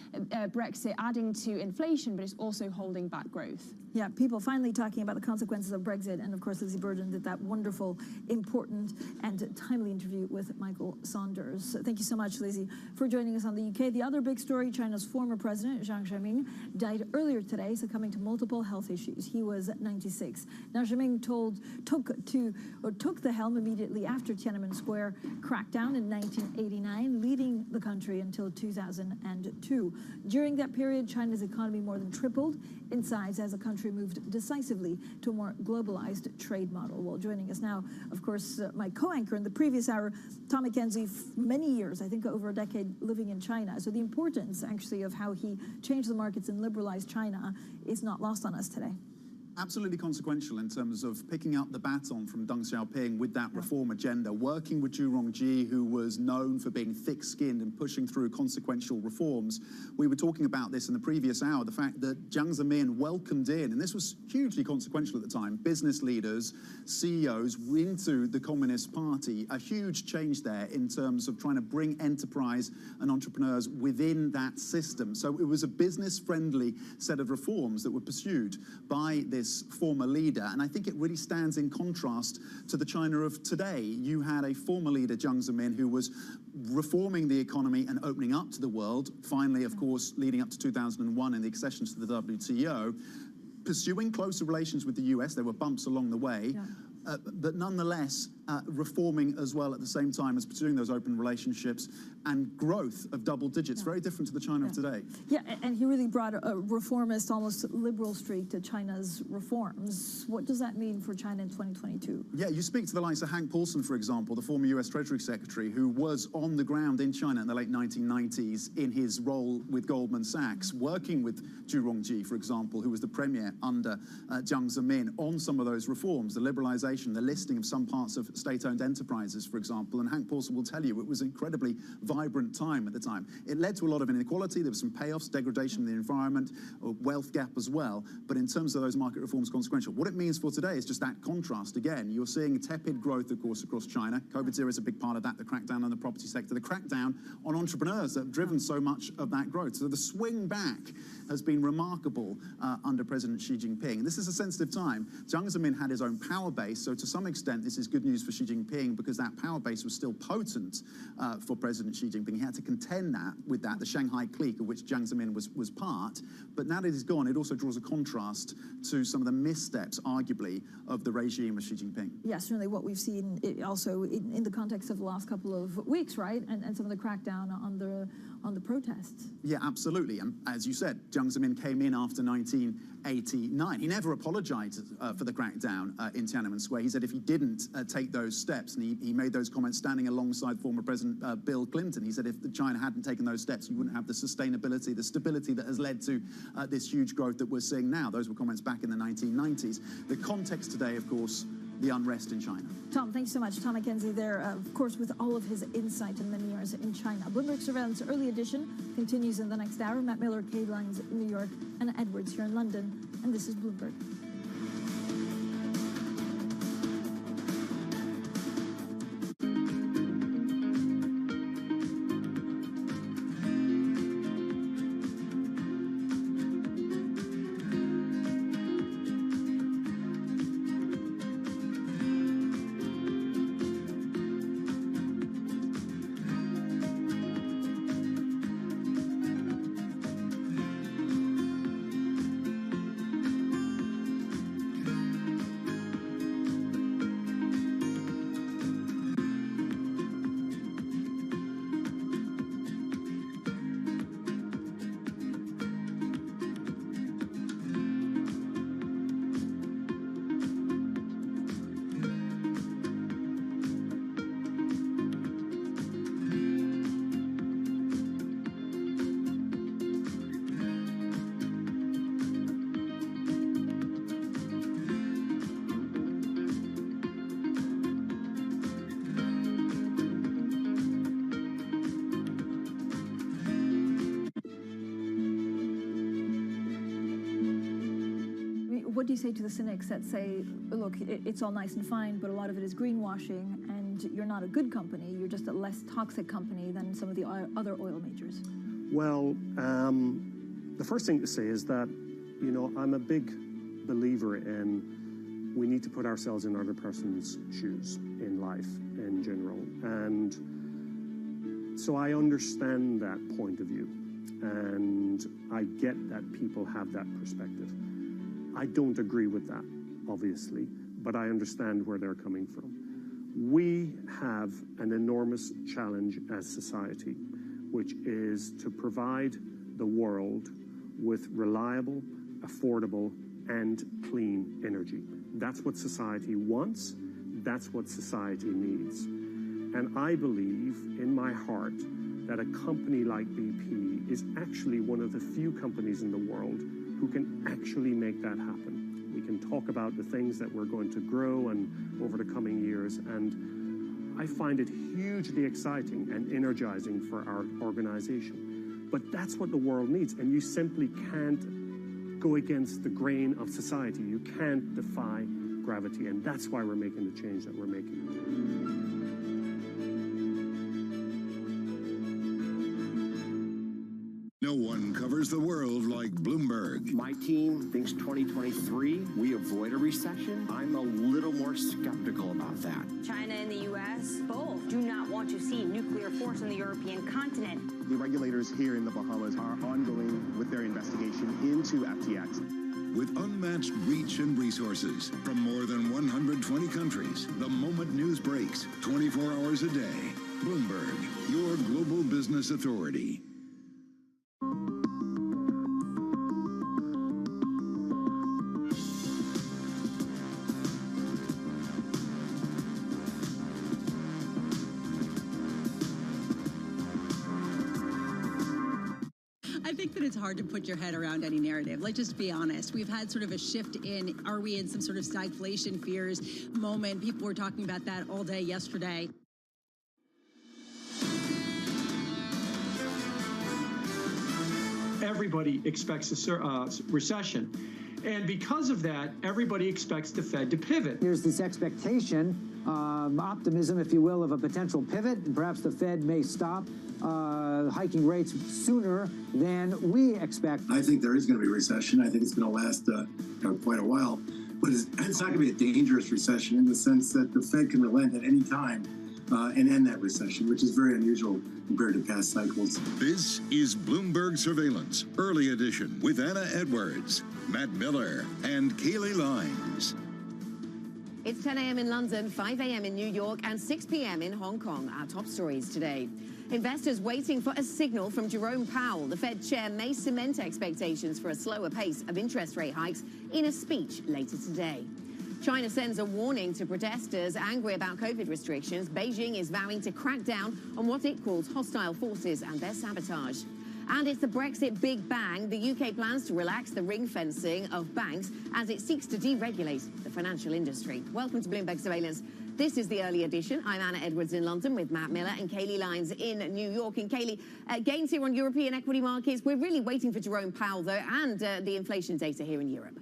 Brexit adding to inflation, but it's also holding back growth. Yeah, people finally talking about the consequences of Brexit. And of course, Lizzie Burton did that wonderful, important, and timely interview with Michael Saunders. Thank you so much, Lizzie, for joining us on the UK. The other big story, China's former president, Jiang Zemin, died earlier today, succumbing to multiple health issues. He was 96. Now, Zemin took the helm immediately after Tiananmen Square crackdown in 1989, leading the country until 2002. During that period, China's economy more than tripled in size as the country moved decisively to a more globalized trade model. Well, joining us now, of course, my co-anchor in the previous hour, Tom McKenzie, many years, I think over a decade, living in China. So the importance, actually, of how he changed the markets and liberalized China is not lost on us today. Absolutely consequential in terms of picking up the baton from Deng Xiaoping with that reform agenda, working with Zhu Rongji, who was known for being thick-skinned and pushing through consequential reforms. We were talking about this in the previous hour, the fact that Jiang Zemin welcomed in, and this was hugely consequential at the time, business leaders, CEOs into the Communist Party, a huge change there in terms of trying to bring enterprise and entrepreneurs within that system. So it was a business-friendly set of reforms that were pursued by this former leader, and I think it really stands in contrast to the China of today. You had a former leader, Jiang Zemin, who was reforming the economy and opening up to the world, finally, of course, leading up to 2001 and the accession to the WTO, pursuing closer relations with the US. There were bumps along the way. But nonetheless, reforming as well at the same time as pursuing those open relationships and growth of double digits, very different to the China of today. Yeah, and he really brought a reformist, almost liberal streak to China's reforms. What does that mean for China in 2022? Yeah, you speak to the likes of Hank Paulson, for example, the former US Treasury Secretary, who was on the ground in China in the late 1990s in his role with Goldman Sachs, working with Zhu Rongji, for example, who was the premier under Jiang Zemin on some of those reforms, the liberalization, the listing of some parts of state-owned enterprises, for example. And Hank Paulson will tell you it was an incredibly vibrant time at the time. It led to a lot of inequality. There were some payoffs, degradation of the environment, a wealth gap as well. But in terms of those market reforms, consequential. What it means for today is just that contrast. Again, you're seeing tepid growth, of course, across China. COVID-0 is a big part of that, the crackdown on the property sector, the crackdown on entrepreneurs that have driven so much of that growth. So the swing back has been remarkable under President Xi Jinping. And this is a sensitive time. Jiang Zemin had his own power base, so to some extent this is good news for Xi Jinping because that power base was still potent for President Xi Jinping. He had to contend with that, the Shanghai clique of which Jiang Zemin was part. But now that he's gone, it also draws a contrast to some of the missteps, arguably, of the regime of Xi Jinping. Yeah, certainly what we've seen also in the context of the last couple of weeks, right? And some of the crackdown on the protests. Yeah, absolutely. And as you said, Jiang Zemin came in after 1989. He never apologized for the crackdown in Tiananmen Square. He said if he didn't take those steps, and he made those comments standing alongside former President Bill Clinton. He said if China hadn't taken those steps, you wouldn't have the sustainability, the stability that has led to this huge growth that we're seeing now. Those were comments back in the 1990s. The context today, of course, the unrest in China. Tom, thanks so much. Tom McKenzie there, of course, with all of his insight and many years in China. Bloomberg Surveillance Early Edition continues in the next hour. Matt Miller, K-Lines in New York, and Edwards here in London. And this is Bloomberg. What do you say to the cynics that say, look, it's all nice and fine, but a lot of it is greenwashing, and you're not a good company, you're just a less toxic company than some of the other oil majors? Well, the first thing to say is that, you know, I'm a big believer in we need to put ourselves in other person's shoes in life in general. And so I understand that point of view, and I get that people have that perspective. I don't agree with that, obviously, but I understand where they're coming from. We have an enormous challenge as society, which is to provide the world with reliable, affordable, and clean energy. That's what society wants. That's what society needs. And I believe in my heart that a company like BP is actually one of the few companies in the world who can actually make that happen. We can talk about the things that we're going to grow and over the coming years. And I find it hugely exciting and energizing for our organization. But that's what the world needs. And you simply can't go against the grain of society. You can't defy gravity. And that's why we're making the change that we're making. No one covers the world like Bloomberg. My team thinks 2023, we avoid a recession. I'm a little more skeptical about that. China and the U.S. both do not want to see nuclear force on the European continent. The regulators here in the Bahamas are ongoing with their investigation into FTX. With unmatched reach and resources from more than 120 countries, the moment news breaks, 24 hours a day. Bloomberg, your global business authority. I think that it's hard to put your head around any narrative. Let's just be honest. We've had sort of a shift in, are we in some sort of stagflation fears moment? People were talking about that all day yesterday. Everybody expects a recession. And because of that, everybody expects the Fed to pivot. There's this expectation, optimism, if you will, of a potential pivot. And perhaps the Fed may stop hiking rates sooner than we expect. I think there is going to be a recession. I think it's going to last quite a while. But it's not going to be a dangerous recession in the sense that the Fed can relent at any time and end that recession, which is very unusual compared to past cycles. This is Bloomberg Surveillance, Early Edition, with Anna Edwards, Matt Miller, and Kaylee Lines. It's 10 a.m. in London, 5 a.m. in New York, and 6 p.m. in Hong Kong. Our top stories today. Investors waiting for a signal from Jerome Powell. The Fed chair may cement expectations for a slower pace of interest rate hikes in a speech later today. China sends a warning to protesters angry about COVID restrictions. Beijing is vowing to crack down on what it calls hostile forces and their sabotage. And it's the Brexit Big Bang. The UK plans to relax the ring fencing of banks as it seeks to deregulate the financial industry. Welcome to Bloomberg Surveillance. This is the early edition. I'm Anna Edwards in London with Matt Miller and Kaylee Lines in New York. And Kaylee, gains here on European equity markets. We're really waiting for Jerome Powell, though, and the inflation data here in Europe.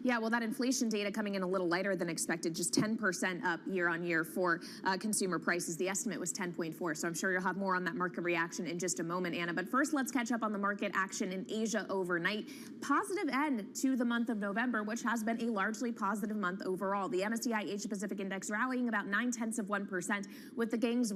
Yeah, well, that inflation data coming in a little lighter than expected, just 10% up year on year for consumer prices. The estimate was 10.4, so I'm sure you'll have more on that market reaction in just a moment, Anna. But first, let's catch up on the market action in Asia overnight. Positive end to the month of November, which has been a largely positive month overall. The MSCI Asia Pacific Index rallying about 0.9%, with the gains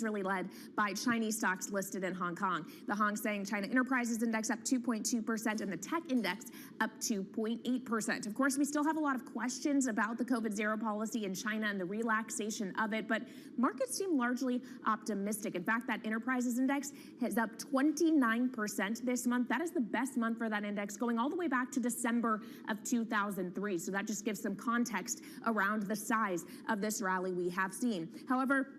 really led by Chinese stocks listed in Hong Kong. The Hang Seng China Enterprises Index up 2.2% and the Tech Index up 2.8%. Of course, we still have a lot of questions about the COVID-0 policy in China and the relaxation of it, but markets seem largely optimistic. In fact, that Enterprises Index is up 29% this month. That is the best month for that index, going all the way back to December of 2003. So that just gives some context around the size of this rally we have seen. However,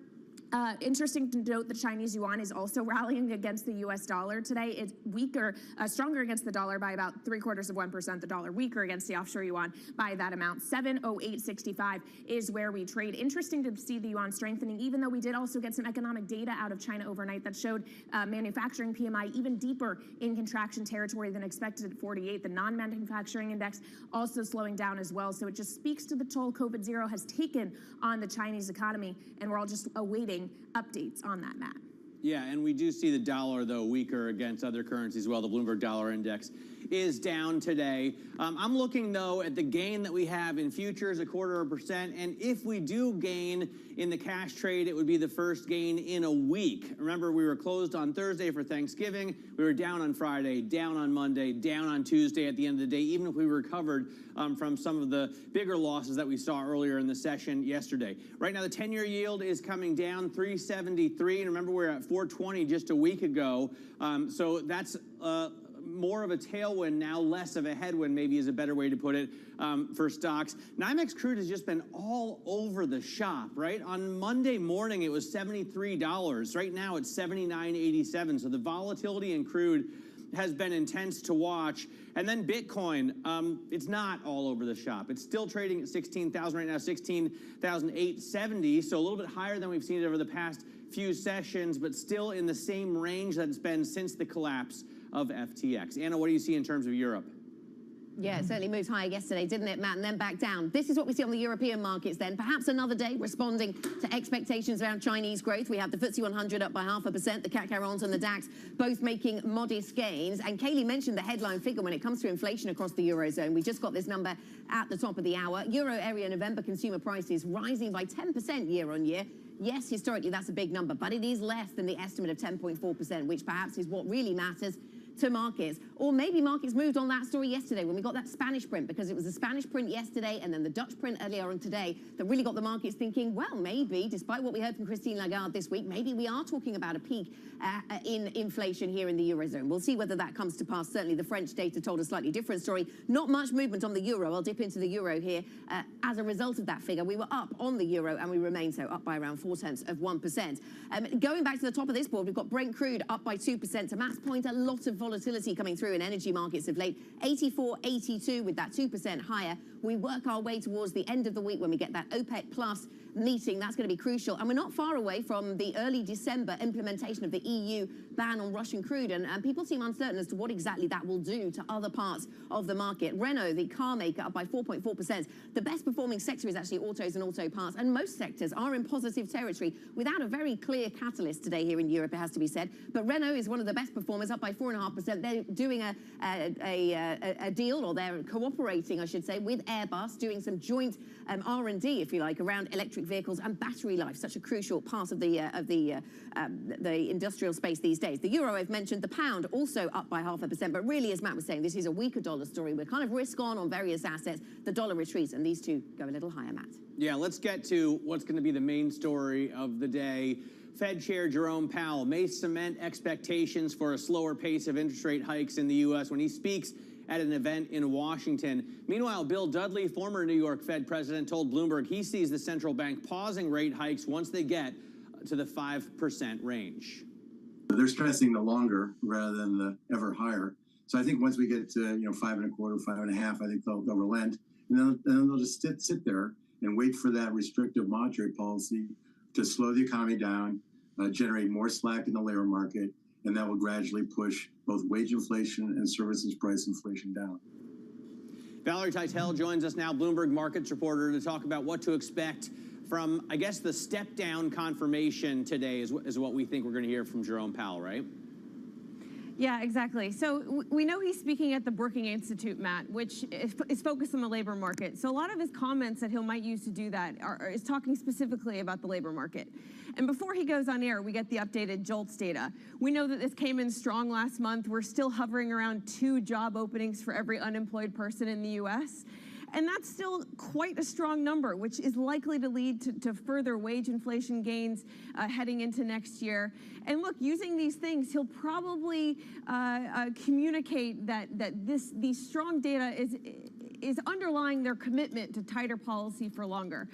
interesting to note the Chinese yuan is also rallying against the U.S. dollar today. It's weaker, stronger against the dollar by about 0.75%. The dollar weaker against the offshore yuan by that amount. 708.65 is where we trade. Interesting to see the yuan strengthening, even though we did also get some economic data out of China overnight that showed manufacturing PMI even deeper in contraction territory than expected at 48. The non-manufacturing index also slowing down as well. So it just speaks to the toll COVID-0 has taken on the Chinese economy, and we're all just awaiting updates on that, Matt. Yeah, and we do see the dollar, though, weaker against other currencies as well. The Bloomberg Dollar Index is down today. I'm looking, though, at the gain that we have in futures, 0.25%. And if we do gain in the cash trade, it would be the first gain in a week. Remember, we were closed on Thursday for Thanksgiving. We were down on Friday, down on Monday, down on Tuesday at the end of the day, even if we recovered from some of the bigger losses that we saw earlier in the session yesterday. Right now, the 10-year yield is coming down 373. And remember, we were at 420 just a week ago. So that's more of a tailwind now, less of a headwind, maybe is a better way to put it for stocks. NYMEX crude has just been all over the shop, right? On Monday morning, it was $73. Right now, it's $79.87. So the volatility in crude has been intense to watch. And then Bitcoin, it's not all over the shop. It's still trading at 16,000 right now, 16,870, so a little bit higher than we've seen it over the past few sessions, but still in the same range that it's been since the collapse of FTX. Anna, what do you see in terms of Europe? Yeah, it certainly moved higher yesterday, didn't it, Matt, and then back down. This is what we see on the European markets then. Perhaps another day responding to expectations around Chinese growth. We have the FTSE 100 up by 0.5%, the CAC 40 and the DAX both making modest gains. And Kayleigh mentioned the headline figure when it comes to inflation across the Eurozone. We just got this number at the top of the hour. Euro area November consumer prices rising by 10% year on year. Yes, historically, that's a big number, but it is less than the estimate of 10.4%, which perhaps is what really matters to markets. Or maybe markets moved on that story yesterday when we got that Spanish print, because it was the Spanish print yesterday and then the Dutch print earlier on today that really got the markets thinking, well, maybe, despite what we heard from Christine Lagarde this week, maybe we are talking about a peak in inflation here in the Eurozone. We'll see whether that comes to pass. Certainly the French data told a slightly different story. Not much movement on the euro. I'll dip into the euro here. As a result of that figure, we were up on the euro and we remain so, up by around 0.4%. Going back to the top of this board, we've got Brent crude up by 2%. To Matt's point, a lot of volatility coming through in energy markets of late. 84.82 with that 2% higher. We work our way towards the end of the week when we get that OPEC Plus meeting. That's going to be crucial. And we're not far away from the early December implementation of the EU ban on Russian crude. And people seem uncertain as to what exactly that will do to other parts of the market. Renault, the car maker, up by 4.4%. The best performing sector is actually autos and auto parts. And most sectors are in positive territory without a very clear catalyst today here in Europe, it has to be said. But Renault is one of the best performers, up by 4.5%. They're doing a deal, or they're cooperating, I should say, with Airbus, doing some joint R&D, if you like, around electric vehicles and battery life, such a crucial part of the industrial space these days. The euro, I've mentioned, the pound also up by 0.5%, but really, as Matt was saying, this is a weaker dollar story. We're kind of risk on various assets. The dollar retreats, and these two go a little higher, Matt. Yeah, let's get to what's going to be the main story of the day. Fed Chair Jerome Powell may cement expectations for a slower pace of interest rate hikes in the U.S. when he speaks at an event in Washington. Meanwhile, Bill Dudley, former New York Fed president, told Bloomberg he sees the central bank pausing rate hikes once they get to the 5% range. They're stressing the longer rather than the ever higher. So I think once we get to 5.25, 5.5, I think they'll relent, and then they'll just sit there and wait for that restrictive monetary policy to slow the economy down, generate more slack in the labor market, and that will gradually push both wage inflation and services price inflation down. Valerie Teitel joins us now, Bloomberg Markets reporter, to talk about what to expect from, I guess, the step-down confirmation today is what we think we're going to hear from Jerome Powell, right? Yeah, exactly. So we know he's speaking at the Brookings Institute, Matt, which is focused on the labor market. So a lot of his comments that he might use to do that is talking specifically about the labor market. And before he goes on air, we get the updated JOLTS data. We know that this came in strong last month. We're still hovering around 2 job openings for every unemployed person in the U.S., and that's still quite a strong number, which is likely to lead to further wage inflation gains heading into next year. And look, using these things, he'll probably communicate that these strong data is underlying their commitment to tighter policy for longer.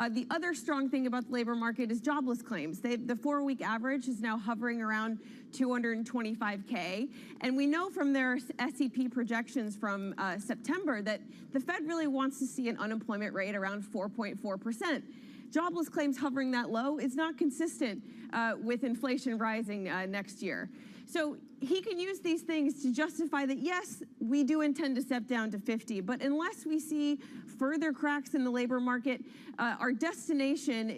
The other strong thing about the labor market is jobless claims. The 4-week average is now hovering around 225K. And we know from their SEP projections from September that the Fed really wants to see an unemployment rate around 4.4%. Jobless claims hovering that low is not consistent with inflation rising next year. So he can use these things to justify that, yes, we do intend to step down to 50, but unless we see further cracks in the labor market, our destination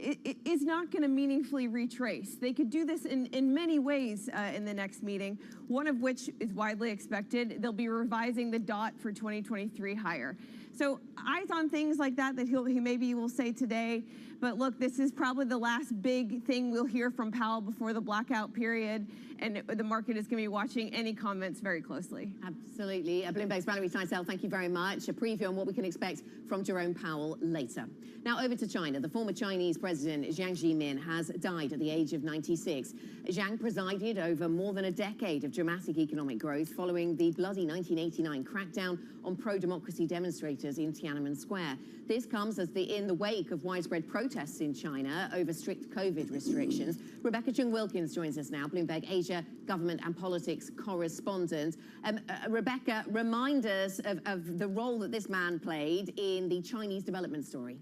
is not going to meaningfully retrace. They could do this in many ways in the next meeting, one of which is widely expected. They'll be revising the DOT for 2023 higher. So eyes on things like that he maybe will say today. But look, this is probably the last big thing we'll hear from Powell before the blackout period, and the market is going to be watching any comments very closely. Absolutely. Bloomberg's Valerie Teitel, thank you very much. A preview on what we can expect from Jerome Powell later. Now over to China. The former Chinese president Jiang Zemin has died at the age of 96. Jiang presided over more than a decade of dramatic economic growth following the bloody 1989 crackdown on pro-democracy demonstrators in Tiananmen Square. This comes in the wake of widespread protests in China over strict COVID restrictions. Rebecca Chung-Wilkins joins us now, Bloomberg Asia Asia government and politics correspondent. Rebecca, remind us of the role that this man played in the Chinese development story.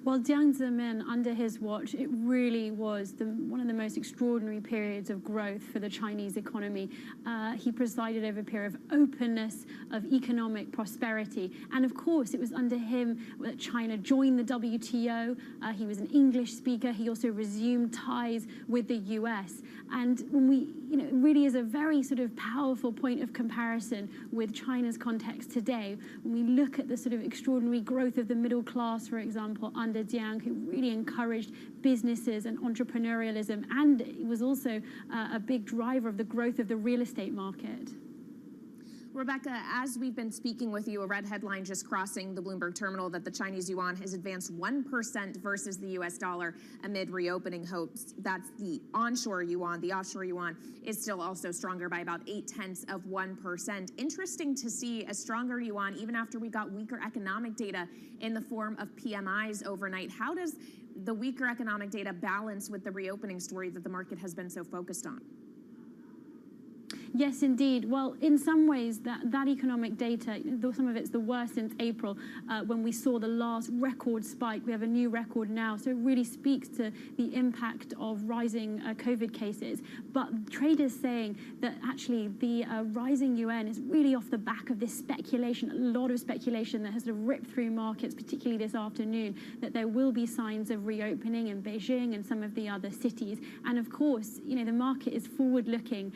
Well, Jiang Zemin, under his watch, it really was one of the most extraordinary periods of growth for the Chinese economy. He presided over a period of openness, of economic prosperity. And of course, it was under him that China joined the WTO. He was an English speaker. He also resumed ties with the US. And when we, it really is a very sort of powerful point of comparison with China's context today. When we look at the sort of extraordinary growth of the middle class, for example, under Jiang, who really encouraged businesses and entrepreneurialism, and it was also a big driver of the growth of the real estate market. Rebecca, as we've been speaking with you, a red headline just crossing the Bloomberg terminal that the Chinese yuan has advanced 1% versus the US dollar amid reopening hopes. That's the onshore yuan. The offshore yuan is still also stronger by about 0.8%. Interesting to see a stronger yuan even after we got weaker economic data in the form of PMIs overnight. How does the weaker economic data balance with the reopening story that the market has been so focused on? Yes, indeed. Well, in some ways, that economic data, some of it's the worst since April, when we saw the last record spike. We have a new record now, so it really speaks to the impact of rising COVID cases. But traders saying that actually the rising yuan is really off the back of this speculation, a lot of speculation that has sort of ripped through markets, particularly this afternoon, that there will be signs of reopening in Beijing and some of the other cities. And of course, the market is forward-looking.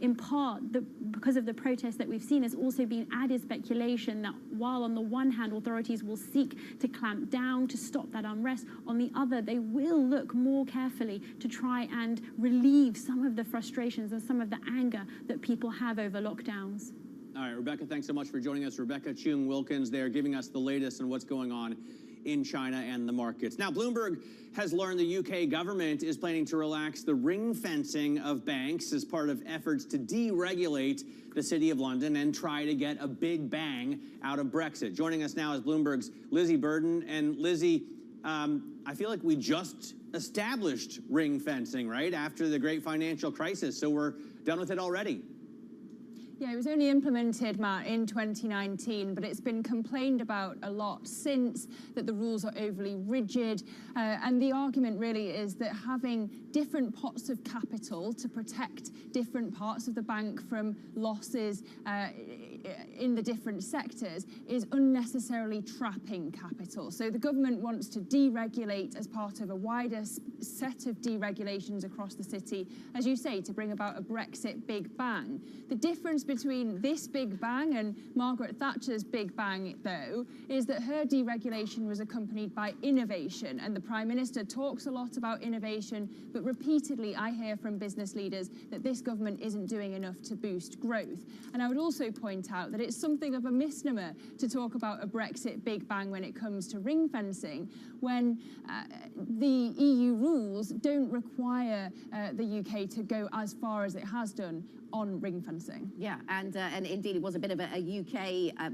In part, because of the protests that we've seen, there's also been added speculation that while on the one hand authorities will seek to clamp down to stop that unrest, on the other they will look more carefully to try and relieve some of the frustrations and some of the anger that people have over lockdowns. All right, Rebecca, thanks so much for joining us. Rebecca Chung-Wilkins there giving us the latest on what's going on in China and the markets. Now, Bloomberg has learned the UK government is planning to relax the ring fencing of banks as part of efforts to deregulate the City of London and try to get a big bang out of Brexit. Joining us now is Bloomberg's Lizzie Burden. And Lizzie, I feel like we just established ring fencing, right, after the great financial crisis, so we're done with it already. Yeah, it was only implemented, Matt, in 2019, but it's been complained about a lot since, that the rules are overly rigid. And the argument really is that having different pots of capital to protect different parts of the bank from losses in the different sectors is unnecessarily trapping capital. So the government wants to deregulate as part of a wider set of deregulations across the city, as you say, to bring about a Brexit big bang. The difference between this big bang and Margaret Thatcher's big bang, though, is that her deregulation was accompanied by innovation, and the Prime Minister talks a lot about innovation, but repeatedly I hear from business leaders that this government isn't doing enough to boost growth. And I would also point out that it's something of a misnomer to talk about a Brexit big bang when it comes to ring fencing, when the EU rules don't require the UK to go as far as it has done on ring fencing. Yeah, and indeed it was a bit of a UK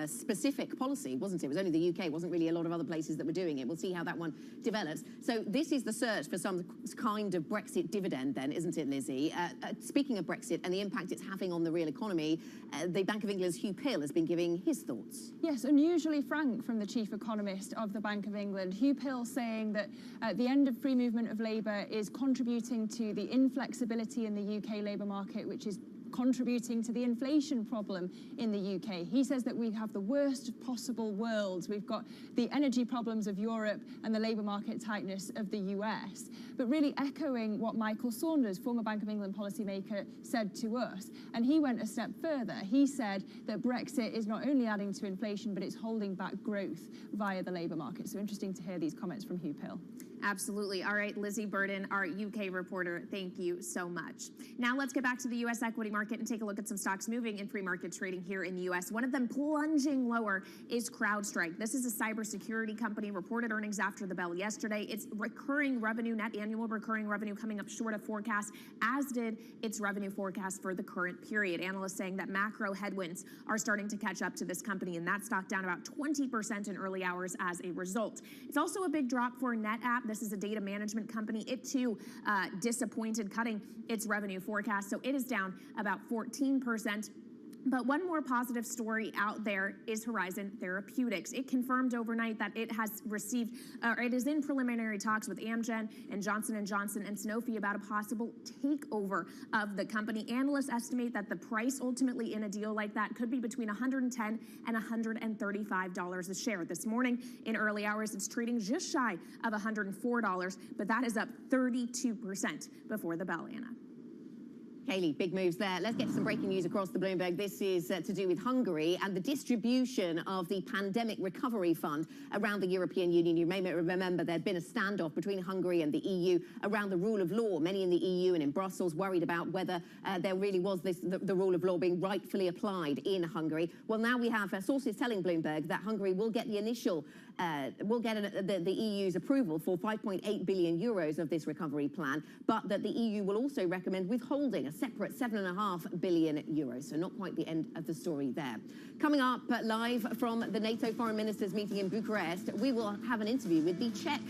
specific policy, wasn't it? It was only the UK, it wasn't really a lot of other places that were doing it. We'll see how that one develops. So this is the search for some kind of Brexit dividend then, isn't it, Lizzie? Speaking of Brexit and the impact it's having on the real economy, the Bank of England's Hugh Pill has been giving his thoughts. Yes, unusually frank from the chief economist of the Bank of England. Hugh Pill saying that the end of free movement of labour is contributing to the inflexibility in the UK labour market, which is contributing to the inflation problem in the UK. He says that we have the worst of possible worlds. We've got the energy problems of Europe and the labour market tightness of the US. But really echoing what Michael Saunders, former Bank of England policymaker, said to us. And he went a step further. He said that Brexit is not only adding to inflation, but it's holding back growth via the labour market. So interesting to hear these comments from Hugh Pill. Absolutely. All right, Lizzie Burden, our UK reporter, thank you so much. Now let's get back to the U.S. equity market and take a look at some stocks moving in pre-market trading here in the U.S. One of them plunging lower is CrowdStrike. This is a cybersecurity company, reported earnings after the bell yesterday. Its recurring revenue, net annual recurring revenue, coming up short of forecast, as did its revenue forecast for the current period. Analysts saying that macro headwinds are starting to catch up to this company, and that stock down about 20% in early hours as a result. It's also a big drop for NetApp. This is a data management company. It too disappointed, cutting its revenue forecast. So it is down about 14%. But one more positive story out there is Horizon Therapeutics. It confirmed overnight that it has received, or it is in preliminary talks with Amgen and Johnson & Johnson and Sanofi about a possible takeover of the company. Analysts estimate that the price ultimately in a deal like that could be between $110 and $135 a share. This morning, in early hours, it's trading just shy of $104, but that is up 32% before the bell, Anna. Kaylee, big moves there. Let's get some breaking news across the Bloomberg. This is to do with Hungary and the distribution of the Pandemic Recovery Fund around the European Union. You may remember there'd been a standoff between Hungary and the EU around the rule of law. Many in the EU and in Brussels worried about whether there really was the rule of law being rightfully applied in Hungary. Well, now we have sources telling Bloomberg that Hungary will get the initial the EU's approval for 5.8 billion euros of this recovery plan, but that the EU will also recommend withholding a separate 7.5 billion euros. So not quite the end of the story there. Coming up live from the NATO foreign ministers meeting in Bucharest, we will have an interview with the Czech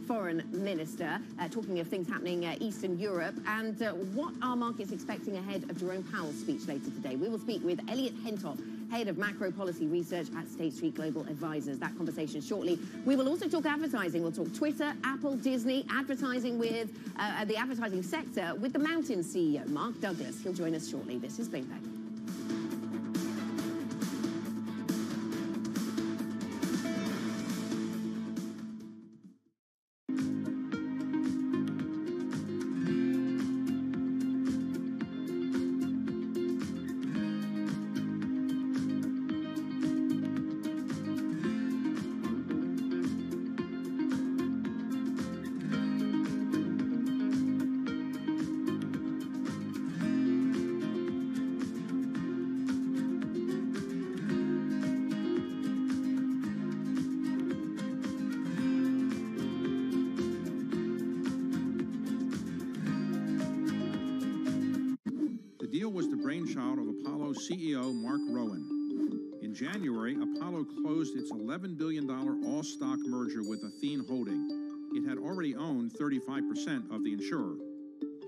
foreign minister, talking of things happening Eastern Europe, and what are markets expecting ahead of Jerome Powell's speech later today. We will speak with Elliot Hentoff, head of macro policy research at State Street Global Advisors. That conversation shortly. We will also talk advertising. We'll talk Twitter, Apple, Disney, advertising with the advertising sector with the Mountain CEO, Mark Douglas. He'll join us shortly. This is Bloomberg. CEO Mark Rowan. In January, Apollo closed its $11 billion all-stock merger with Athene Holding. It had already owned 35% of the insurer.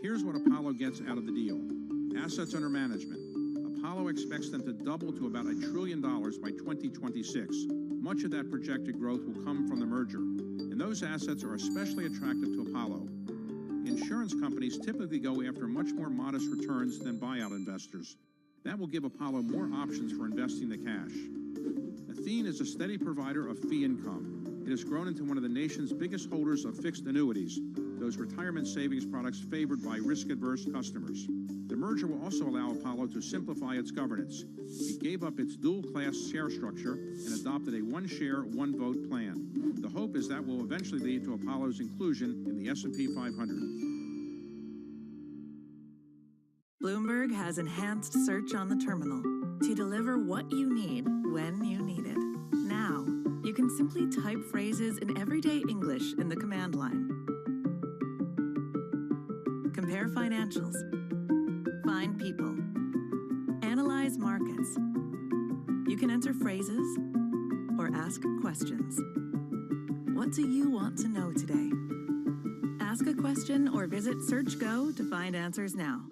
Here's what Apollo gets out of the deal. Assets under management. Apollo expects them to double to about $1 trillion by 2026. Much of that projected growth will come from the merger, and those assets are especially attractive to Apollo. Insurance companies typically go after much more modest returns than buyout investors. That will give Apollo more options for investing the cash. Athene is a steady provider of fee income. It has grown into one of the nation's biggest holders of fixed annuities, those retirement savings products favored by risk-averse customers. The merger will also allow Apollo to simplify its governance. It gave up its dual-class share structure and adopted a one-share, one-vote plan. The hope is that will eventually lead to Apollo's inclusion in the S&P 500. Bloomberg has enhanced search on the terminal to deliver what you need when you need it. Now, you can simply type phrases in everyday English in the command line. Compare financials. Find people. Analyze markets. You can enter phrases or ask questions. What do you want to know today? Ask a question or visit SearchGo to find answers now.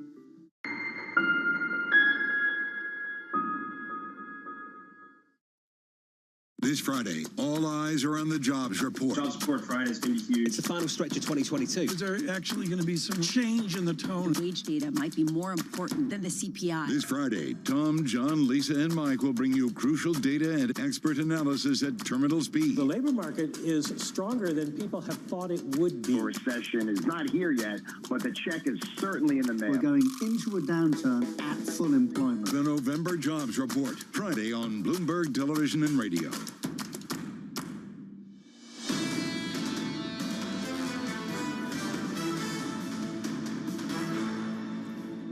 This Friday, all eyes are on the jobs report. Jobs report Friday is going to be huge. It's the final stretch of 2022. Is there actually going to be some change in the tone? Wage data might be more important than the CPI. This Friday, Tom, John, Lisa, and Mike will bring you crucial data and expert analysis at terminal speed. The labor market is stronger than people have thought it would be. The recession is not here yet, but the check is certainly in the mail. We're going into a downturn at full employment. The November Jobs Report, Friday on Bloomberg Television and Radio.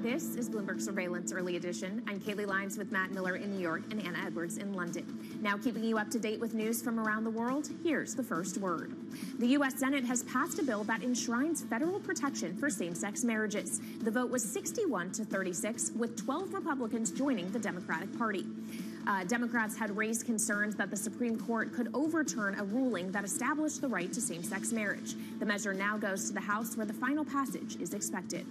This is Bloomberg Surveillance Early Edition. I'm Kaylee Lyons with Matt Miller in New York and Anna Edwards in London. Now keeping you up to date with news from around the world, here's the first word. The U.S. Senate has passed a bill that enshrines federal protection for same-sex marriages. The vote was 61 to 36, with 12 Republicans joining the Democratic Party. Democrats had raised concerns that the Supreme Court could overturn a ruling that established the right to same-sex marriage. The measure now goes to the House, where the final passage is expected.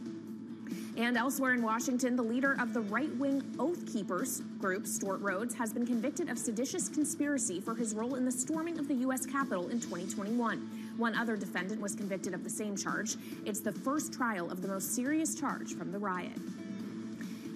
And elsewhere in Washington, the leader of the right-wing Oath Keepers group, Stuart Rhodes, has been convicted of seditious conspiracy for his role in the storming of the U.S. Capitol in 2021. One other defendant was convicted of the same charge. It's the first trial of the most serious charge from the riot.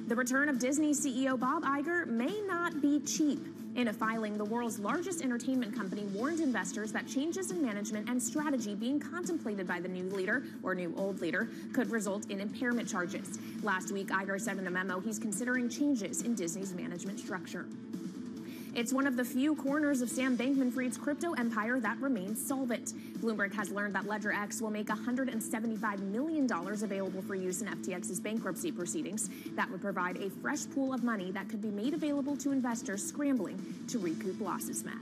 The return of Disney CEO Bob Iger may not be cheap. In a filing, the world's largest entertainment company warned investors that changes in management and strategy being contemplated by the new leader, or new old leader, could result in impairment charges. Last week, Iger said in a memo he's considering changes in Disney's management structure. It's one of the few corners of Sam Bankman-Fried's crypto empire that remains solvent. Bloomberg has learned that LedgerX will make $175 million available for use in FTX's bankruptcy proceedings. That would provide a fresh pool of money that could be made available to investors scrambling to recoup losses, Matt.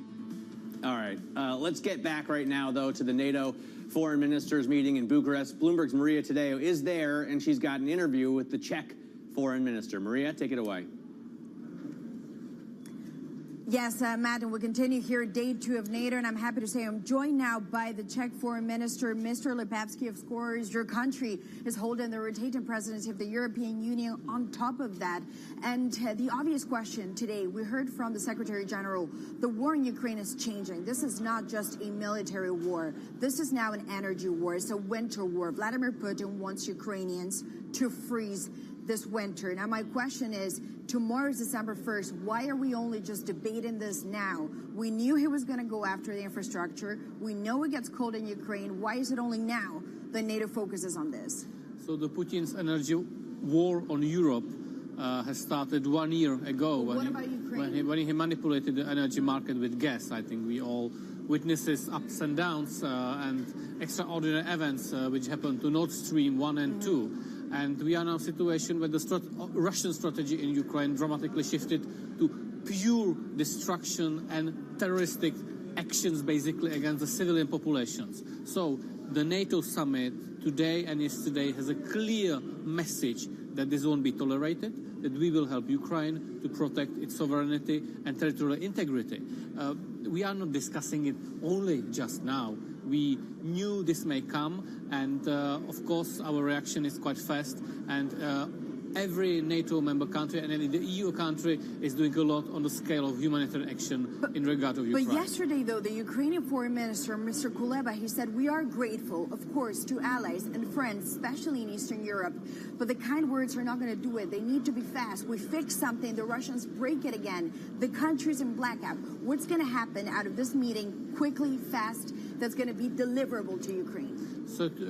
All right, let's get back right now, though, to the NATO foreign ministers meeting in Bucharest. Bloomberg's Maria Tadeo is there, and she's got an interview with the Czech foreign minister. Maria, take it away. Yes, Matt, and we continue here at day 2 of NATO, and I'm happy to say I'm joined now by the Czech Foreign Minister, Mr. Lipavsky. Of course, your country is holding the rotating presidency of the European Union on top of that. And the obvious question today, we heard from the Secretary General, the war in Ukraine is changing. This is not just a military war. This is now an energy war. It's a winter war. Vladimir Putin wants Ukrainians to freeze this winter. Now, my question is, tomorrow is December 1st. Why are we only just debating this now? We knew he was going to go after the infrastructure. We know it gets cold in Ukraine. Why is it only now that NATO focuses on this? So the Putin's energy war on Europe has started 1 year ago when he manipulated the energy market with gas. I think we all witnessed ups and downs and extraordinary events which happened to Nord Stream 1 and 2. And we are now in a situation where the Russian strategy in Ukraine dramatically shifted to pure destruction and terroristic actions, basically, against the civilian populations. So the NATO summit today and yesterday has a clear message that this won't be tolerated, that we will help Ukraine to protect its sovereignty and territorial integrity. We are not discussing it only just now. We knew this may come, and of course our reaction is quite fast, and every NATO member country and any EU country is doing a lot on the scale of humanitarian action in regard to Ukraine. But yesterday, though, the Ukrainian foreign minister, Mr. Kuleba, he said, we are grateful, of course, to allies and friends, especially in Eastern Europe, but the kind words are not going to do it. They need to be fast. We fix something, the Russians break it again. The country's in blackout. What's going to happen out of this meeting, quickly, fast, that's going to be deliverable to Ukraine?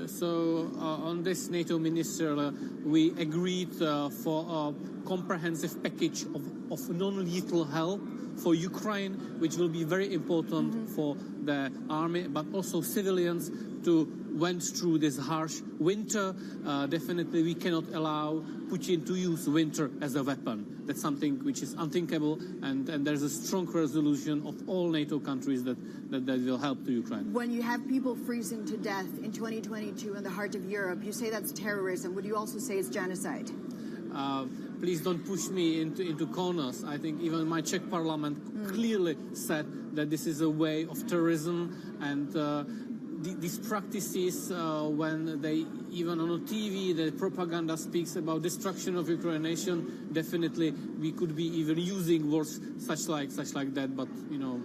So on this NATO minister, we agreed for a comprehensive package of non-lethal help for Ukraine, which will be very important for the army, but also civilians to went through this harsh winter. Definitely we cannot allow Putin to use winter as a weapon. That's something which is unthinkable, and there's a strong resolution of all NATO countries that will help to Ukraine. When you have people freezing to death in 2022 in the heart of Europe, you say that's terrorism. Would you also say it's genocide? Please don't push me into corners. I think even my Czech parliament clearly said that this is a way of terrorism, and these practices, when they, even on TV, the propaganda speaks about destruction of Ukrainian nation, definitely we could be even using words such like that, but, you know.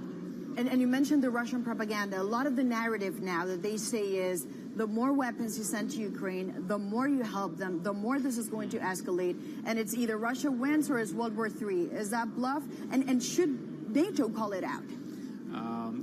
And you mentioned the Russian propaganda. A lot of the narrative now that they say is the more weapons you send to Ukraine, the more you help them, the more this is going to escalate. And it's either Russia wins or it's World War III. Is that bluff? And should NATO call it out?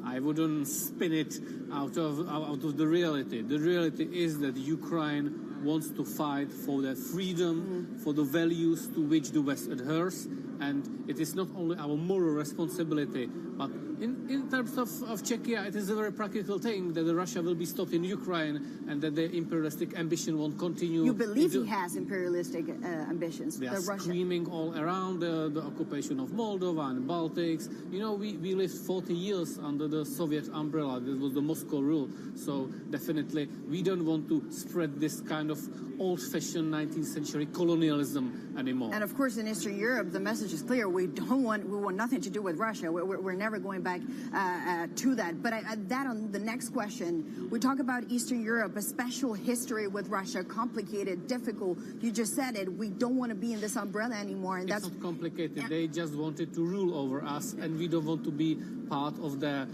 I wouldn't spin it out of the reality. The reality is that Ukraine wants to fight for their freedom, for the values to which the West adheres, and it is not only our moral responsibility, but In terms of Czechia, it is a very practical thing that Russia will be stopped in Ukraine and that the imperialistic ambition won't continue. You believe he has imperialistic ambitions? They are screaming all around the occupation of Moldova and Baltics. You know, we lived 40 years under the Soviet umbrella. This was the Moscow rule. So definitely we don't want to spread this kind of old-fashioned 19th century colonialism anymore. And of course, in Eastern Europe, the message is clear. We want nothing to do with Russia. We're never going back to that. But that on the next question, we talk about Eastern Europe, a special history with Russia, complicated, difficult. You just said it. We don't want to be in this umbrella anymore. And it's not complicated. They just wanted to rule over us, and we don't want to be part of the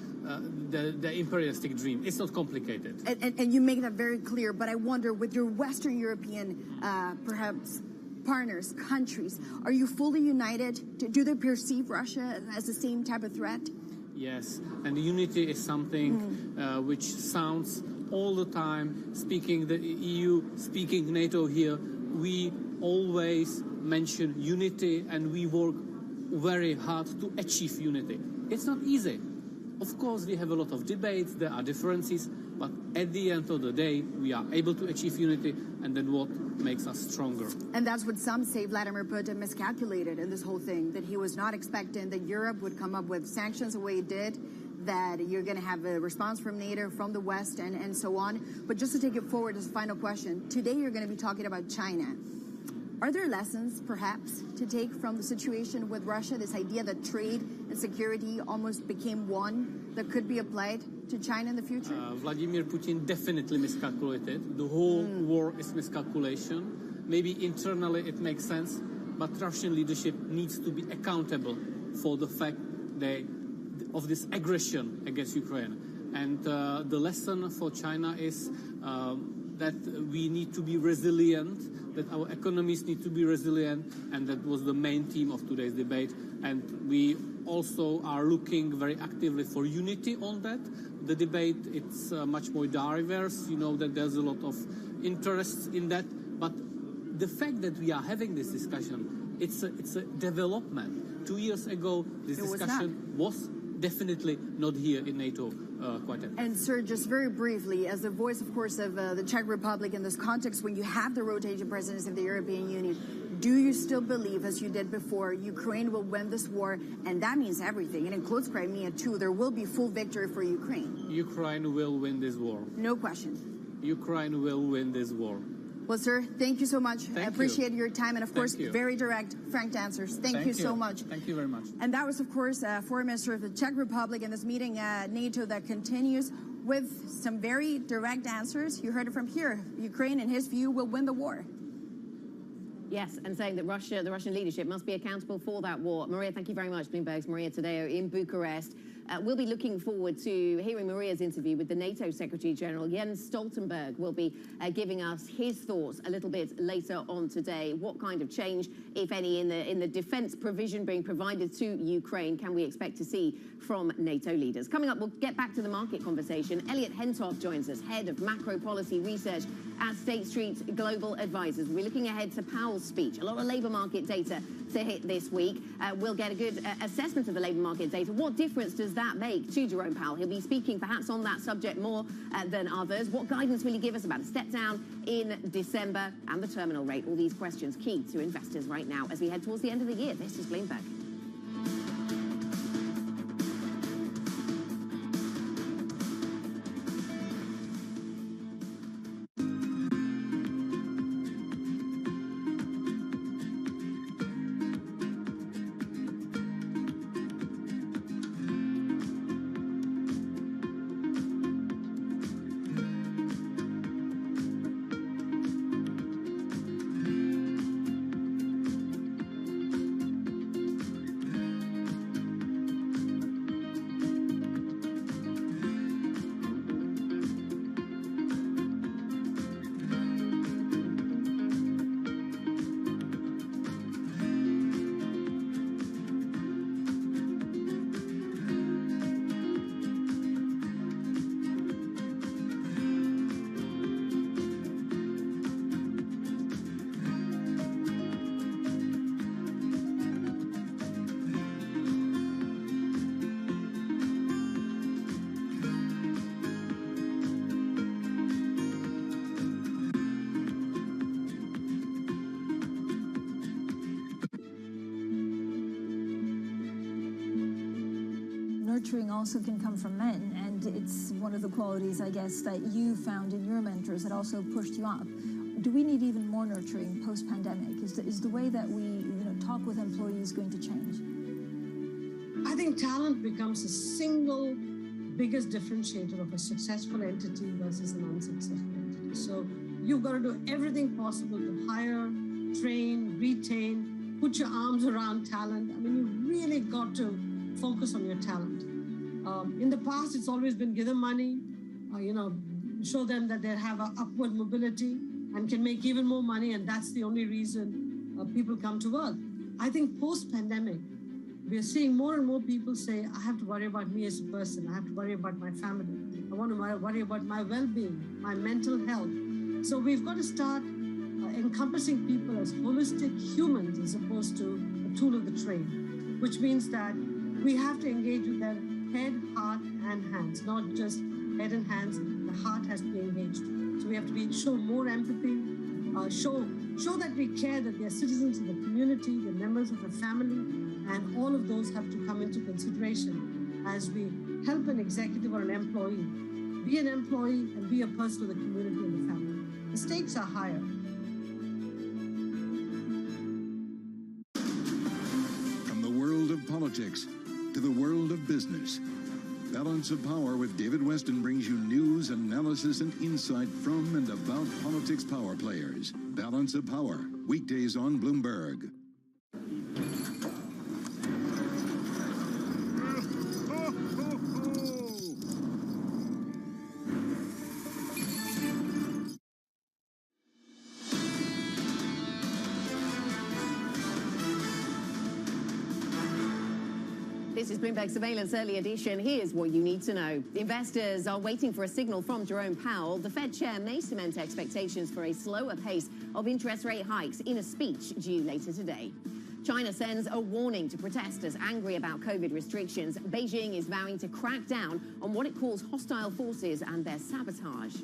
imperialistic dream. It's not complicated. And you make that very clear. But I wonder, with your Western European, perhaps, partners, countries, are you fully united? Do they perceive Russia as the same type of threat? Yes, and unity is something which sounds all the time, speaking the EU, speaking NATO here. We always mention unity and we work very hard to achieve unity. It's not easy. Of course, we have a lot of debates, there are differences, but at the end of the day, we are able to achieve unity, and that's what makes us stronger. And that's what some say Vladimir Putin miscalculated in this whole thing, that he was not expecting that Europe would come up with sanctions the way it did, that you're going to have a response from NATO, from the West, and so on. But just to take it forward as a final question, today you're going to be talking about China. Are there lessons, perhaps, to take from the situation with Russia, this idea that trade and security almost became one that could be applied to China in the future? Vladimir Putin definitely miscalculated. The whole war is miscalculation. Maybe internally it makes sense, but Russian leadership needs to be accountable for the fact of this aggression against Ukraine. And the lesson for China is that we need to be resilient, that our economies need to be resilient, and that was the main theme of today's debate. And we also are looking very actively for unity on that. The debate, it's much more diverse. You know that there's a lot of interest in that. But the fact that we are having this discussion, it's a development. 2 years ago, this discussion was definitely not here in NATO quite. And sir, just very briefly, as the voice, of course, of the Czech Republic in this context, when you have the rotating presidency of the European Union, do you still believe, as you did before, Ukraine will win this war? And that means everything. It includes Crimea, too. There will be full victory for Ukraine. Ukraine will win this war. No question. Ukraine will win this war. Well, sir, thank you so much. I appreciate your time and, of course, very direct, frank answers. Thank you so much. Thank you very much. And that was, of course, Foreign Minister of the Czech Republic in this meeting at NATO that continues with some very direct answers. You heard it from here. Ukraine, in his view, will win the war. Yes, and saying that the Russian leadership must be accountable for that war. Maria, thank you very much. Bloomberg's Maria Tadeo in Bucharest. We'll be looking forward to hearing Maria's interview with the NATO Secretary General. Jens Stoltenberg will be giving us his thoughts a little bit later on today. What kind of change, if any, in the defence provision being provided to Ukraine can we expect to see from NATO leaders? Coming up, we'll get back to the market conversation. Elliot Hentoff joins us, head of macro policy research at State Street Global Advisors. We're looking ahead to Powell's speech. A lot of labour market data to hit this week. We'll get a good assessment of the labour market data. What difference does that make to Jerome Powell? He'll be speaking perhaps on that subject more than others. What guidance will he give us about a step down in December and the terminal rate? All these questions key to investors right now as we head towards the end of the year. This is Bloomberg. nurturing also can come from men, and it's one of the qualities, I guess, that you found in your mentors that also pushed you up. Do we need even more nurturing post-pandemic? Is the way that we talk with employees going to change? I think talent becomes the single biggest differentiator of a successful entity versus an unsuccessful entity. So you've got to do everything possible to hire, train, retain, put your arms around talent. I mean, you really got to focus on your talent. In the past, it's always been give them money, show them that they have an upward mobility and can make even more money, and that's the only reason people come to work. I think post-pandemic, we are seeing more and more people say, I have to worry about me as a person. I have to worry about my family. I want to worry about my well-being, my mental health. So we've got to start encompassing people as holistic humans as opposed to a tool of the trade, which means that we have to engage with them head, heart, and hands, not just head and hands. The heart has to be engaged. So we have to show more empathy, show that we care, that they're citizens of the community, they're members of the family, and all of those have to come into consideration as we help an executive or an employee be an employee and be a person of the community and the family. The stakes are higher. From the world of politics to the world of business, Balance of Power with David Weston brings you news, analysis, and insight from and about politics power players. Balance of Power, weekdays on Bloomberg. This is Bloomberg Surveillance Early Edition. Here's what you need to know. Investors are waiting for a signal from Jerome Powell. The Fed chair may cement expectations for a slower pace of interest rate hikes in a speech due later today. China sends a warning to protesters angry about COVID restrictions. Beijing is vowing to crack down on what it calls hostile forces and their sabotage.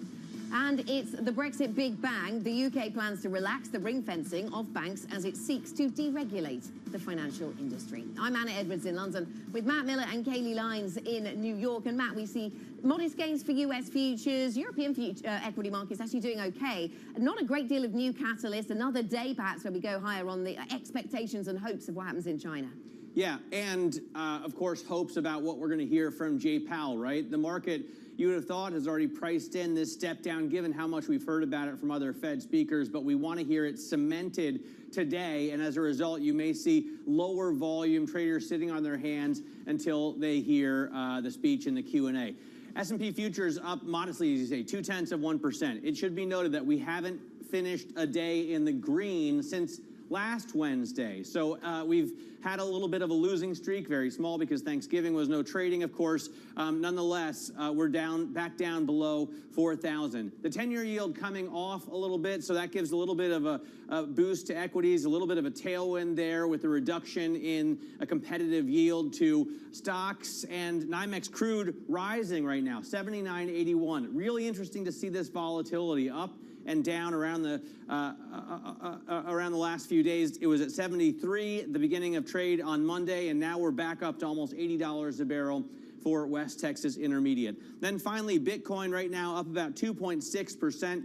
And it's the Brexit Big Bang. The UK plans to relax the ring fencing of banks as it seeks to deregulate the financial industry. I'm Anna Edwards in London with Matt Miller and Kaylee Lyons in New York. And Matt, we see modest gains for US futures. European equity markets actually doing okay. Not a great deal of new catalyst. Another day perhaps where we go higher on the expectations and hopes of what happens in China. Yeah, and of course hopes about what we're going to hear from Jay Powell, right? The market, you would have thought, has already priced in this step down given how much we've heard about it from other Fed speakers, but we want to hear it cemented today, and as a result, you may see lower volume traders sitting on their hands until they hear the speech in the Q&A. S&P futures up modestly, as you say, 0.2%. It should be noted that we haven't finished a day in the green since last Wednesday. So we've had a little bit of a losing streak, very small because Thanksgiving was no trading, of course. Nonetheless, we're back down below 4,000. The 10-year yield coming off a little bit, so that gives a little bit of a boost to equities, a little bit of a tailwind there with a reduction in a competitive yield to stocks, and NYMEX crude rising right now, 79.81. Really interesting to see this volatility up and down around the last few days. It was at 73 at the beginning of trade on Monday, and now we're back up to almost $80 a barrel for West Texas Intermediate. Then finally, Bitcoin right now up about 2.6%.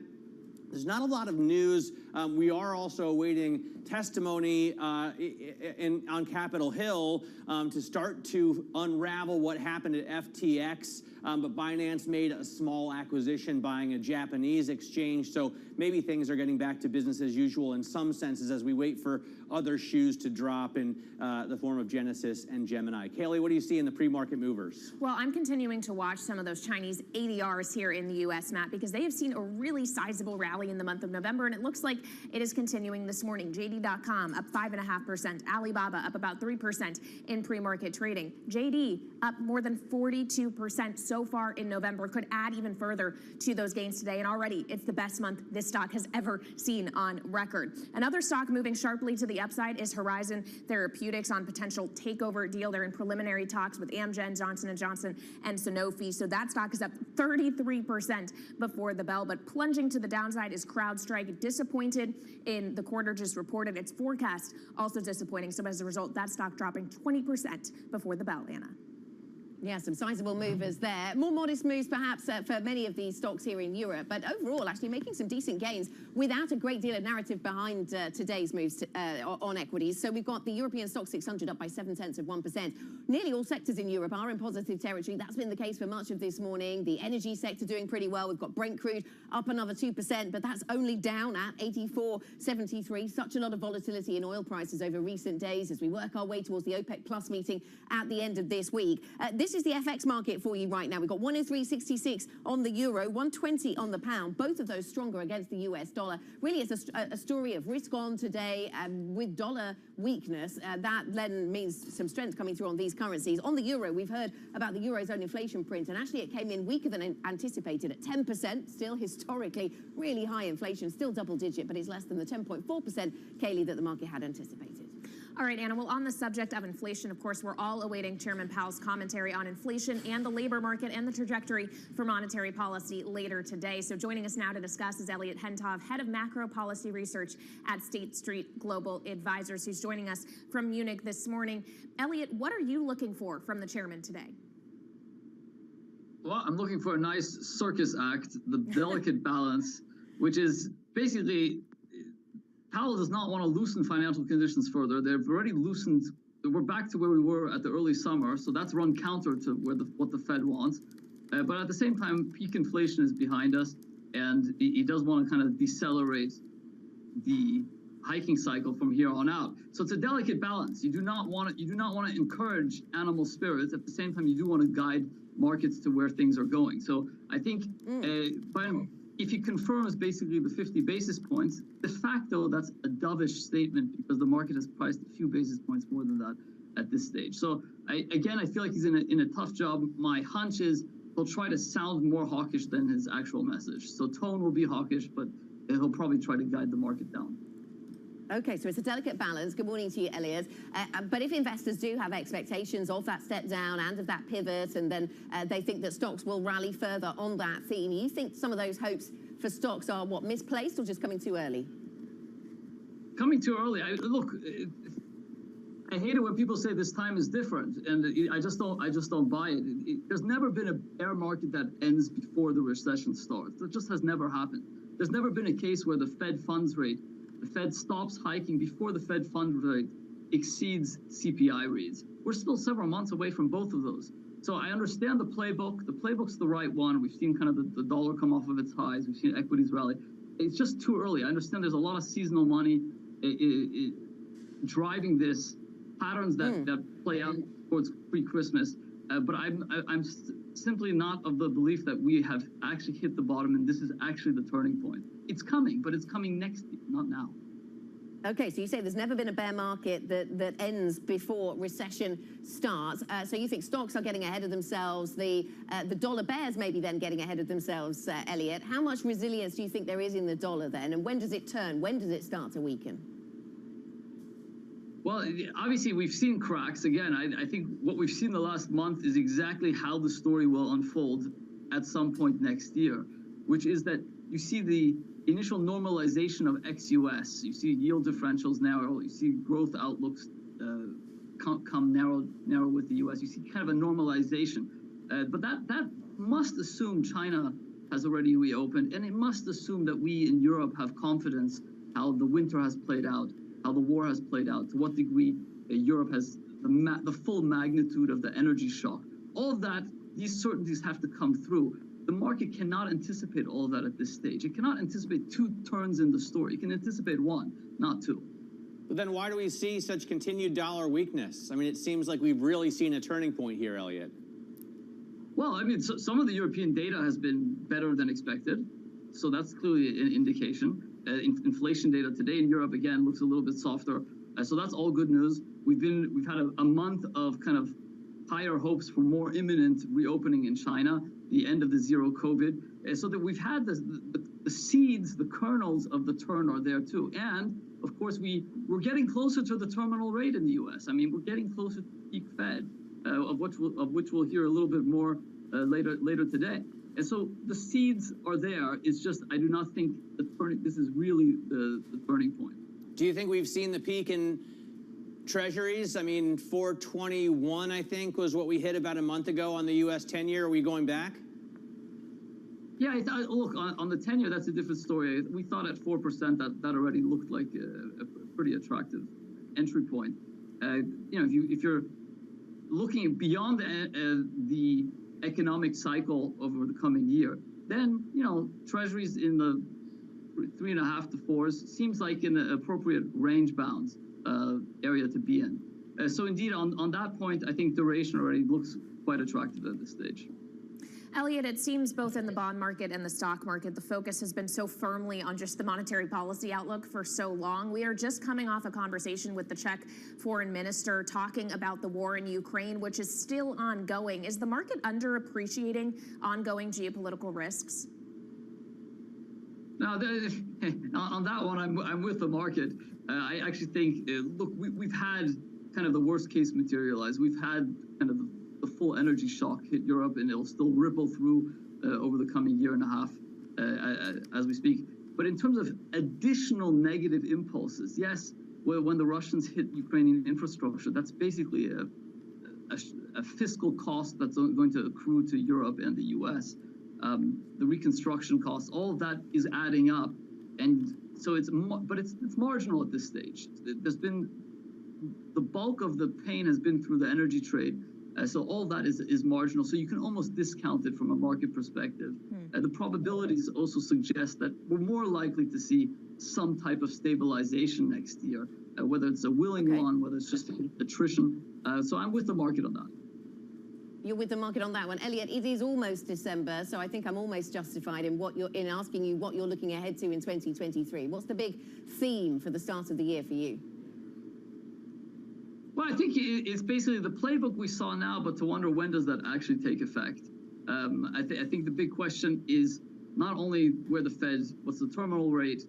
There's not a lot of news. We are also awaiting testimony on Capitol Hill to start to unravel what happened at FTX. But Binance made a small acquisition buying a Japanese exchange. So maybe things are getting back to business as usual in some senses as we wait for other shoes to drop in the form of Genesis and Gemini. Kaylee, what do you see in the pre-market movers? Well, I'm continuing to watch some of those Chinese ADRs here in the U.S., Matt, because they have seen a really sizable rally in the month of November, and it looks like it is continuing this morning. JD.com up 5.5%. Alibaba up about 3% in pre-market trading. JD up more than 42% so far in November. Could add even further to those gains today, and already it's the best month this stock has ever seen on record. Another stock moving sharply to the upside is Horizon Therapeutics on potential takeover deal. They're in preliminary talks with Amgen, Johnson & Johnson, and Sanofi. So that stock is up 33% before the bell. But plunging to the downside is CrowdStrike. Disappointed in the quarter just reported. Its forecast also disappointing. So as a result, that stock dropping 20% before the bell, Anna. Yeah, some sizable movers there. More modest moves, perhaps, for many of these stocks here in Europe, but overall, actually making some decent gains without a great deal of narrative behind today's moves on equities. So we've got the European Stock 600 up by 0.7%. Nearly all sectors in Europe are in positive territory. That's been the case for much of this morning. The energy sector doing pretty well. We've got Brent crude up another 2%, but that's only down at 84.73. Such a lot of volatility in oil prices over recent days as we work our way towards the OPEC Plus meeting at the end of this week. This is the FX market for you right now. We've got 103.66 on the euro, 120 on the pound, both of those stronger against the US dollar. Really, it's a story of risk on today, and with dollar weakness, that then means some strength coming through on these currencies. On the euro, we've heard about the Eurozone inflation print, and actually it came in weaker than anticipated at 10%, still historically really high inflation, still double digit, but it's less than the 10.4%, Kaylee, that the market had anticipated. All right, Anna, well, on the subject of inflation, of course, we're all awaiting Chairman Powell's commentary on inflation and the labor market and the trajectory for monetary policy later today. So joining us now to discuss is Elliot Hentov, head of macro policy research at State Street Global Advisors, who's joining us from Munich this morning. Elliot, what are you looking for from the chairman today? Well, I'm looking for a nice circus act, the delicate balance, which is basically Powell does not want to loosen financial conditions further. They've already loosened. We're back to where we were at the early summer, so that's run counter to what the Fed wants. But at the same time, peak inflation is behind us, and he does want to kind of decelerate the hiking cycle from here on out. So it's a delicate balance. You do not want to encourage animal spirits. At the same time, you do want to guide markets to where things are going. So I think if he confirms basically the 50 basis points, de facto, that's a dovish statement because the market has priced a few basis points more than that at this stage. So I feel like he's in a tough job. My hunch is he'll try to sound more hawkish than his actual message. So tone will be hawkish, but he'll probably try to guide the market down. Okay, so it's a delicate balance. Good morning to you, Elliot. But if investors do have expectations of that step down and of that pivot, and then they think that stocks will rally further on that theme, you think some of those hopes for stocks are, what, misplaced or just coming too early? Coming too early. Look, I hate it when people say this time is different, and I just don't buy it. There's never been a bear market that ends before the recession starts. That just has never happened. There's never been a case where the Fed funds rate, the Fed stops hiking before the Fed funds rate exceeds CPI reads. We're still several months away from both of those. So I understand the playbook. The playbook's the right one. We've seen kind of the dollar come off of its highs. We've seen equities rally. It's just too early. I understand there's a lot of seasonal money driving this, patterns that play out towards pre-Christmas. But I'm simply not of the belief that we have actually hit the bottom and this is actually the turning point. It's coming, but it's coming next year, not now. Okay, so you say there's never been a bear market that ends before recession starts. So you think stocks are getting ahead of themselves, the dollar bears maybe then getting ahead of themselves, Elliot. How much resilience do you think there is in the dollar then? And when does it turn? When does it start to weaken? Well, obviously, we've seen cracks. Again, I think what we've seen the last month is exactly how the story will unfold at some point next year, which is that you see the initial normalization of ex-US. You see yield differentials narrow. You see growth outlooks come narrow with the US. You see kind of a normalization. But that must assume China has already reopened, and it must assume that we in Europe have confidence how the winter has played out, how the war has played out, to what degree Europe has the full magnitude of the energy shock. All of that, these certainties have to come through. The market cannot anticipate all of that at this stage. It cannot anticipate two turns in the story. It can anticipate one, not two. But then why do we see such continued dollar weakness? I mean, it seems like we've really seen a turning point here, Elliot. Well, I mean, some of the European data has been better than expected. So that's clearly an indication. Inflation data today in Europe, again, looks a little bit softer. So that's all good news. We've had a month of kind of higher hopes for more imminent reopening in China, the end of the zero COVID. So that we've had the seeds, the kernels of the turn are there too. And of course, we're getting closer to the terminal rate in the US. I mean, we're getting closer to peak Fed, of which we'll hear a little bit more later today. And so the seeds are there. It's just I do not think this is really the turning point. Do you think we've seen the peak in Treasuries, I mean, 421, I think, was what we hit about a month ago on the U.S. 10-year. Are we going back? Yeah, look, on the 10-year, that's a different story. We thought at 4% that already looked like a pretty attractive entry point. You know, if you're looking beyond the economic cycle over the coming year, then, you know, Treasuries in the 3.5 to 4s seems like in the appropriate range bounds area to be in. So indeed, on that point, I think duration already looks quite attractive at this stage. Elliot, it seems both in the bond market and the stock market, the focus has been so firmly on just the monetary policy outlook for so long. We are just coming off a conversation with the Czech foreign minister talking about the war in Ukraine, which is still ongoing. Is the market underappreciating ongoing geopolitical risks? Now, on that one, I'm with the market. I actually think, look, we've had kind of the worst case materialize. We've had kind of the full energy shock hit Europe, and it'll still ripple through over the coming year and a half as we speak. But in terms of additional negative impulses, yes, when the Russians hit Ukrainian infrastructure, that's basically a fiscal cost that's going to accrue to Europe and the U.S. The reconstruction costs, all of that is adding up, and so it's marginal at this stage. There's been the bulk of the pain has been through the energy trade, so all that is marginal. So you can almost discount it from a market perspective. The probabilities also suggest that we're more likely to see some type of stabilization next year, whether it's a willing one, whether it's just attrition. So I'm with the market on that. You're with the market on that one. Elliot, it is almost December, so I think I'm almost justified in asking you what you're looking ahead to in 2023. What's the big theme for the start of the year for you? Well, I think it's basically the playbook we saw now, but to wonder when does that actually take effect. I think the big question is not only where the Fed, what's the terminal rate,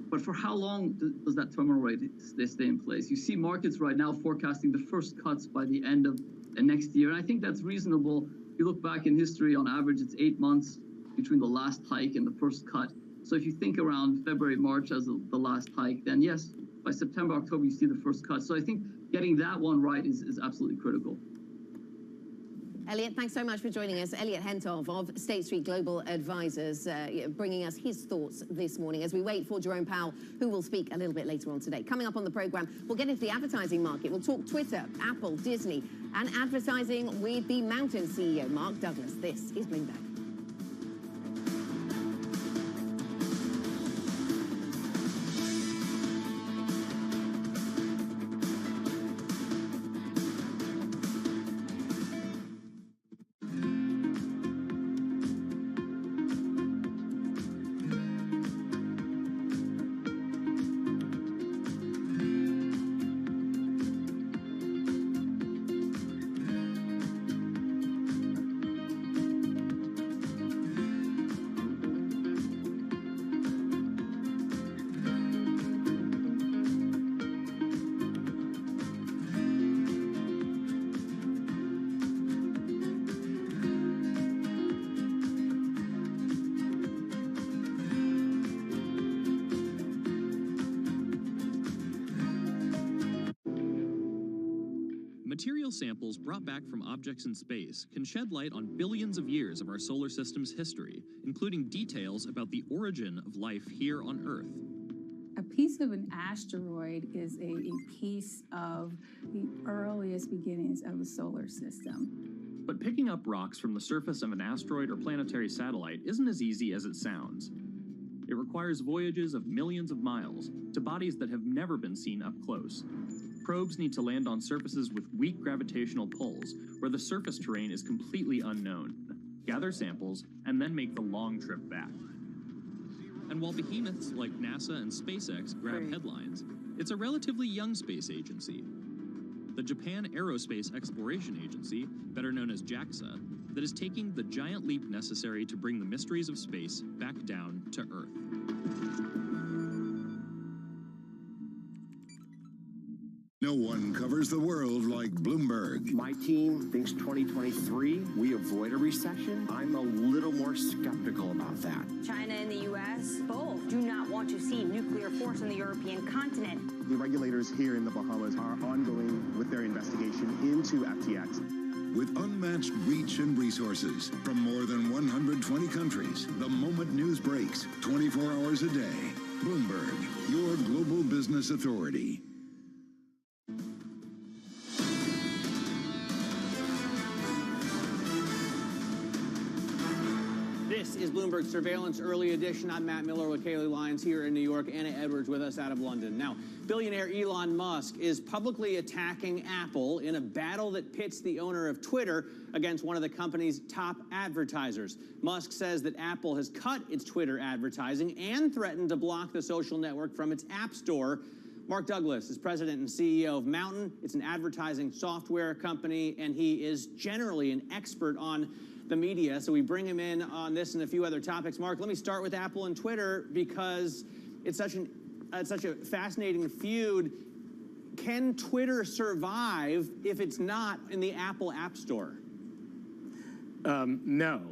but for how long does that terminal rate stay in place? You see markets right now forecasting the first cuts by the end of next year. And I think that's reasonable. If you look back in history, on average, it's 8 months between the last hike and the first cut. So if you think around February, March as the last hike, then yes, by September, October, you see the first cut. So I think getting that one right is absolutely critical. Elliot, thanks so much for joining us. Elliot Hentoff of State Street Global Advisors, bringing us his thoughts this morning as we wait for Jerome Powell, who will speak a little bit later on today. Coming up on the program, we'll get into the advertising market. We'll talk Twitter, Apple, Disney, and advertising with the Mountain CEO, Mark Douglas. This is Bloomberg. Material samples brought back from objects in space can shed light on billions of years of our solar system's history, including details about the origin of life here on Earth. A piece of an asteroid is a piece of the earliest beginnings of the solar system. But picking up rocks from the surface of an asteroid or planetary satellite isn't as easy as it sounds. It requires voyages of millions of miles to bodies that have never been seen up close. Probes need to land on surfaces with weak gravitational pulls, where the surface terrain is completely unknown, gather samples, and then make the long trip back. And while behemoths like NASA and SpaceX grab headlines, it's a relatively young space agency. The Japan Aerospace Exploration Agency, better known as JAXA, that is taking the giant leap necessary to bring the mysteries of space back down to Earth. No one covers the world like Bloomberg. My team thinks 2023, we avoid a recession. I'm a little more skeptical about that. China and the U.S. both do not want to see nuclear force on the European continent. The regulators here in the Bahamas are ongoing with their investigation into FTX. With unmatched reach and resources from more than 120 countries, the moment news breaks, 24 hours a day. Bloomberg, your global business authority. This is Bloomberg Surveillance Early Edition. I'm Matt Miller with Kaylee Lyons here in New York. Anna Edwards with us out of London. Now, billionaire Elon Musk is publicly attacking Apple in a battle that pits the owner of Twitter against one of the company's top advertisers. Musk says that Apple has cut its Twitter advertising and threatened to block the social network from its App Store. Mark Douglas is president and CEO of Mountain. It's an advertising software company, and he is generally an expert on the media, so we bring him in on this and a few other topics. Mark, let me start with Apple and Twitter because it's such a fascinating feud. Can Twitter survive if it's not in the Apple App Store? No.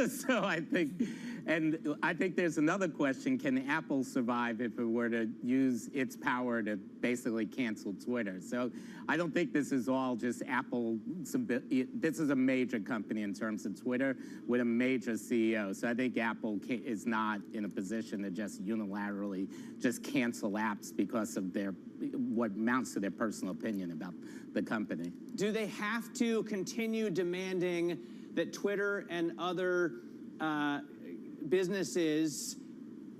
So I think there's another question. Can Apple survive if it were to use its power to basically cancel Twitter? So I don't think this is all just Apple. This is a major company in terms of Twitter with a major CEO. So I think Apple is not in a position to just unilaterally just cancel apps because of what amounts to their personal opinion about the company. Do they have to continue demanding that Twitter and other businesses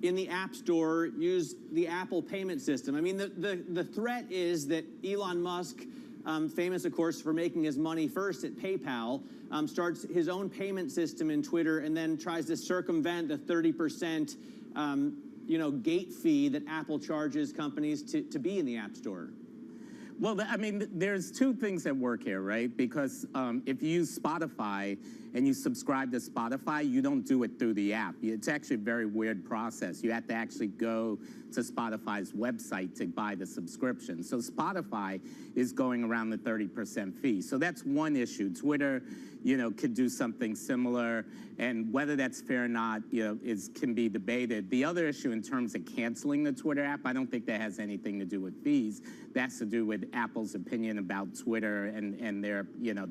in the App Store use the Apple payment system? I mean, the threat is that Elon Musk, famous, of course, for making his money first at PayPal, starts his own payment system in Twitter and then tries to circumvent the 30% gate fee that Apple charges companies to be in the App Store. Well, I mean, there's two things at work here, right? Because if you use Spotify and you subscribe to Spotify, you don't do it through the app. It's actually a very weird process. You have to actually go to Spotify's website to buy the subscription. So Spotify is going around the 30% fee. So that's one issue. Twitter, could do something similar, and whether that's fair or not, can be debated. The other issue in terms of canceling the Twitter app, I don't think that has anything to do with fees. That's to do with Apple's opinion about Twitter and their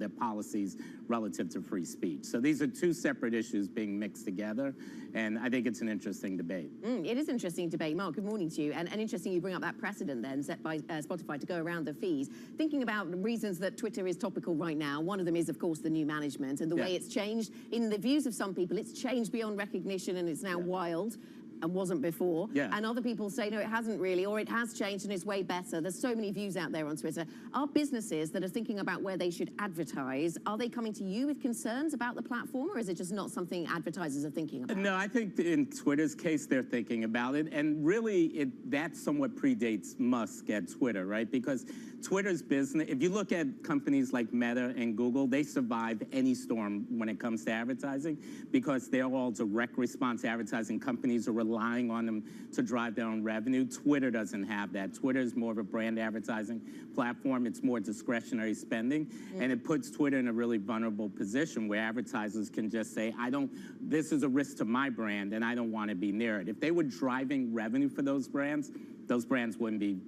policies relative to free speech. So these are two separate issues being mixed together, and I think it's an interesting debate. It is an interesting debate. Mark, good morning to you. And interesting you bring up that precedent then set by Spotify to go around the fees. Thinking about reasons that Twitter is topical right now, one of them is, of course, the new management and the way it's changed. In the views of some people, it's changed beyond recognition and it's now wild and wasn't before. And other people say, no, it hasn't really, or it has changed and it's way better. There's so many views out there on Twitter. Are businesses that are thinking about where they should advertise, are they coming to you with concerns about the platform, or is it just not something advertisers are thinking about? No, I think in Twitter's case, they're thinking about it. And really, that somewhat predates Musk at Twitter, right? Because Twitter's business, if you look at companies like Meta and Google, they survive any storm when it comes to advertising because they're all direct response advertising. Companies are relying on them to drive their own revenue. Twitter doesn't have that. Twitter is more of a brand advertising platform. It's more discretionary spending, and it puts Twitter in a really vulnerable position where advertisers can just say, this is a risk to my brand, and I don't want to be near it. If they were driving revenue for those brands wouldn't be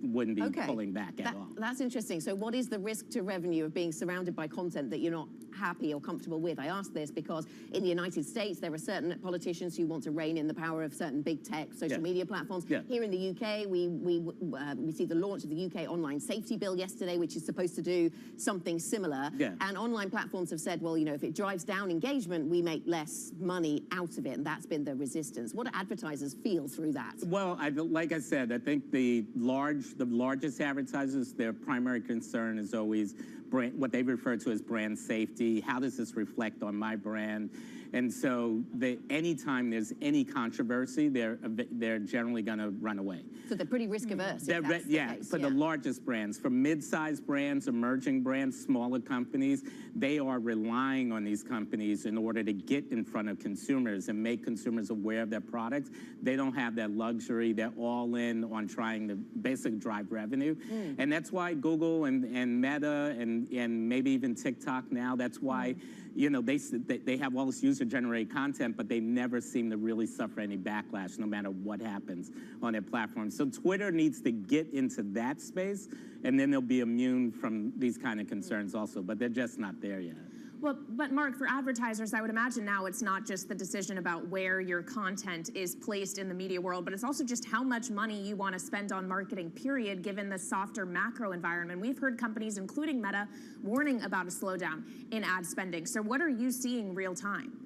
pulling back at all. That's interesting. So what is the risk to revenue of being surrounded by content that you're not happy or comfortable with? I ask this because in the United States, there are certain politicians who want to rein in the power of certain big tech social media platforms. Here in the UK, we see the launch of the UK online safety bill yesterday, which is supposed to do something similar. And online platforms have said, well, if it drives down engagement, we make less money out of it. And that's been the resistance. What do advertisers feel through that? Well, like I said, I think the largest advertisers, their primary concern is always what they refer to as brand safety. How does this reflect on my brand? And so anytime there's any controversy, they're generally going to run away. So they're pretty risk averse. For the largest brands, for mid-sized brands, emerging brands, smaller companies, they are relying on these companies in order to get in front of consumers and make consumers aware of their products. They don't have that luxury. They're all in on trying to basically drive revenue. And that's why Google and Meta and maybe even TikTok now, that's why they have all this user-generated content, but they never seem to really suffer any backlash no matter what happens on their platform. So Twitter needs to get into that space, and then they'll be immune from these kind of concerns also, but they're just not there yet. Well, but Mark, for advertisers, I would imagine now it's not just the decision about where your content is placed in the media world, but it's also just how much money you want to spend on marketing, period, given the softer macro environment. We've heard companies, including Meta, warning about a slowdown in ad spending. So what are you seeing real time?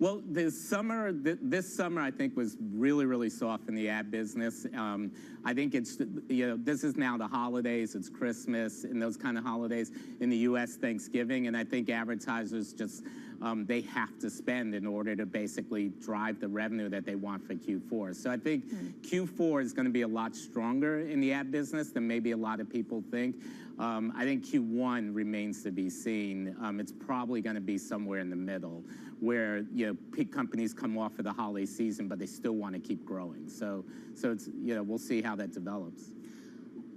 Well, this summer, I think, was really, really soft in the ad business. I think it's, this is now the holidays, it's Christmas and those kind of holidays. In the U.S., Thanksgiving, and I think advertisers just, they have to spend in order to basically drive the revenue that they want for Q4. So I think Q4 is going to be a lot stronger in the ad business than maybe a lot of people think. I think Q1 remains to be seen. It's probably going to be somewhere in the middle, where companies come off of the holiday season, but they still want to keep growing. So it's we'll see how that develops.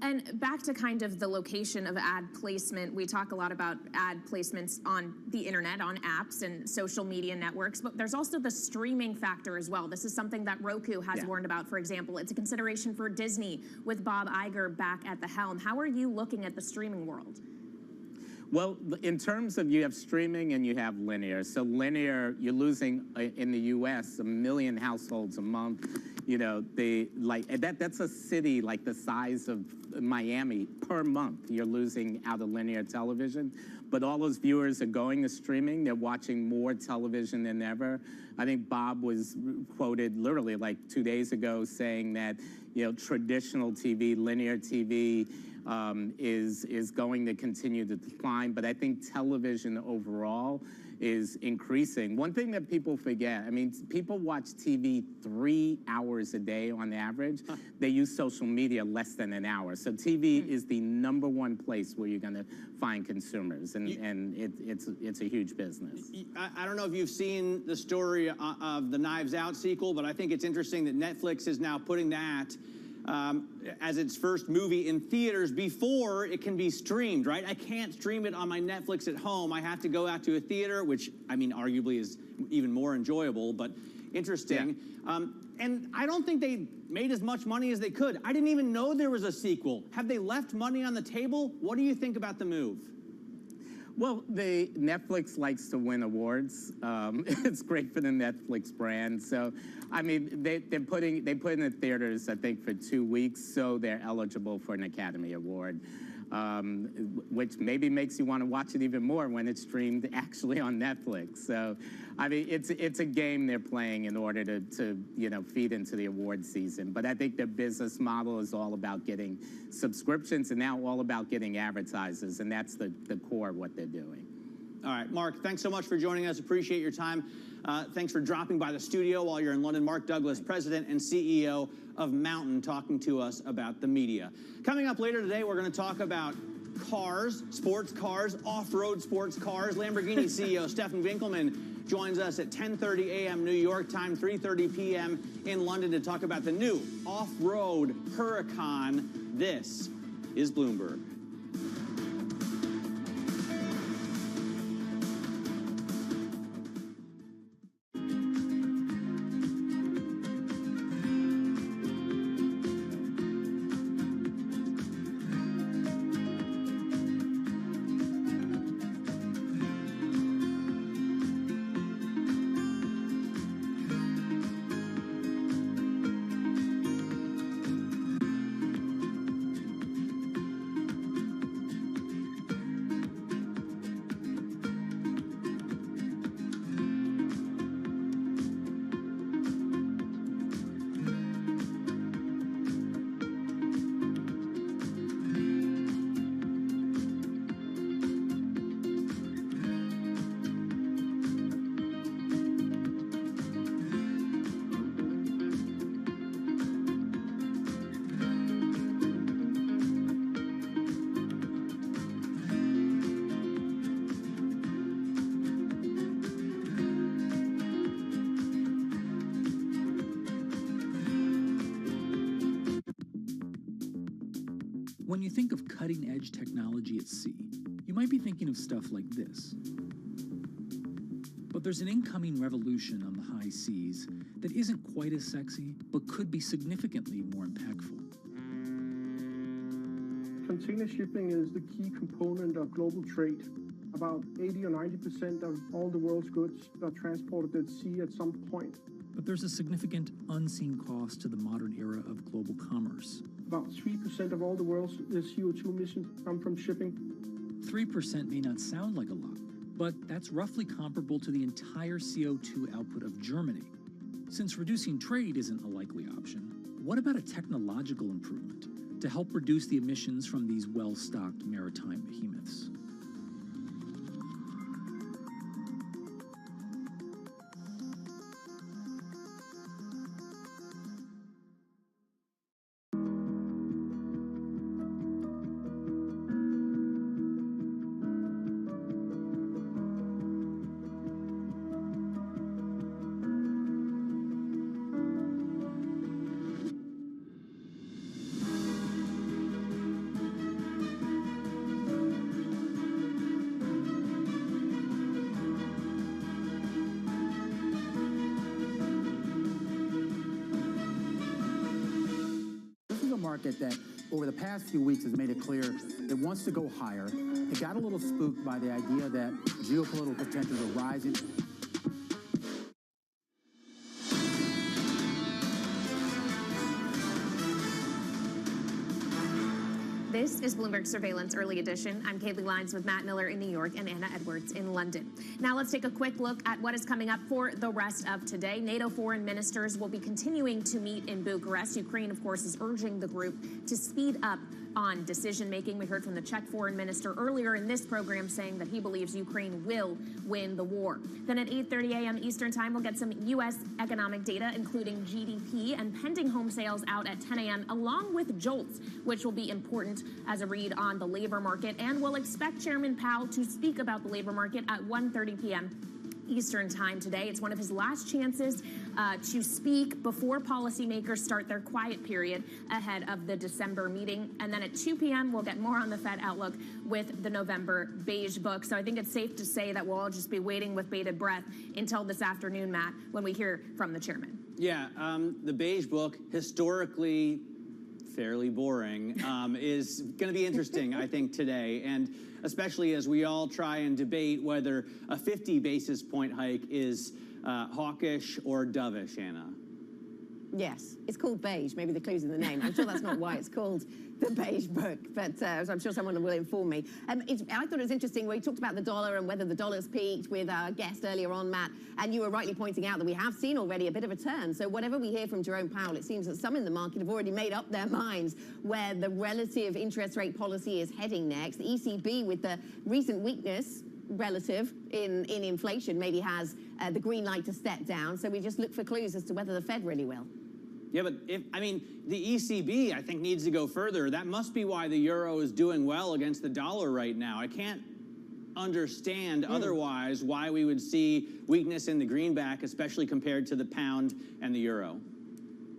And back to kind of the location of ad placement, we talk a lot about ad placements on the internet, on apps and social media networks, but there's also the streaming factor as well. This is something that Roku has warned about, for example. It's a consideration for Disney with Bob Iger back at the helm. How are you looking at the streaming world? Well, in terms of, you have streaming and you have linear. So linear, you're losing in the U.S. 1 million households a month. That's a city like the size of Miami per month. You're losing out of linear television, but all those viewers are going to streaming. They're watching more television than ever. I think Bob was quoted literally like 2 days ago saying that traditional TV, linear TV, is going to continue to decline, but I think television overall is increasing. One thing that people forget, I mean, people watch TV 3 hours a day on average. They use social media less than an hour. So TV is the #1 place where you're going to find consumers, and it's a huge business. I don't know if you've seen the story of the Knives Out sequel, but I think it's interesting that Netflix is now putting that as its first movie in theaters before it can be streamed, right? I can't stream it on my Netflix at home. I have to go out to a theater, which, I mean, arguably is even more enjoyable, but interesting. Yeah. And I don't think they made as much money as they could. I didn't even know there was a sequel. Have they left money on the table? What do you think about the move? Well, Netflix likes to win awards. It's great for the Netflix brand. So, I mean, they put in the theaters, I think, for 2 weeks, so they're eligible for an Academy Award, which maybe makes you want to watch it even more when it's streamed actually on Netflix. So, I mean, it's a game they're playing in order to feed into the award season. But I think their business model is all about getting subscriptions and now all about getting advertisers, and that's the core of what they're doing. All right, Mark, thanks so much for joining us. Appreciate your time. Thanks for dropping by the studio while you're in London. Mark Douglas, President and CEO of Mountain, talking to us about the media. Coming up later today, we're going to talk about cars, sports cars, off-road sports cars. Lamborghini CEO Stefan Winkelmann joins us at 10:30 a.m. New York time, 3:30 p.m. in London to talk about the new off-road Huracan. This is Bloomberg. When you think of cutting-edge technology at sea, you might be thinking of stuff like this. But there's an incoming revolution on the high seas that isn't quite as sexy, but could be significantly more impactful. Container shipping is the key component of global trade. About 80 or 90% of all the world's goods are transported at sea at some point. But there's a significant unseen cost to the modern era of global commerce. About 3% of all the world's CO2 emissions come from shipping. 3% may not sound like a lot, but that's roughly comparable to the entire CO2 output of Germany. Since reducing trade isn't a likely option, what about a technological improvement to help reduce the emissions from these well-stocked maritime behemoths? Market that over the past few weeks has made it clear it wants to go higher. It got a little spooked by the idea that geopolitical tensions are rising. This is Bloomberg Surveillance Early Edition. I'm Kaylee Lyons with Matt Miller in New York and Anna Edwards in London. Now let's take a quick look at what is coming up for the rest of today. NATO foreign ministers will be continuing to meet in Bucharest. Ukraine, of course, is urging the group to speed up on decision-making. We heard from the Czech foreign minister earlier in this program saying that he believes Ukraine will win the war. Then at 8:30 a.m. Eastern Time, we'll get some U.S. economic data, including GDP and pending home sales out at 10 a.m., along with JOLTS, which will be important as a read on the labor market. And we'll expect Chairman Powell to speak about the labor market at 1:30 p.m. Eastern Time today. It's one of his last chances to speak before policymakers start their quiet period ahead of the December meeting. And then at 2 p.m., we'll get more on the Fed outlook with the November Beige Book. So I think it's safe to say that we'll all just be waiting with bated breath until this afternoon, Matt, when we hear from the chairman. Yeah, the Beige Book, historically fairly boring, is going to be interesting, I think, today. And especially as we all try and debate whether a 50 basis point hike is hawkish or dovish, Anna. Yes, it's called beige. Maybe the clue's in the name. I'm sure that's not why it's called the Beige Book, but I'm sure someone will inform me. I thought it was interesting where you talked about the dollar and whether the dollar's peaked with our guest earlier on, Matt, and you were rightly pointing out that we have seen already a bit of a turn. So whatever we hear from Jerome Powell, it seems that some in the market have already made up their minds where the relative interest rate policy is heading next. The ECB, with the recent weakness relative in inflation, maybe has the green light to step down. So we just look for clues as to whether the Fed really will. Yeah, but the ECB, I think, needs to go further. That must be why the euro is doing well against the dollar right now. I can't understand otherwise why we would see weakness in the greenback, especially compared to the pound and the euro.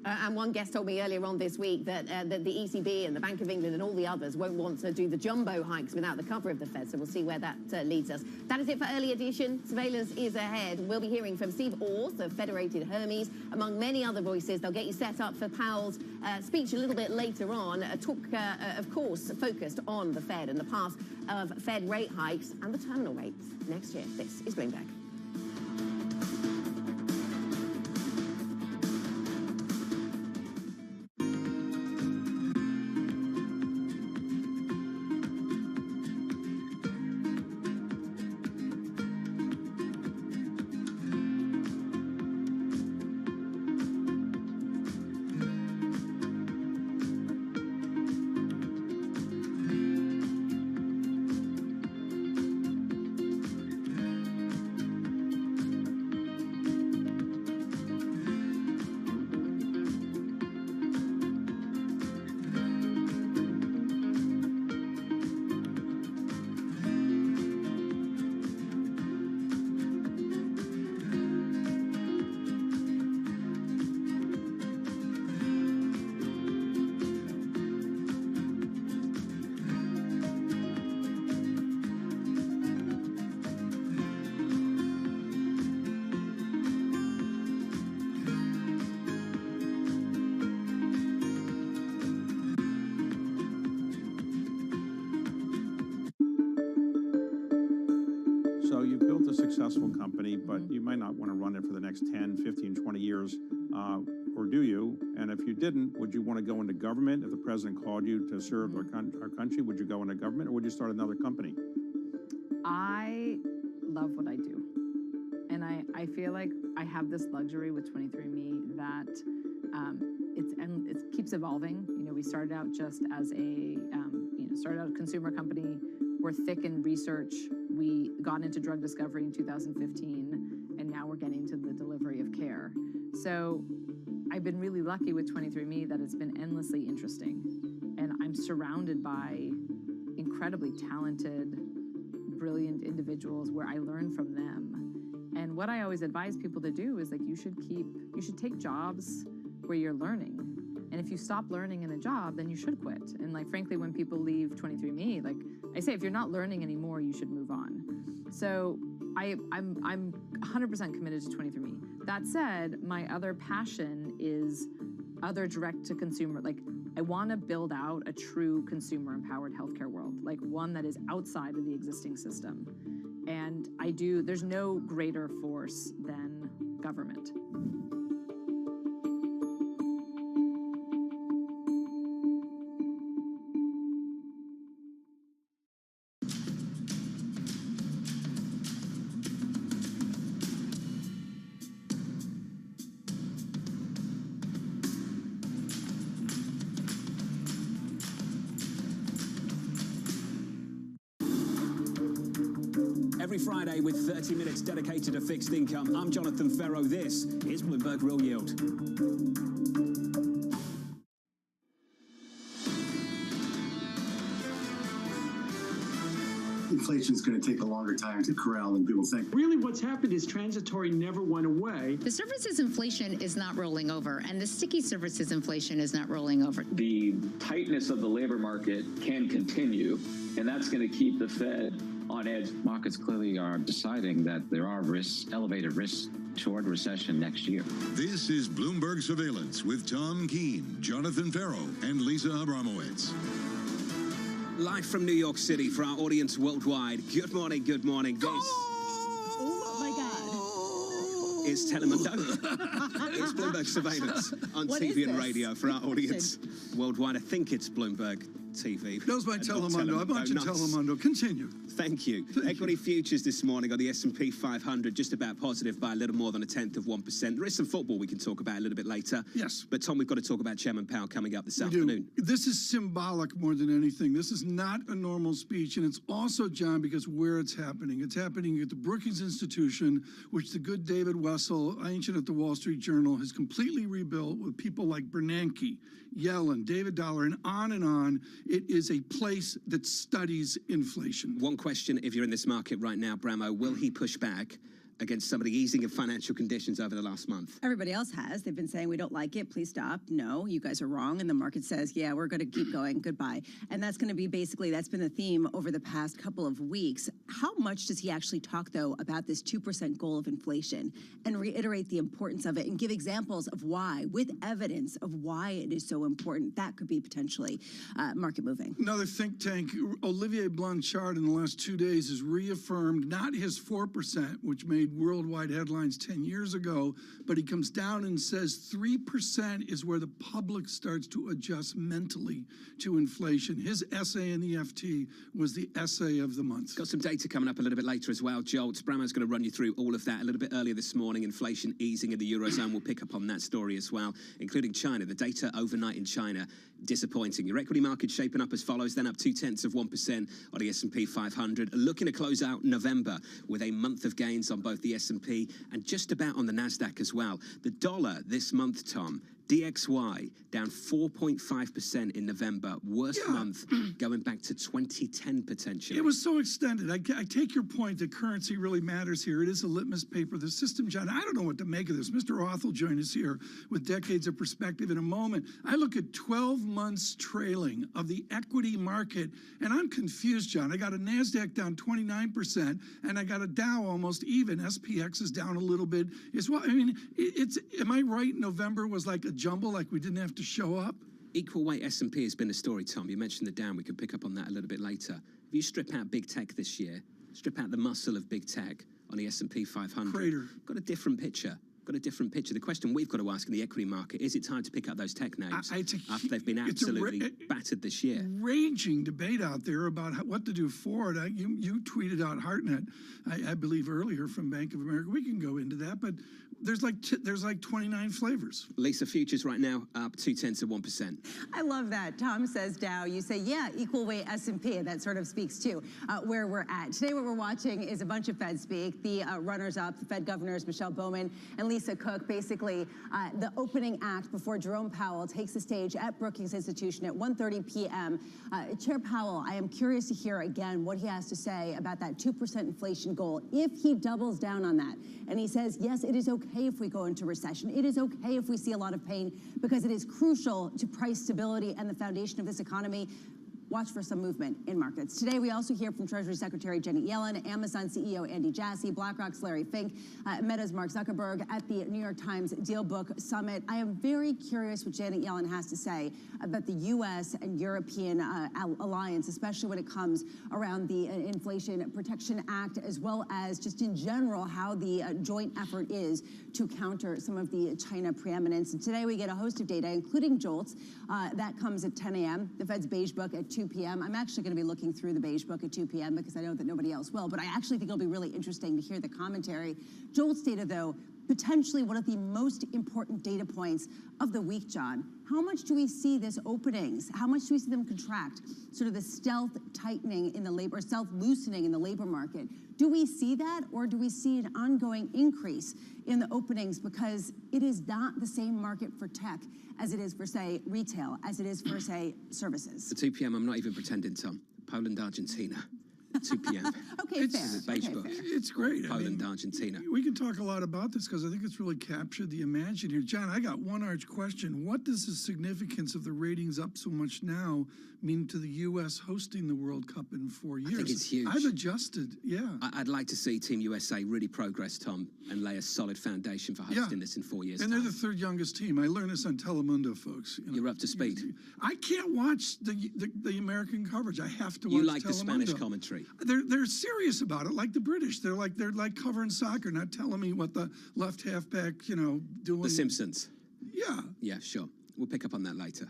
And one guest told me earlier on this week that the ECB and the Bank of England and all the others won't want to do the jumbo hikes without the cover of the Fed. So we'll see where that leads us. That is it for Early Edition. Surveillance is ahead. We'll be hearing from Steve Orth of Federated Hermes, among many other voices. They'll get you set up for Powell's speech a little bit later on. A talk, of course, focused on the Fed and the path of Fed rate hikes and the terminal rates next year. This is Bloomberg. So you've built a successful company, but you might not want to run it for the next 10, 15, 20 years, or do you? And if you didn't, would you want to go into government? If the president called you to serve our country, would you go into government, or would you start another company? I love what I do. And I feel like I have this luxury with 23andMe that it keeps evolving. You know, we started out just as a consumer company. We're thick in research. We got into drug discovery in 2015, and now we're getting to the delivery of care. So I've been really lucky with 23andMe that it's been endlessly interesting. And I'm surrounded by incredibly talented, brilliant individuals where I learn from them. And what I always advise people to do is, like, you should take jobs where you're learning. And if you stop learning in a job, then you should quit. And, like, frankly, when people leave 23andMe, like I say, if you're not learning anymore, you should move on. So I'm 100% committed to 23andMe. That said, my other passion is other direct-to-consumer. Like, I want to build out a true consumer-empowered healthcare world, like one that is outside of the existing system. And there's no greater force than government. Every Friday with 30 minutes dedicated to fixed income, I'm Jonathan Ferro. This is Bloomberg Real Yield. Inflation is going to take a longer time to corral than people think. Really, what's happened is transitory never went away. The services inflation is not rolling over, and the sticky services inflation is not rolling over. The tightness of the labor market can continue, and that's going to keep the Fed on edge. Markets clearly are deciding that there are risks, elevated risks toward recession next year. This is Bloomberg Surveillance with Tom Keene, Jonathan Ferro, and Lisa Abramowitz. Live from New York City for our audience worldwide. Good morning, good morning. This is Telemundo. It's Bloomberg Surveillance on TV and radio for our audience worldwide. I think it's Bloomberg TV. Knows my Telemundo. I want you Telemundo. Continue. Thank you. Equity futures this morning on the S&P 500 just about positive by a little more than 1/10%. There is some football we can talk about a little bit later. Yes. But Tom, we've got to talk about Chairman Powell coming up this afternoon. This is symbolic more than anything. This is not a normal speech, and it's also, John, because where it's happening. It's happening at the Brookings Institution, which the good David Wessel, ancient at the Wall Street Journal, has completely rebuilt with people like Bernanke, Yellen, David Dollar, and on and on. It is a place that studies inflation. One question, if you're in this market right now, Bramo, will he push back against some of the easing of financial conditions over the last month? Everybody else has. They've been saying, we don't like it, please stop. No, you guys are wrong. And the market says, yeah, we're going to keep going, goodbye. And that's going to be basically, that's been the theme over the past couple of weeks. How much does he actually talk, though, about this 2% goal of inflation and reiterate the importance of it and give examples of why, with evidence of why it is so important? That could be potentially market moving. Another think tank, Olivier Blanchard, in the last 2 days has reaffirmed not his 4%, which made worldwide headlines 10 years ago, but he comes down and says 3% is where the public starts to adjust mentally to inflation. His essay in the FT was the essay of the month. Got some data coming up a little bit later as well, Jolt. Bramo's going to run you through all of that a little bit earlier this morning. Inflation easing in the Eurozone. We'll pick up on that story as well, including China. The data overnight in China, disappointing. Your equity market shaping up as follows, then up 0.2% on the S&P 500. Looking to close out November with a month of gains on both the S&P and just about on the NASDAQ as well. The dollar this month, Tom, DXY down 4.5% in November. Worst month going back to 2010 potentially. It was so extended. I take your point that currency really matters here. It is a litmus paper. The system, John, I don't know what to make of this. Mr. Roth will join us here with decades of perspective in a moment. I look at 12 months trailing of the equity market, and I'm confused, John. I got a NASDAQ down 29%, and I got a Dow almost even. SPX is down a little bit as well. I mean, am I right? November was like a jumble, like we didn't have to show up? Equal weight S&P has been the story, Tom. You mentioned the Dow. We can pick up on that a little bit later. If you strip out big tech this year, strip out the muscle of big tech on the S&P 500. Crater. Got a different picture. Got a different picture. The question we've got to ask in the equity market, is it time to pick up those tech names after they've been absolutely battered this year? Raging debate out there about what to do forward. You tweeted out Hartnett, I believe earlier, from Bank of America. We can go into that, but there's like 29 flavors. Lisa, futures right now up 0.2%. I love that. Tom says Dow. You say, yeah, equal weight S&P. That sort of speaks to where we're at. Today what we're watching is a bunch of Fed speak. The runners-up, the Fed governors, Michelle Bowman and Lisa Cook, basically the opening act before Jerome Powell takes the stage at Brookings Institution at 1:30 p.m. Chair Powell, I am curious to hear again what he has to say about that 2% inflation goal if he doubles down on that. And he says, yes, it is okay if we go into recession. It is okay if we see a lot of pain because it is crucial to price stability and the foundation of this economy. Watch for some movement in markets. Today, we also hear from Treasury Secretary Janet Yellen, Amazon CEO Andy Jassy, BlackRock's Larry Fink, Meta's Mark Zuckerberg at the New York Times Deal Book Summit. I am very curious what Janet Yellen has to say about the U.S. and European alliance, especially when it comes around the Inflation Protection Act, as well as just in general how the joint effort is to counter some of the China preeminence. And today, we get a host of data, including JOLTS. That comes at 10 a.m., the Fed's Beige Book at 2 p.m. I'm actually going to be looking through the Beige Book at 2 p.m. because I know that nobody else will, but I actually think it'll be really interesting to hear the commentary. JOLTS data, though, potentially one of the most important data points of the week, John. How much do we see this openings? How much do we see them contract? Sort of the stealth tightening in the labor, stealth loosening in the labor market. Do we see that, or do we see an ongoing increase in the openings because it is not the same market for tech as it is for, say, retail, as it is for, say, services? At 2 p.m., I'm not even pretending, Tom. Poland, Argentina. 2 p.m. Okay, fair. Beige Book. It's great. Poland, Argentina. We can talk a lot about this because I think it's really captured the imagination here. John, I got one arch question. What does the significance of the ratings up so much now mean to the U.S. hosting the World Cup in 4 years? I think it's huge. I've adjusted, yeah. I'd like to see Team USA really progress, Tom, and lay a solid foundation for hosting this in 4 years' And time. they're the third youngest team. I learned this on Telemundo, folks. You're up to speed. I can't watch the American coverage. I have to watch You like Telemundo. the Spanish commentary. They're serious about it, like the British. They're like covering soccer, not telling me what the left halfback, doing. The Simpsons. Yeah. Yeah, sure. We'll pick up on that later.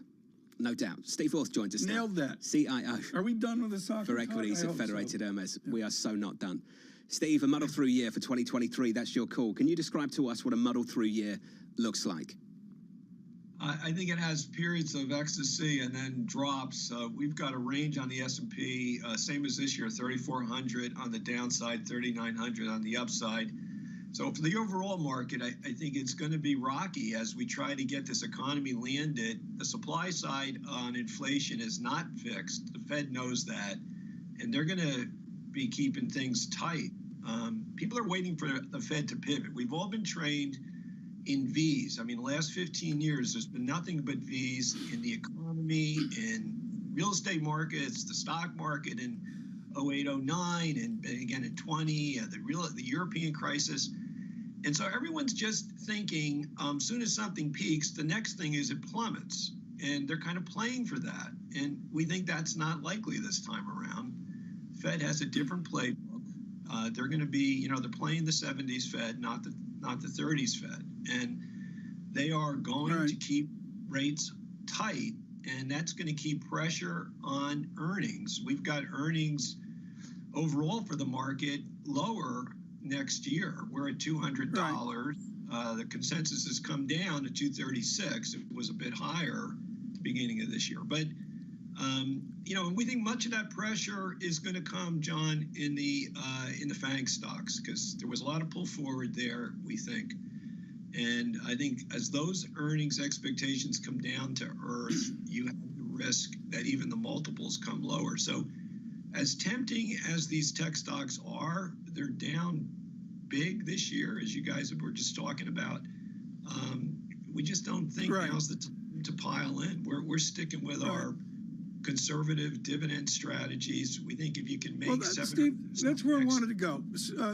No doubt. Steve Roth joins us now. Nailed that. CIO. Are we done with the soccer For equities talk? at Federated Hermes. Yeah. We are so not done. Steve, a muddle-through year for 2023. That's your call. Can you describe to us what a muddle-through year looks like? I think it has periods of ecstasy and then drops. We've got a range on the S&P, same as this year, 3,400 on the downside, 3,900 on the upside. So for the overall market, I think it's going to be rocky as we try to get this economy landed. The supply side on inflation is not fixed. The Fed knows that, and they're going to be keeping things tight. People are waiting for the Fed to pivot. We've all been trained in V's. I mean, the last 15 years, there's been nothing but V's in the economy, in real estate markets, the stock market in 08, 09, and again in 20, the European crisis. And so everyone's just thinking, soon as something peaks, the next thing is it plummets. And they're kind of playing for that. And we think that's not likely this time around. Fed has a different playbook. They're going to be, they're playing the 70s Fed, not the 30s Fed. And they are going to keep rates tight, and that's going to keep pressure on earnings. We've got earnings overall for the market lower next year. We're at $200. The consensus has come down to $236. It was a bit higher at the beginning of this year. But, and we think much of that pressure is going to come, John, in the FANG stocks, because there was a lot of pull forward there, we think. And I think as those earnings expectations come down to earth, you have the risk that even the multiples come lower. So as tempting as these tech stocks are, they're down big this year, as you guys were just talking about. We just don't think now's the time to pile in. We're sticking with our conservative dividend strategies. We think if you can make Steve, that's where I wanted to go.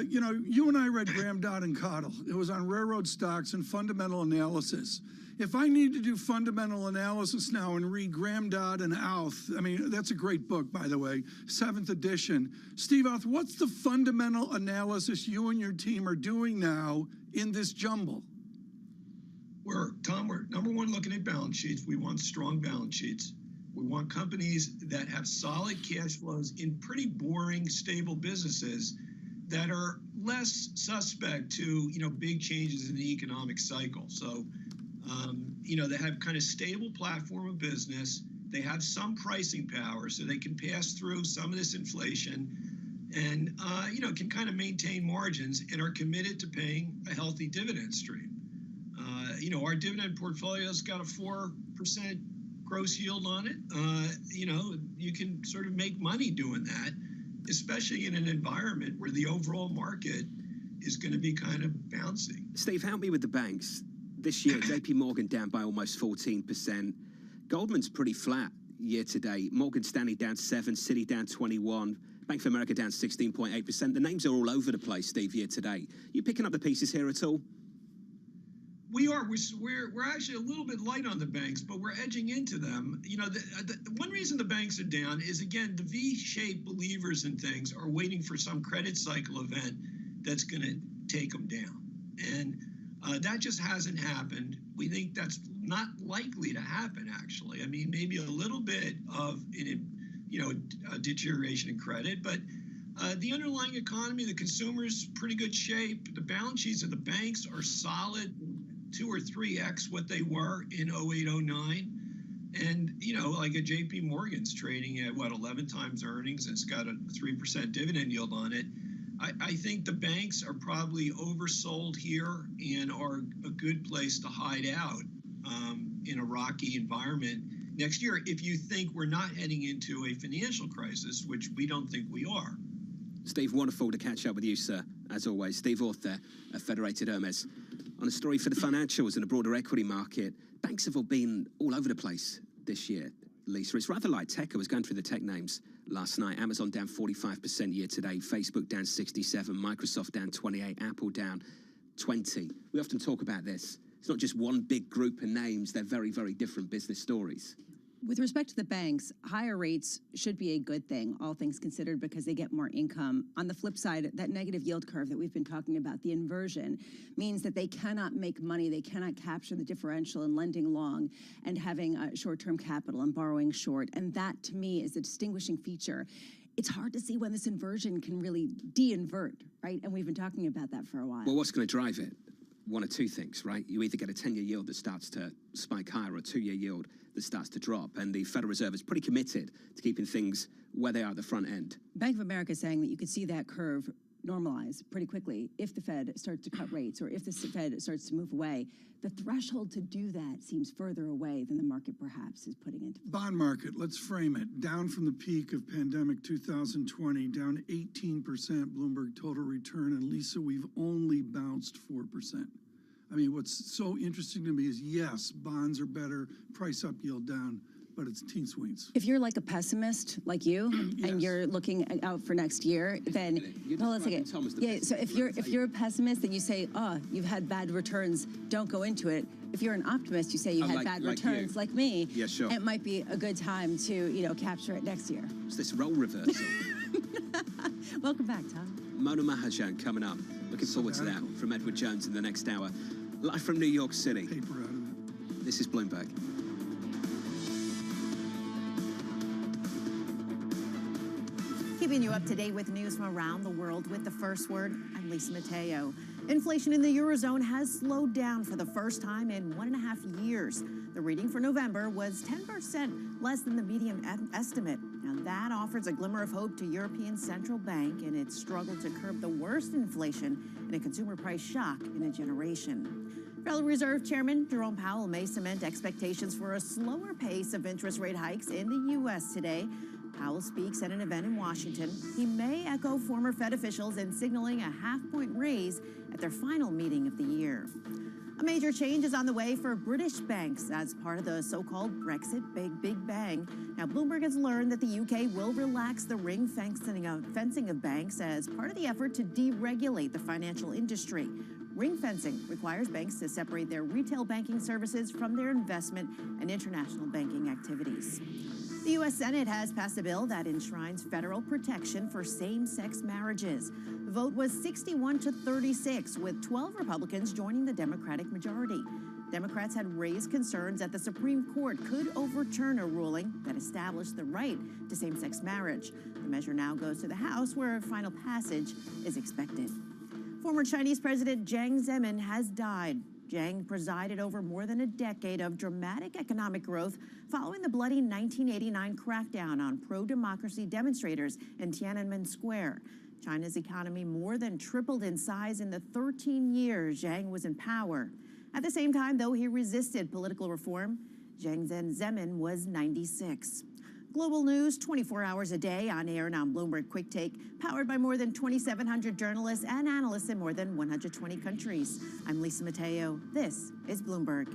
You and I read Graham Dodd and Cottle. It was on railroad stocks and fundamental analysis. if I need to do fundamental analysis now and read Graham Dodd and Auth, I mean, that's a great book, by the way, 7th edition. Steve Auth, what's the fundamental analysis you and your team are doing now in this jumble? We're number one looking at balance sheets. We want strong balance sheets. We want companies that have solid cash flows in pretty boring, stable businesses that are less suspect to, big changes in the economic cycle. So, they have kind of stable platform of business. They have some pricing power, so they can pass through some of this inflation and, can kind of maintain margins and are committed to paying a healthy dividend stream. Our dividend portfolio's got a 4% gross yield on it. You can sort of make money doing that, especially in an environment where the overall market is going to be kind of bouncing. Steve, help me with the banks. This year, JP Morgan down by almost 14%. Goldman's pretty flat year to date. Morgan Stanley down 7%, Citi down 21%, Bank of America down 16.8%. The names are all over the place, Steve, year to date. You picking up the pieces here at all? We are. We're actually a little bit light on the banks, but we're edging into them. The one reason the banks are down is, again, the V-shaped believers in things are waiting for some credit cycle event that's going to take them down. And that just hasn't happened. We think that's not likely to happen, actually. I mean, maybe a little bit of, a deterioration in credit, but the underlying economy, the consumer's pretty good shape. The balance sheets of the banks are solid, 2 or 3x what they were in 0809. And, like a JP Morgan's trading at 11 times earnings, and it's got a 3% dividend yield on it. I think the banks are probably oversold here and are a good place to hide out in a rocky environment next year if you think we're not heading into a financial crisis, which we don't think we are. Steve, wonderful to catch up with you, sir, as always. Steve Auth there at Federated Hermes. On a story for the financials and the broader equity market, banks have all been all over the place this year, Lisa. It's rather like tech. I was going through the tech names last night. Amazon down 45% year to date, Facebook down 67%, Microsoft down 28%, Apple down 20%. We often talk about this. It's not just one big group of names. They're very, very different business stories. With respect to the banks, higher rates should be a good thing, all things considered, because they get more income. On the flip side, that negative yield curve that we've been talking about, the inversion, means that they cannot make money. They cannot capture the differential in lending long and having short-term capital and borrowing short. And that, to me, is a distinguishing feature. It's hard to see when this inversion can really de-invert, right? And we've been talking about that for a while. Well, what's going to drive it? One of two things, right? You either get a 10-year yield that starts to spike higher or a 2-year yield that starts to drop. And the Federal Reserve is pretty committed to keeping things where they are at the front end. Bank of America is saying that you could see that curve normalize pretty quickly if the Fed starts to cut rates or if the Fed starts to move away. The threshold to do that seems further away than the market perhaps is putting into. Bond market, let's frame it. Down from the peak of pandemic 2020, down 18% Bloomberg total return. And Lisa, we've only bounced 4%. I mean, what's so interesting to me is, yes, bonds are better, price up, yield down, but it's teen swings. If you're like a pessimist, like you, yes, and you're looking out for next year, then well, let's take it. Yeah. So if you're a pessimist, then you say, oh, you've had bad returns, don't go into it. If you're an optimist, you say you had bad returns, like me. Yeah, sure. It might be a good time to capture it next year. It's this role reversal. Welcome back, Tom. Mona Mahajan coming up. Looking forward to that from Edward Jones in the next hour. Live from New York City. Paper out of it. This is Bloomberg. Keeping you up to date with news from around the world with the first word, I'm Lisa Mateo. Inflation in the Eurozone has slowed down for the first time in 1.5 years. The reading for November was 10% less than the median estimate. Now that offers a glimmer of hope to European Central Bank in its struggle to curb the worst inflation and a consumer price shock in a generation. Federal Reserve Chairman Jerome Powell may cement expectations for a slower pace of interest rate hikes in the U.S. today. Powell speaks at an event in Washington. He may echo former Fed officials in signaling a half-point raise at their final meeting of the year. A major change is on the way for British banks as part of the so-called Brexit Big Bang. Now, Bloomberg has learned that the UK will relax the fencing of banks as part of the effort to deregulate the financial industry. Ring fencing requires banks to separate their retail banking services from their investment and international banking activities. The U.S. Senate has passed a bill that enshrines federal protection for same-sex marriages. The vote was 61 to 36, with 12 Republicans joining the Democratic majority. Democrats had raised concerns that the Supreme Court could overturn a ruling that established the right to same-sex marriage. The measure now goes to the House, where a final passage is expected. Former Chinese President Jiang Zemin has died. Jiang presided over more than a decade of dramatic economic growth following the bloody 1989 crackdown on pro-democracy demonstrators in Tiananmen Square. China's economy more than tripled in size in the 13 years Jiang was in power. At the same time, though he resisted political reform, Jiang Zemin was 96. Global news 24 hours a day on air and on Bloomberg Quick Take, powered by more than 2,700 journalists and analysts in more than 120 countries. I'm Lisa Mateo. This is Bloomberg.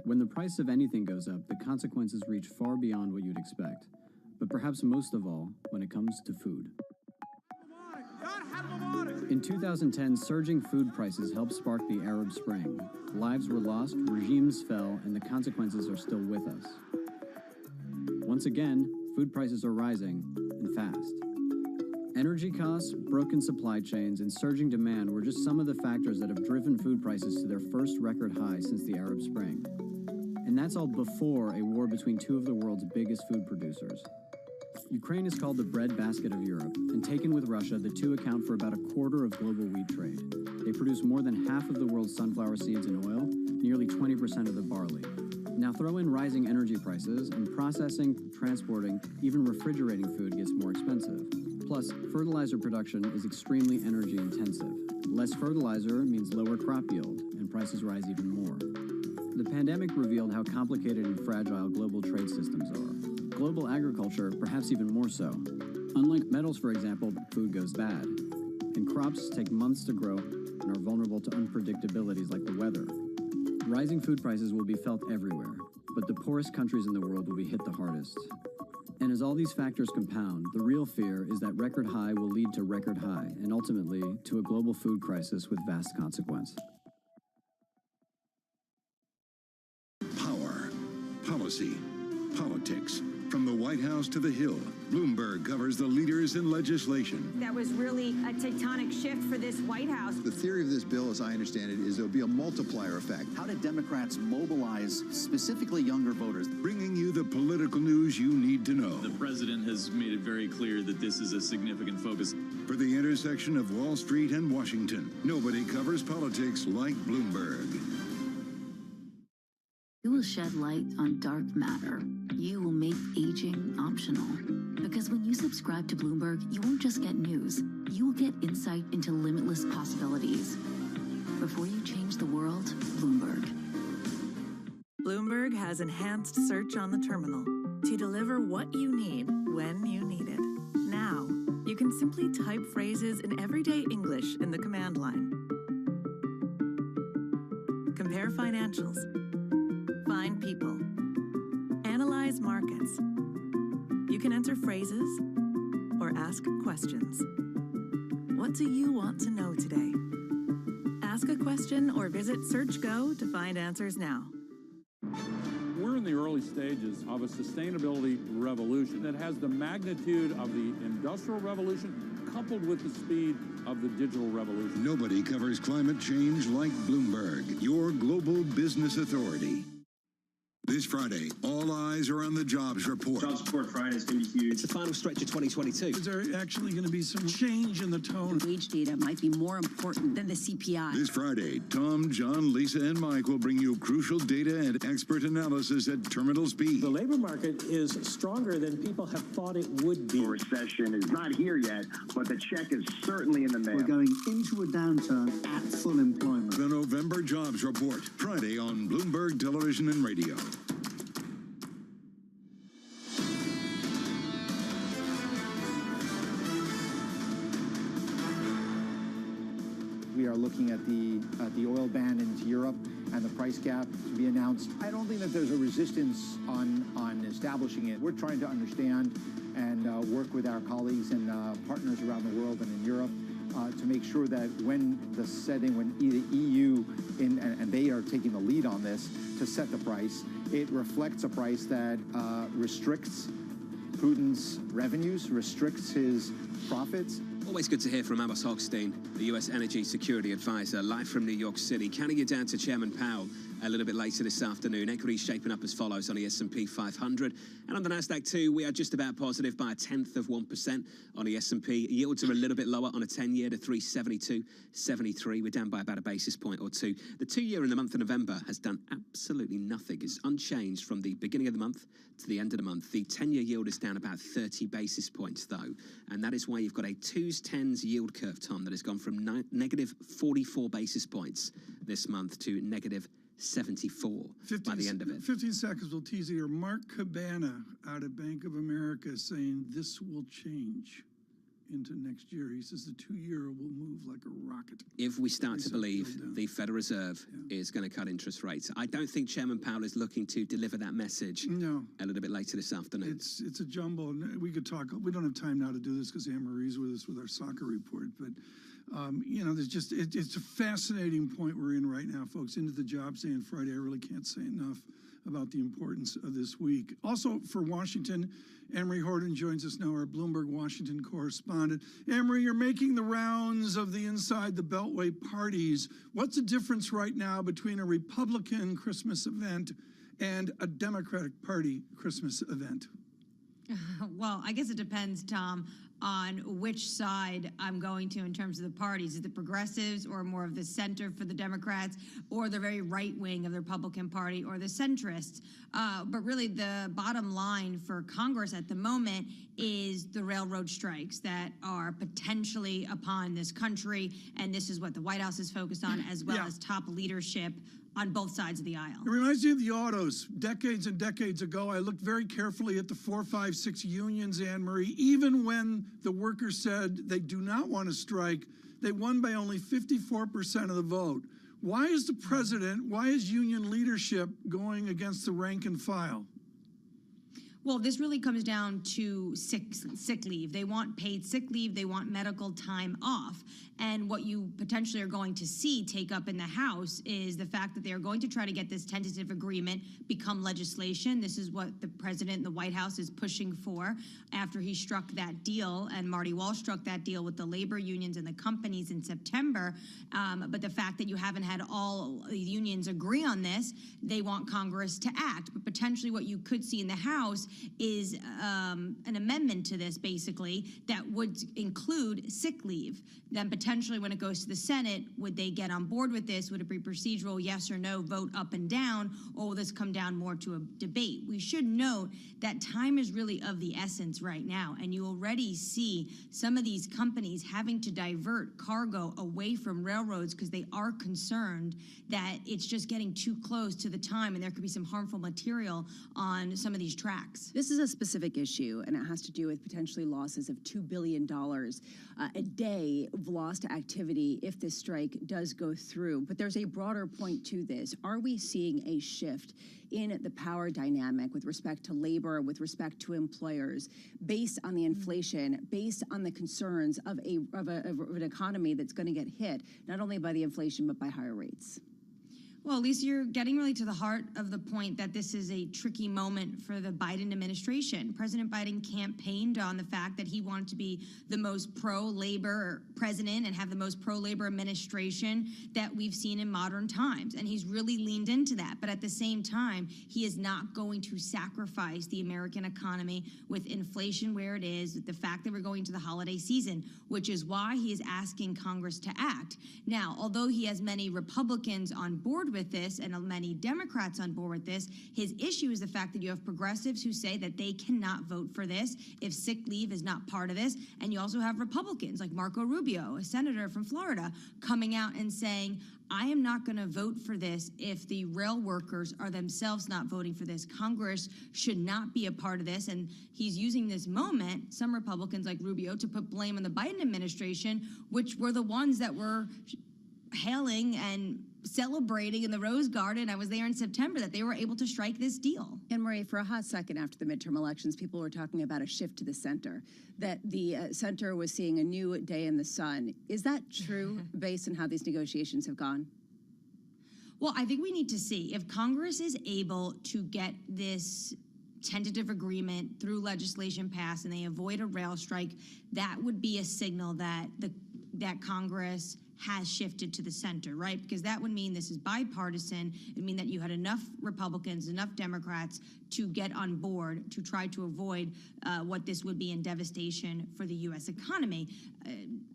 When the price of anything goes up, the consequences reach far beyond what you'd expect. But perhaps most of all, when it comes to food. In 2010, surging food prices helped spark the Arab Spring. Lives were lost, regimes fell, and the consequences are still with us. Once again, food prices are rising, and fast. Energy costs, broken supply chains, and surging demand were just some of the factors that have driven food prices to their first record high since the Arab Spring. And that's all before a war between two of the world's biggest food producers. Ukraine is called the breadbasket of Europe, and taken with Russia, the two account for about a quarter of global wheat trade. They produce more than half of the world's sunflower seeds and oil, nearly 20% of the barley. Now throw in rising energy prices, and processing, transporting, even refrigerating food gets more expensive. Plus, fertilizer production is extremely energy intensive. Less fertilizer means lower crop yield, and prices rise even more. The pandemic revealed how complicated and fragile global trade systems are. Global agriculture, perhaps even more so. Unlike metals, for example, food goes bad. And crops take months to grow and are vulnerable to unpredictabilities like the weather. Rising food prices will be felt everywhere, but the poorest countries in the world will be hit the hardest. And as all these factors compound, the real fear is that record high will lead to record high, and ultimately to a global food crisis with vast consequence. Power, policy, politics. From the White House to the Hill, Bloomberg covers the leaders in legislation. That was really a tectonic shift for this White House. The theory of this bill, as I understand it, is there'll be a multiplier effect. How did Democrats mobilize specifically younger voters? Bringing you the political news you need to know. The president has made it very clear that this is a significant focus. For the intersection of Wall Street and Washington, nobody covers politics like Bloomberg. You will shed light on dark matter. You will make aging optional. Because when you subscribe to Bloomberg, you won't just get news. You will get insight into limitless possibilities. Before you change the world, Bloomberg. Bloomberg has enhanced search on the terminal to deliver what you need when you need it. Now, you can simply type phrases in everyday English in the command line. Compare financials. Find people. Analyze markets. You can enter phrases or ask questions. What do you want to know today? Ask a question or visit SearchGo to find answers now. We're in the early stages stages of a sustainability revolution that has the magnitude of the Industrial Revolution coupled with the speed of the digital revolution. Nobody covers climate change like Bloomberg, your global business authority. This Friday, all eyes are on the jobs report. Jobs report Friday is going to be huge. It's the final stretch of 2022. Is there actually going to be some change in the tone? Wage data might be more important than the CPI. This Friday, Tom, John, Lisa, and Mike will bring you crucial data and expert analysis at terminal speed. The labor market is stronger than people have thought it would be. The recession is not here yet, but the check is certainly in the mail. We're going into a downturn at full employment. The November Jobs Report, Friday on Bloomberg Television and Radio. We are looking at the oil ban into Europe and the price cap to be announced. I don't think that there's a resistance on establishing it. We're trying to understand and work with our colleagues and partners around the world and in Europe to make sure that when the EU and they are taking the lead on this to set the price, it reflects a price that restricts Putin's revenues, restricts his profits. Always good to hear from Amos Hochstein, the U.S. Energy Security Advisor, live from New York City. Counting you down to Chairman Powell a little bit later this afternoon. Equities shaping up as follows on the S&P 500. And on the Nasdaq too, we are just about positive by 0.1% on the S&P. Yields are a little bit lower on a 10-year to 372.73. We're down by about a basis point or two. The 2-year in the month of November has done absolutely nothing. It's unchanged from the beginning of the month to the end of the month. The 10-year yield is down about 30 basis points though. And that is why you've got a 2s-10s yield curve, Tom, that has gone from negative 44 basis points this month to negative 74 by the end of it. 15 seconds will tease here. Mark Cabana out of Bank of America is saying this will change into next year. He says the 2-year will move like a rocket. If we start to believe the Federal Reserve is going to cut interest rates, I don't think Chairman Powell is looking to deliver that message a little bit later this afternoon. It's a jumble. And we could talk. We don't have time now to do this because Anne Marie's with us with our soccer report. But there's just it's a fascinating point we're in right now, folks. Into the jobs day on Friday. I really can't say enough about the importance of this week. Also for Washington, Anne-Marie Horton joins us now, our Bloomberg Washington correspondent. Anne-Marie, you're making the rounds of the Inside the Beltway parties. What's the difference right now between a Republican Christmas event and a Democratic Party Christmas event? Well, I guess it depends, Tom, on which side I'm going to in terms of the parties. Is it the progressives or more of the center for the Democrats or the very right wing of the Republican Party or the centrists? But really the bottom line for Congress at the moment is the railroad strikes that are potentially upon this country. And this is what the White House is focused on, as well as top leadership on both sides of the aisle. It reminds me of the autos. Decades and decades ago, I looked very carefully at the 4, 5, 6 unions, Anne-Marie. Even when the workers said they do not want to strike, they won by only 54% of the vote. Why is the president, why is union leadership going against the rank and file? Well, this really comes down to sick leave. They want paid sick leave. They want medical time off. And what you potentially are going to see take up in the House is the fact that they are going to try to get this tentative agreement become legislation. This is what the president and the White House is pushing for after he struck that deal, and Marty Walsh struck that deal with the labor unions and the companies in September. But the fact that you haven't had all the unions agree on this, they want Congress to act. But potentially what you could see in the House is an amendment to this, basically, that would include sick leave. Then potentially when it goes to the Senate, would they get on board with this? Would it be procedural, yes or no, vote up and down, or will this come down more to a debate? We should note that time is really of the essence right now, and you already see some of these companies having to divert cargo away from railroads because they are concerned that it's just getting too close to the time and there could be some harmful material on some of these tracks. This is a specific issue, and it has to do with potentially losses of $2 billion a day of lost activity if this strike does go through. But there's a broader point to this. Are we seeing a shift in the power dynamic with respect to labor, with respect to employers, based on the inflation, based on the concerns of an economy that's going to get hit not only by the inflation but by higher rates? Well, Lisa, you're getting really to the heart of the point that this is a tricky moment for the Biden administration. President Biden campaigned on the fact that he wanted to be the most pro-labor president and have the most pro-labor administration that we've seen in modern times. And he's really leaned into that. But at the same time, he is not going to sacrifice the American economy with inflation where it is, with the fact that we're going to the holiday season, which is why he is asking Congress to act. Now, although he has many Republicans on board with this and many Democrats on board with this, his issue is the fact that you have progressives who say that they cannot vote for this if sick leave is not part of this. And you also have Republicans like Marco Rubio, a senator from Florida, coming out and saying, I am not going to vote for this if the rail workers are themselves not voting for this. Congress should not be a part of this. And he's using this moment, some Republicans like Rubio, to put blame on the Biden administration, which were the ones that were hailing and celebrating in the Rose Garden. I was there in September that they were able to strike this deal. And Marie, for a hot second after the midterm elections, people were talking about a shift to the center, that the center was seeing a new day in the sun. Is that true based on how these negotiations have gone? Well, I think we need to see if Congress is able to get this tentative agreement through legislation passed and they avoid a rail strike. That would be a signal that that Congress has shifted to the center, right? Because that would mean this is bipartisan. It would mean that you had enough Republicans, enough Democrats to get on board to try to avoid what this would be in devastation for the U.S. economy.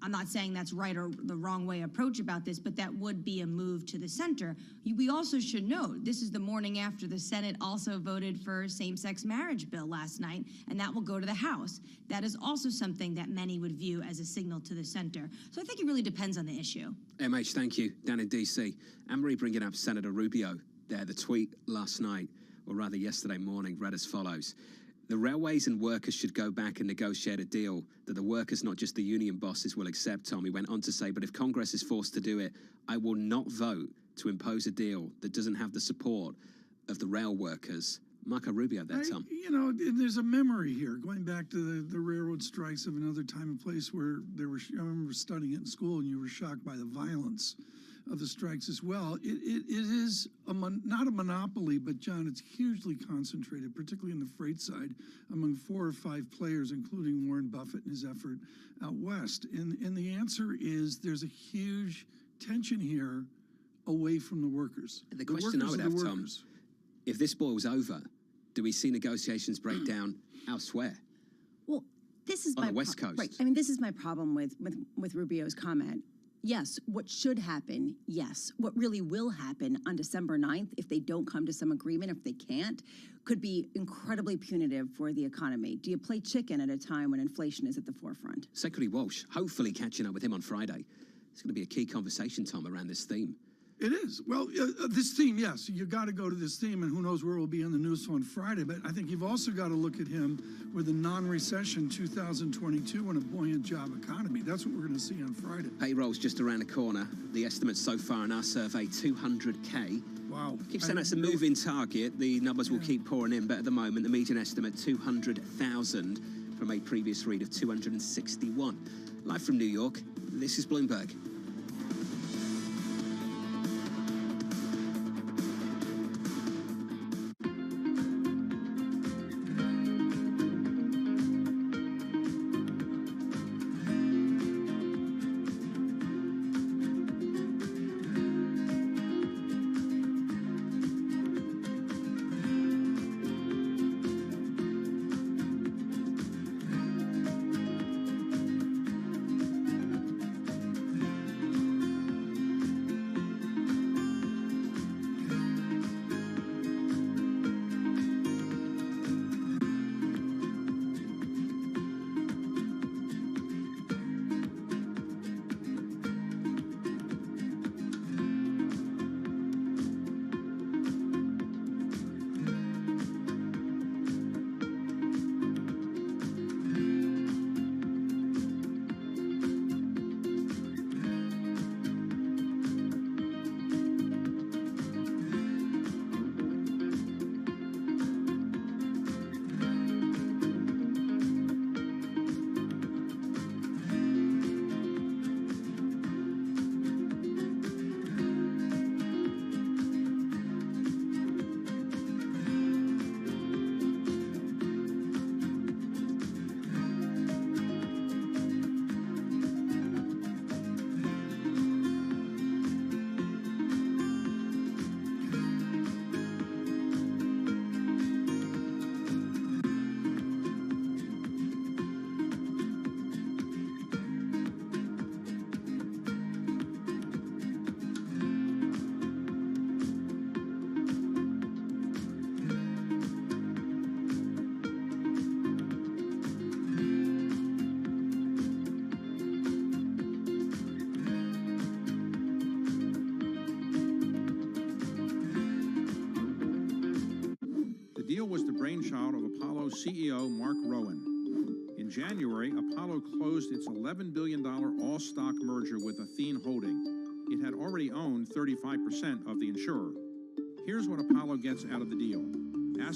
I'm not saying that's right or the wrong way approach about this, but that would be a move to the center. We also should note this is the morning after the Senate also voted for same-sex marriage bill last night, and that will go to the House. That is also something that many would view as a signal to the center. So I think it really depends on the issue. MH, thank you. Down in D.C. Anne-Marie bringing up Senator Rubio there. The tweet last night, or rather yesterday morning, read as follows. The railways and workers should go back and negotiate a deal that the workers, not just the union bosses, will accept, Tom. He went on to say, but if Congress is forced to do it, I will not vote to impose a deal that doesn't have the support of the rail workers. Marco Rubio there, Tom. You know, there's a memory here, going back to the railroad strikes of another time and place where there were, I remember studying it in school and you were shocked by the violence of the strikes as well. It is not a monopoly, but John, it's hugely concentrated, particularly in the freight side, among 4 or 5 players, including Warren Buffett and his effort out west. And the answer is there's a huge tension here away from the workers. The question I would have, Tom, if this boils over, do we see negotiations break down elsewhere? Well, this is on the West Coast. Right. I mean, this is my problem with Rubio's comment. Yes, what should happen, yes. What really will happen on December 9th, if they don't come to some agreement, if they can't, could be incredibly punitive for the economy. Do you play chicken at a time when inflation is at the forefront? Secretary Walsh, hopefully catching up with him on Friday. It's going to be a key conversation, Tom, around this theme. It is. Well, this theme, yes, you got to go to this theme, and who knows where we'll be in the news on Friday. But I think you've also got to look at him with a non-recession 2022 and a buoyant job economy. That's what we're going to see on Friday. Payroll's just around the corner. The estimate so far in our survey, 200K. Wow. Keep saying that's a moving target. The numbers will keep pouring in, but at the moment, the median estimate, 200,000 from a previous read of 261. Live from New York, this is Bloomberg. Thank you. brainchild of Apollo CEO Mark Rowan. In January, Apollo closed its $11 billion all-stock merger with Athene Holding. It had already owned 35% of the insurer. Here's what Apollo gets out of the deal. Asset